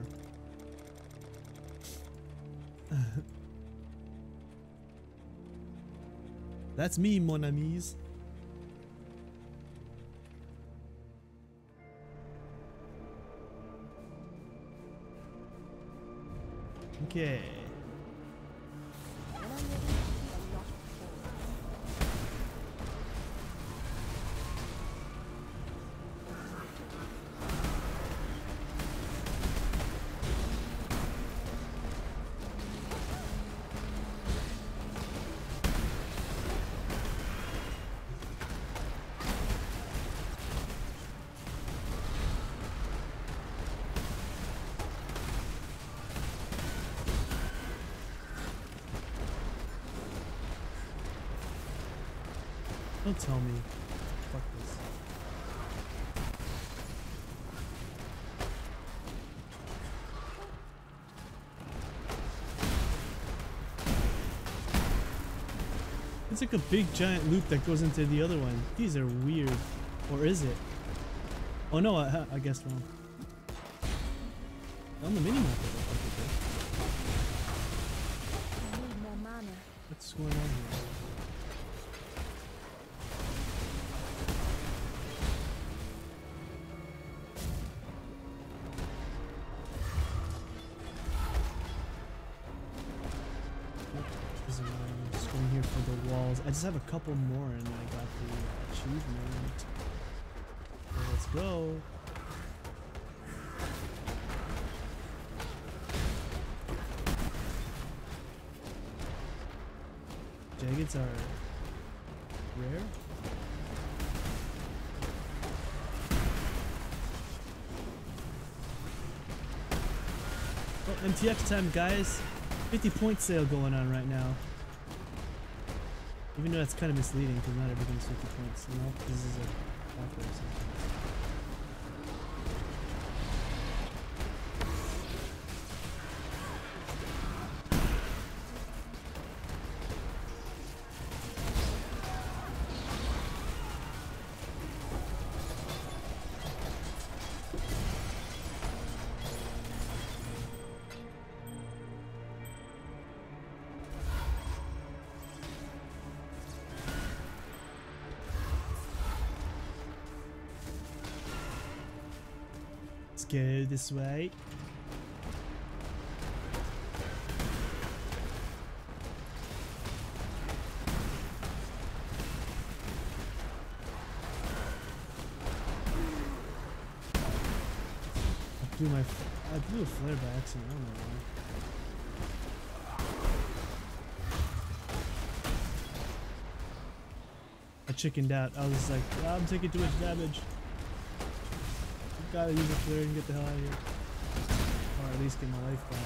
That's me, mon amis. Okay. Don't tell me. Fuck this. It's like a big giant loop that goes into the other one. These are weird. Or is it? Oh no, I guessed wrong. On the minimap it looked like it did. I need more mana. What's going on here? I'm just going here for the walls. I just have a couple more and I got the achievement. So let's go. Jaggeds are rare. Oh, MTX time, guys. 50-point sale going on right now. Even though that's kind of misleading because not everything's 50 points. You know, this is a offer or something. Let's go this way. I blew a flare by accident. I don't know why. I chickened out. I was like, oh, I'm taking too much damage. Gotta use a flare and get the hell out of here. Or at least get my life back.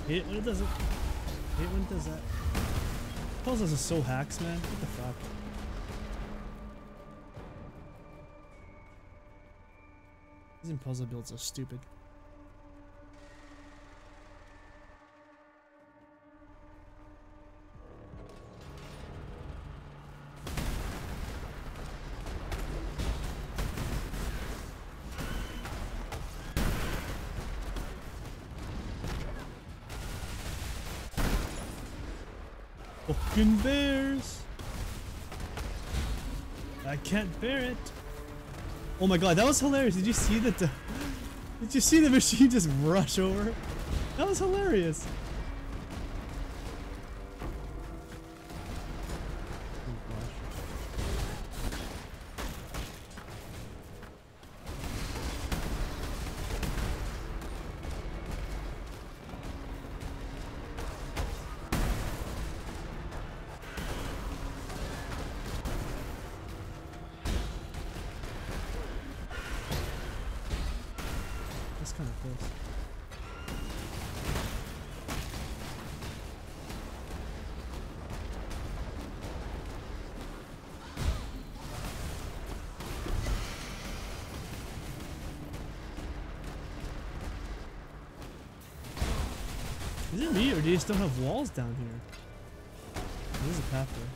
Hit when it doesn't. Hit when it does that. Puzzles are so hacks, man. What the fuck? These puzzle builds are stupid. Fucking bears! I can't bear it. Oh my god, that was hilarious. Did you see that? Did you see the machine just rush over? That was hilarious. That's kind of close. Is it me, or do you still have walls down here? There's a path there.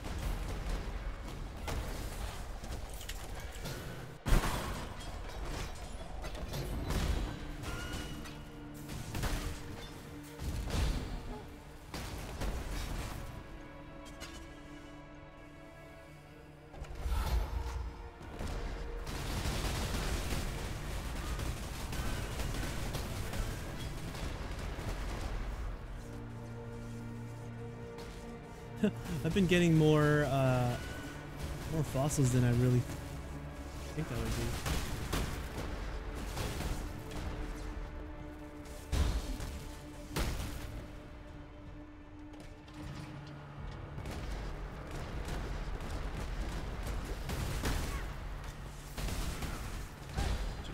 I've been getting more fossils than I really think I would be.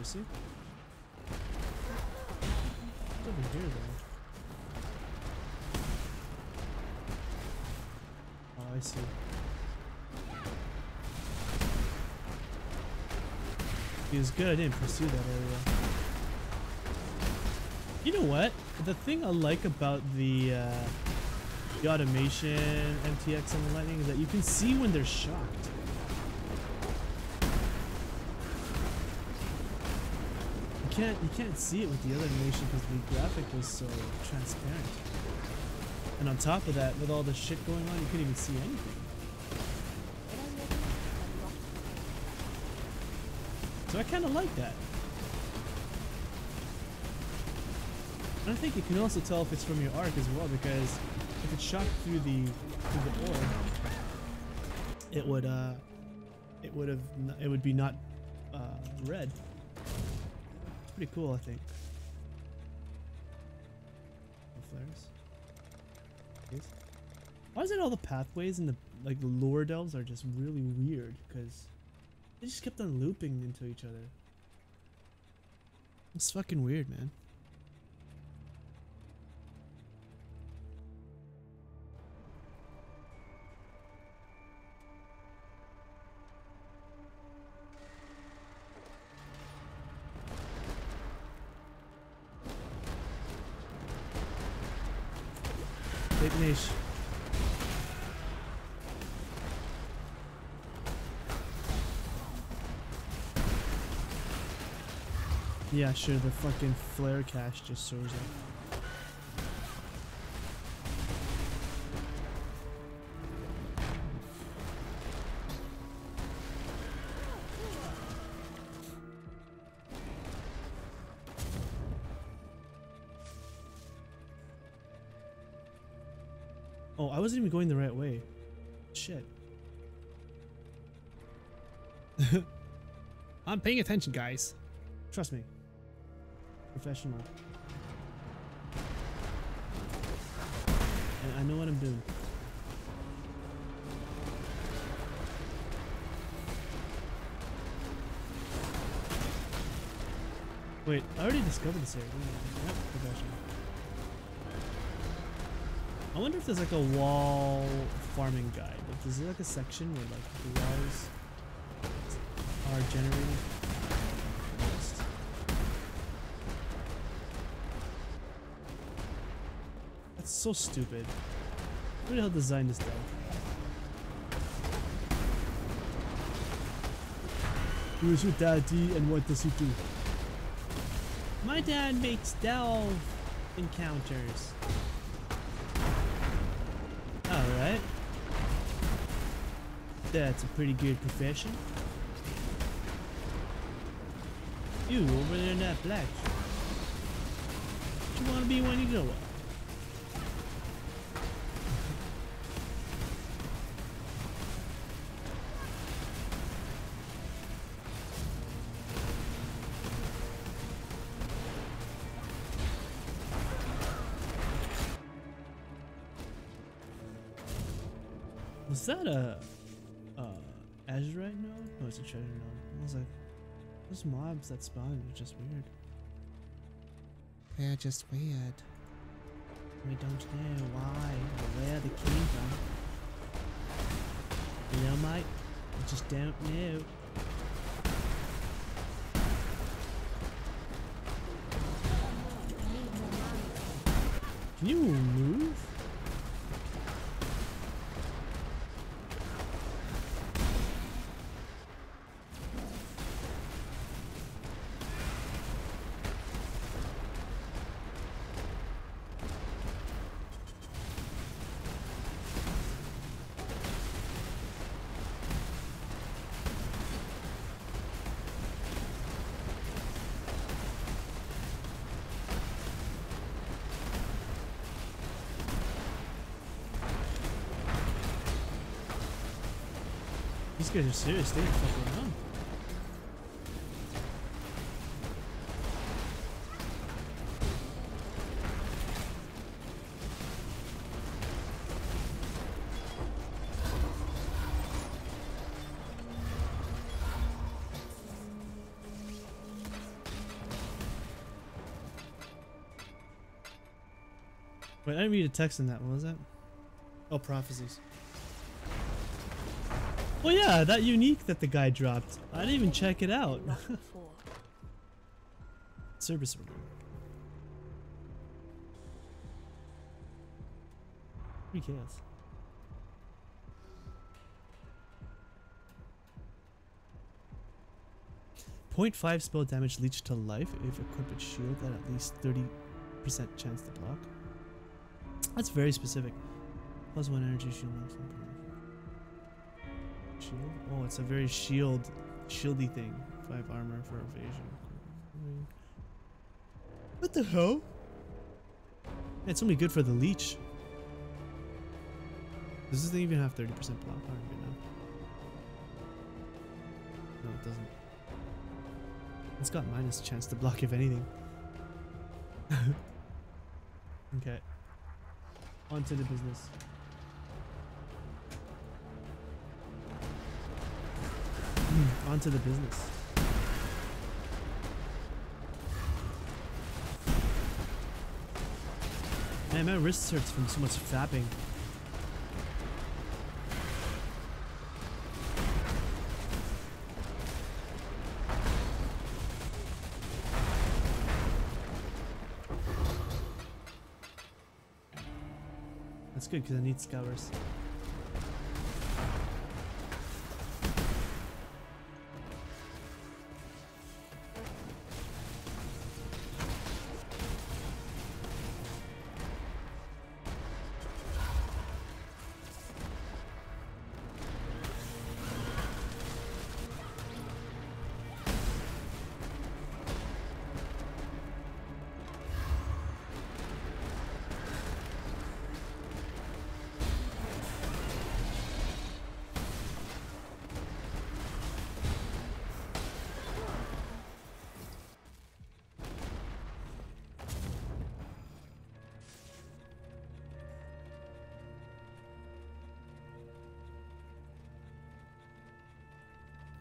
pussy. What's over here, though? Oh, I see. It was good I didn't pursue that area. You know what? The thing I like about the automation MTX and the Lightning is that you can see when they're shocked. You can't see it with the other animation because the graphic was so transparent. And on top of that, with all the shit going on, you couldn't even see anything. So I kind of like that. And I think you can also tell if it's from your arc as well, because if it's shot through the orb, it would be not red. It's pretty cool, I think. No flares. Yes. Why is it all the pathways and the lower delves are just really weird? Because they just kept on looping into each other. It's fucking weird, man. Big niche. Yeah, sure, the fucking flare cache just shows up. Oh, I wasn't even going the right way. Shit. I'm paying attention, guys. Trust me. Professional. And I know what I'm doing. Wait, I already discovered this area. Yep, professional. I wonder if there's like a wall farming guide. Like, is there like a section where like the walls are generated? That's so stupid. Who the hell designed this delve? Who is your daddy and what does he do? My dad makes delve encounters. Alright. That's a pretty good profession. You over there in that black. What you wanna be when you grow up? Was that a azurite node? No, it's a treasure node. I was like, those mobs that spawn are just weird. They're just weird. We don't know why or where they came from. You know, mate? We just don't know. Can you move? These guys are serious, they ain't fucking around. Wait, I didn't read a text in that. What was that? Oh, prophecies. Oh yeah, that unique that the guy dropped. I didn't even check it out. Not before. Service order. 3 chaos. .5 spell damage leech to life if equipped with shield at least 30% chance to block. That's very specific. +1 energy shield. Shield? Oh, it's a very shieldy thing. 5 armor for evasion. What the hell? It's only good for the leech. Does this thing even have 30% block? I don't even know. No, it doesn't. It's got minus chance to block if anything. Okay. On to the business. On to the business. Man, my wrist hurts from so much fapping. That's good because I need scours.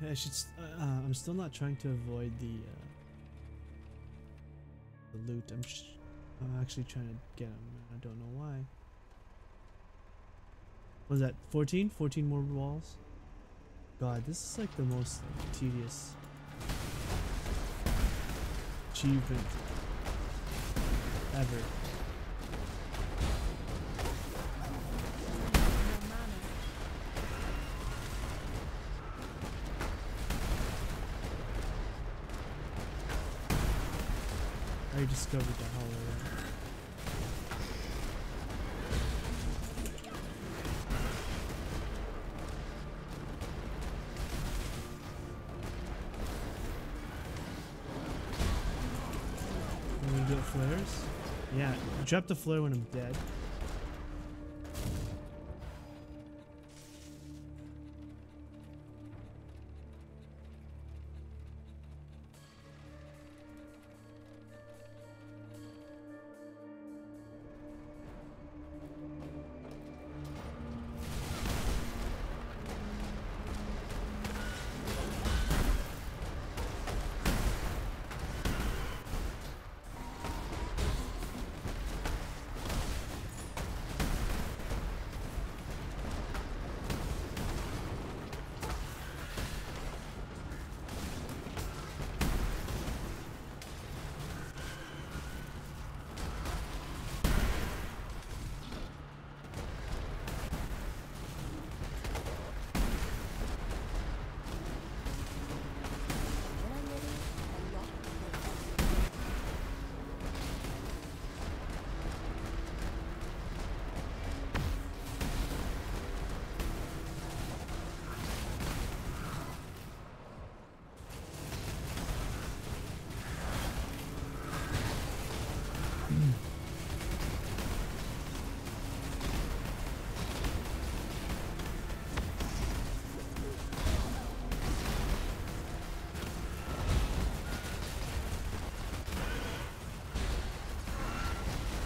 I should. I'm still not trying to avoid the loot. I'm actually trying to get them. I don't know why. What was that 14? 14 more walls? God, this is like the most tedious achievement ever. I discovered the hollow. Can we get flares? Yeah, drop the flare when I'm dead.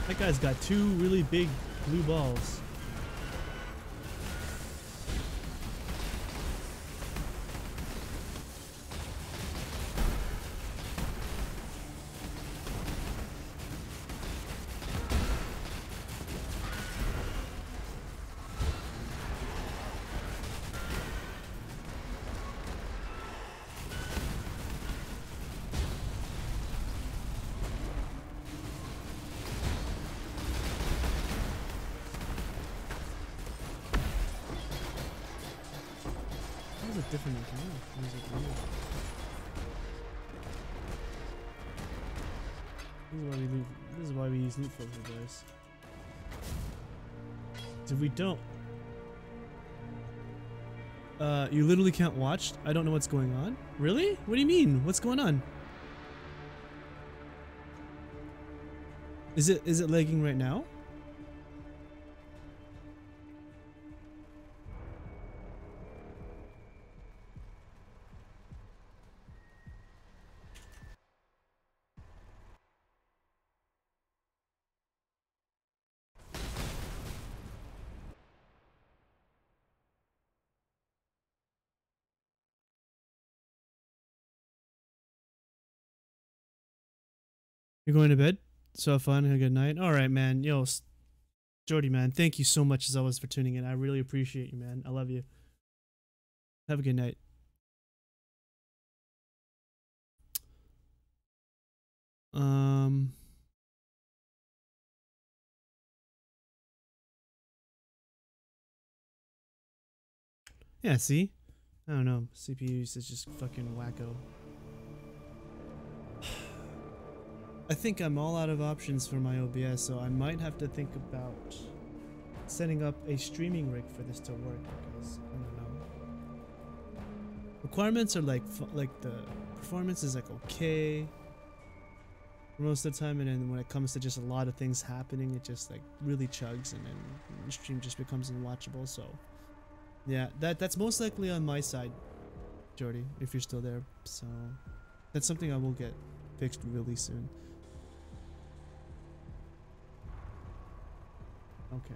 That guy's got 2 really big blue balls. look different in camera. These look weird. This is why we use loot filter, guys. If we don't, you literally can't watch. I don't know what's going on. Really? What do you mean? What's going on? Is it lagging right now? You're going to bed? So have fun. Have a good night. All right, man. Yo, Jordy, man. Thank you so much as always for tuning in. I really appreciate you, man. I love you. Have a good night. Yeah, see? I don't know. CPU usage is just fucking wacko. I think I'm all out of options for my OBS, so I might have to think about setting up a streaming rig for this to work, because I don't know. Requirements are like the performance is like okay for most of the time, and then when it comes to just a lot of things happening, it just like really chugs, and then the stream just becomes unwatchable. So yeah, that's most likely on my side, Jordy, if you're still there. So that's something I will get fixed really soon. Okay.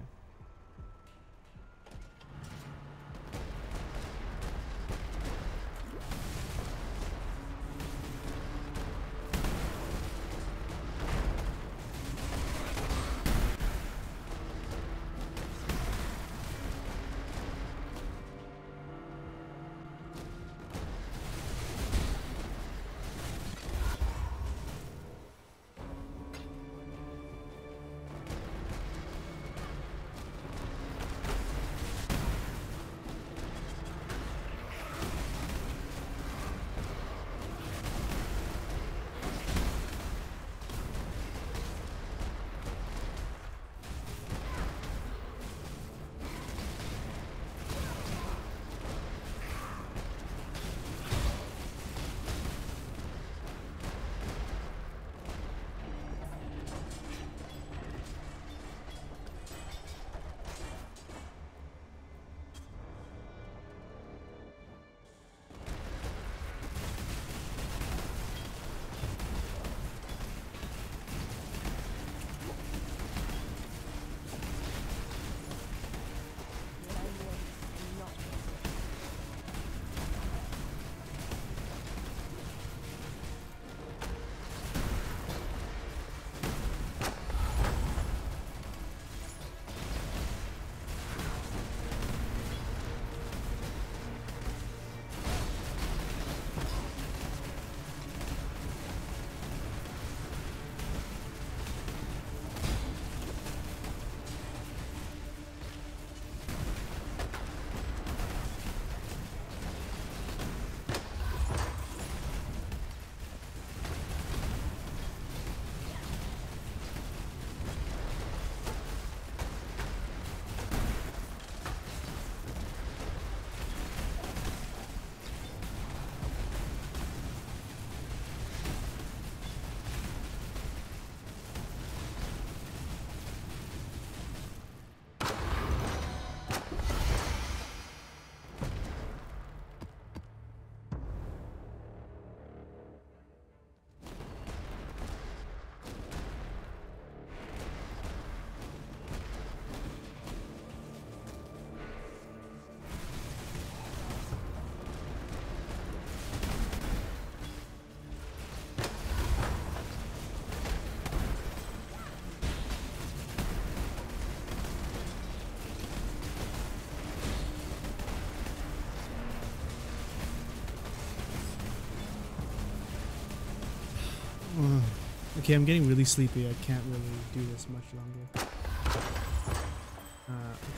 Okay, I'm getting really sleepy. I can't really do this much longer.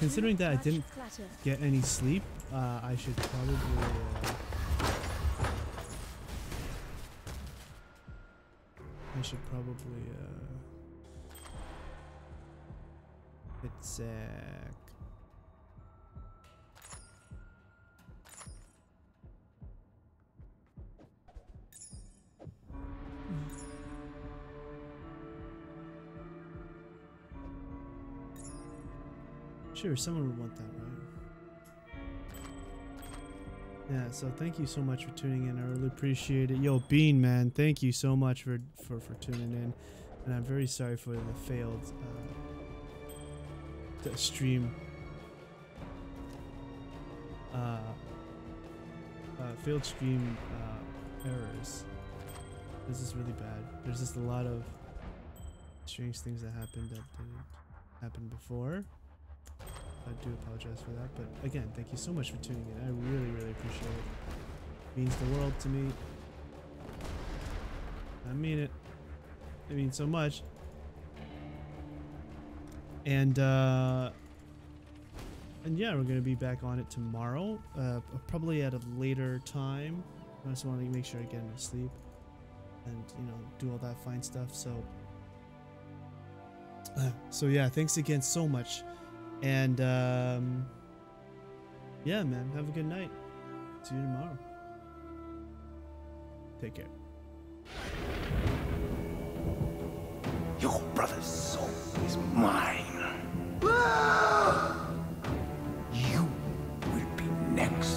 Considering that I didn't Clatter. get any sleep, I should probably hit sec. Sure, someone would want that, right? Yeah, so thank you so much for tuning in. I really appreciate it. Yo, Bean, man, thank you so much for tuning in. And I'm very sorry for the failed stream. Failed stream errors. This is really bad. There's just a lot of strange things that happened that didn't happen before. I do apologize for that, but again, thank you so much for tuning in. I really, really appreciate it. It means the world to me. I mean it. It means so much. And yeah, we're gonna be back on it tomorrow, probably at a later time. I just want to make sure I get enough sleep, and you know, do all that fine stuff. So yeah, thanks again so much. And yeah, man, have a good night. See you tomorrow. Take care. Your brother's soul is mine. You will be next.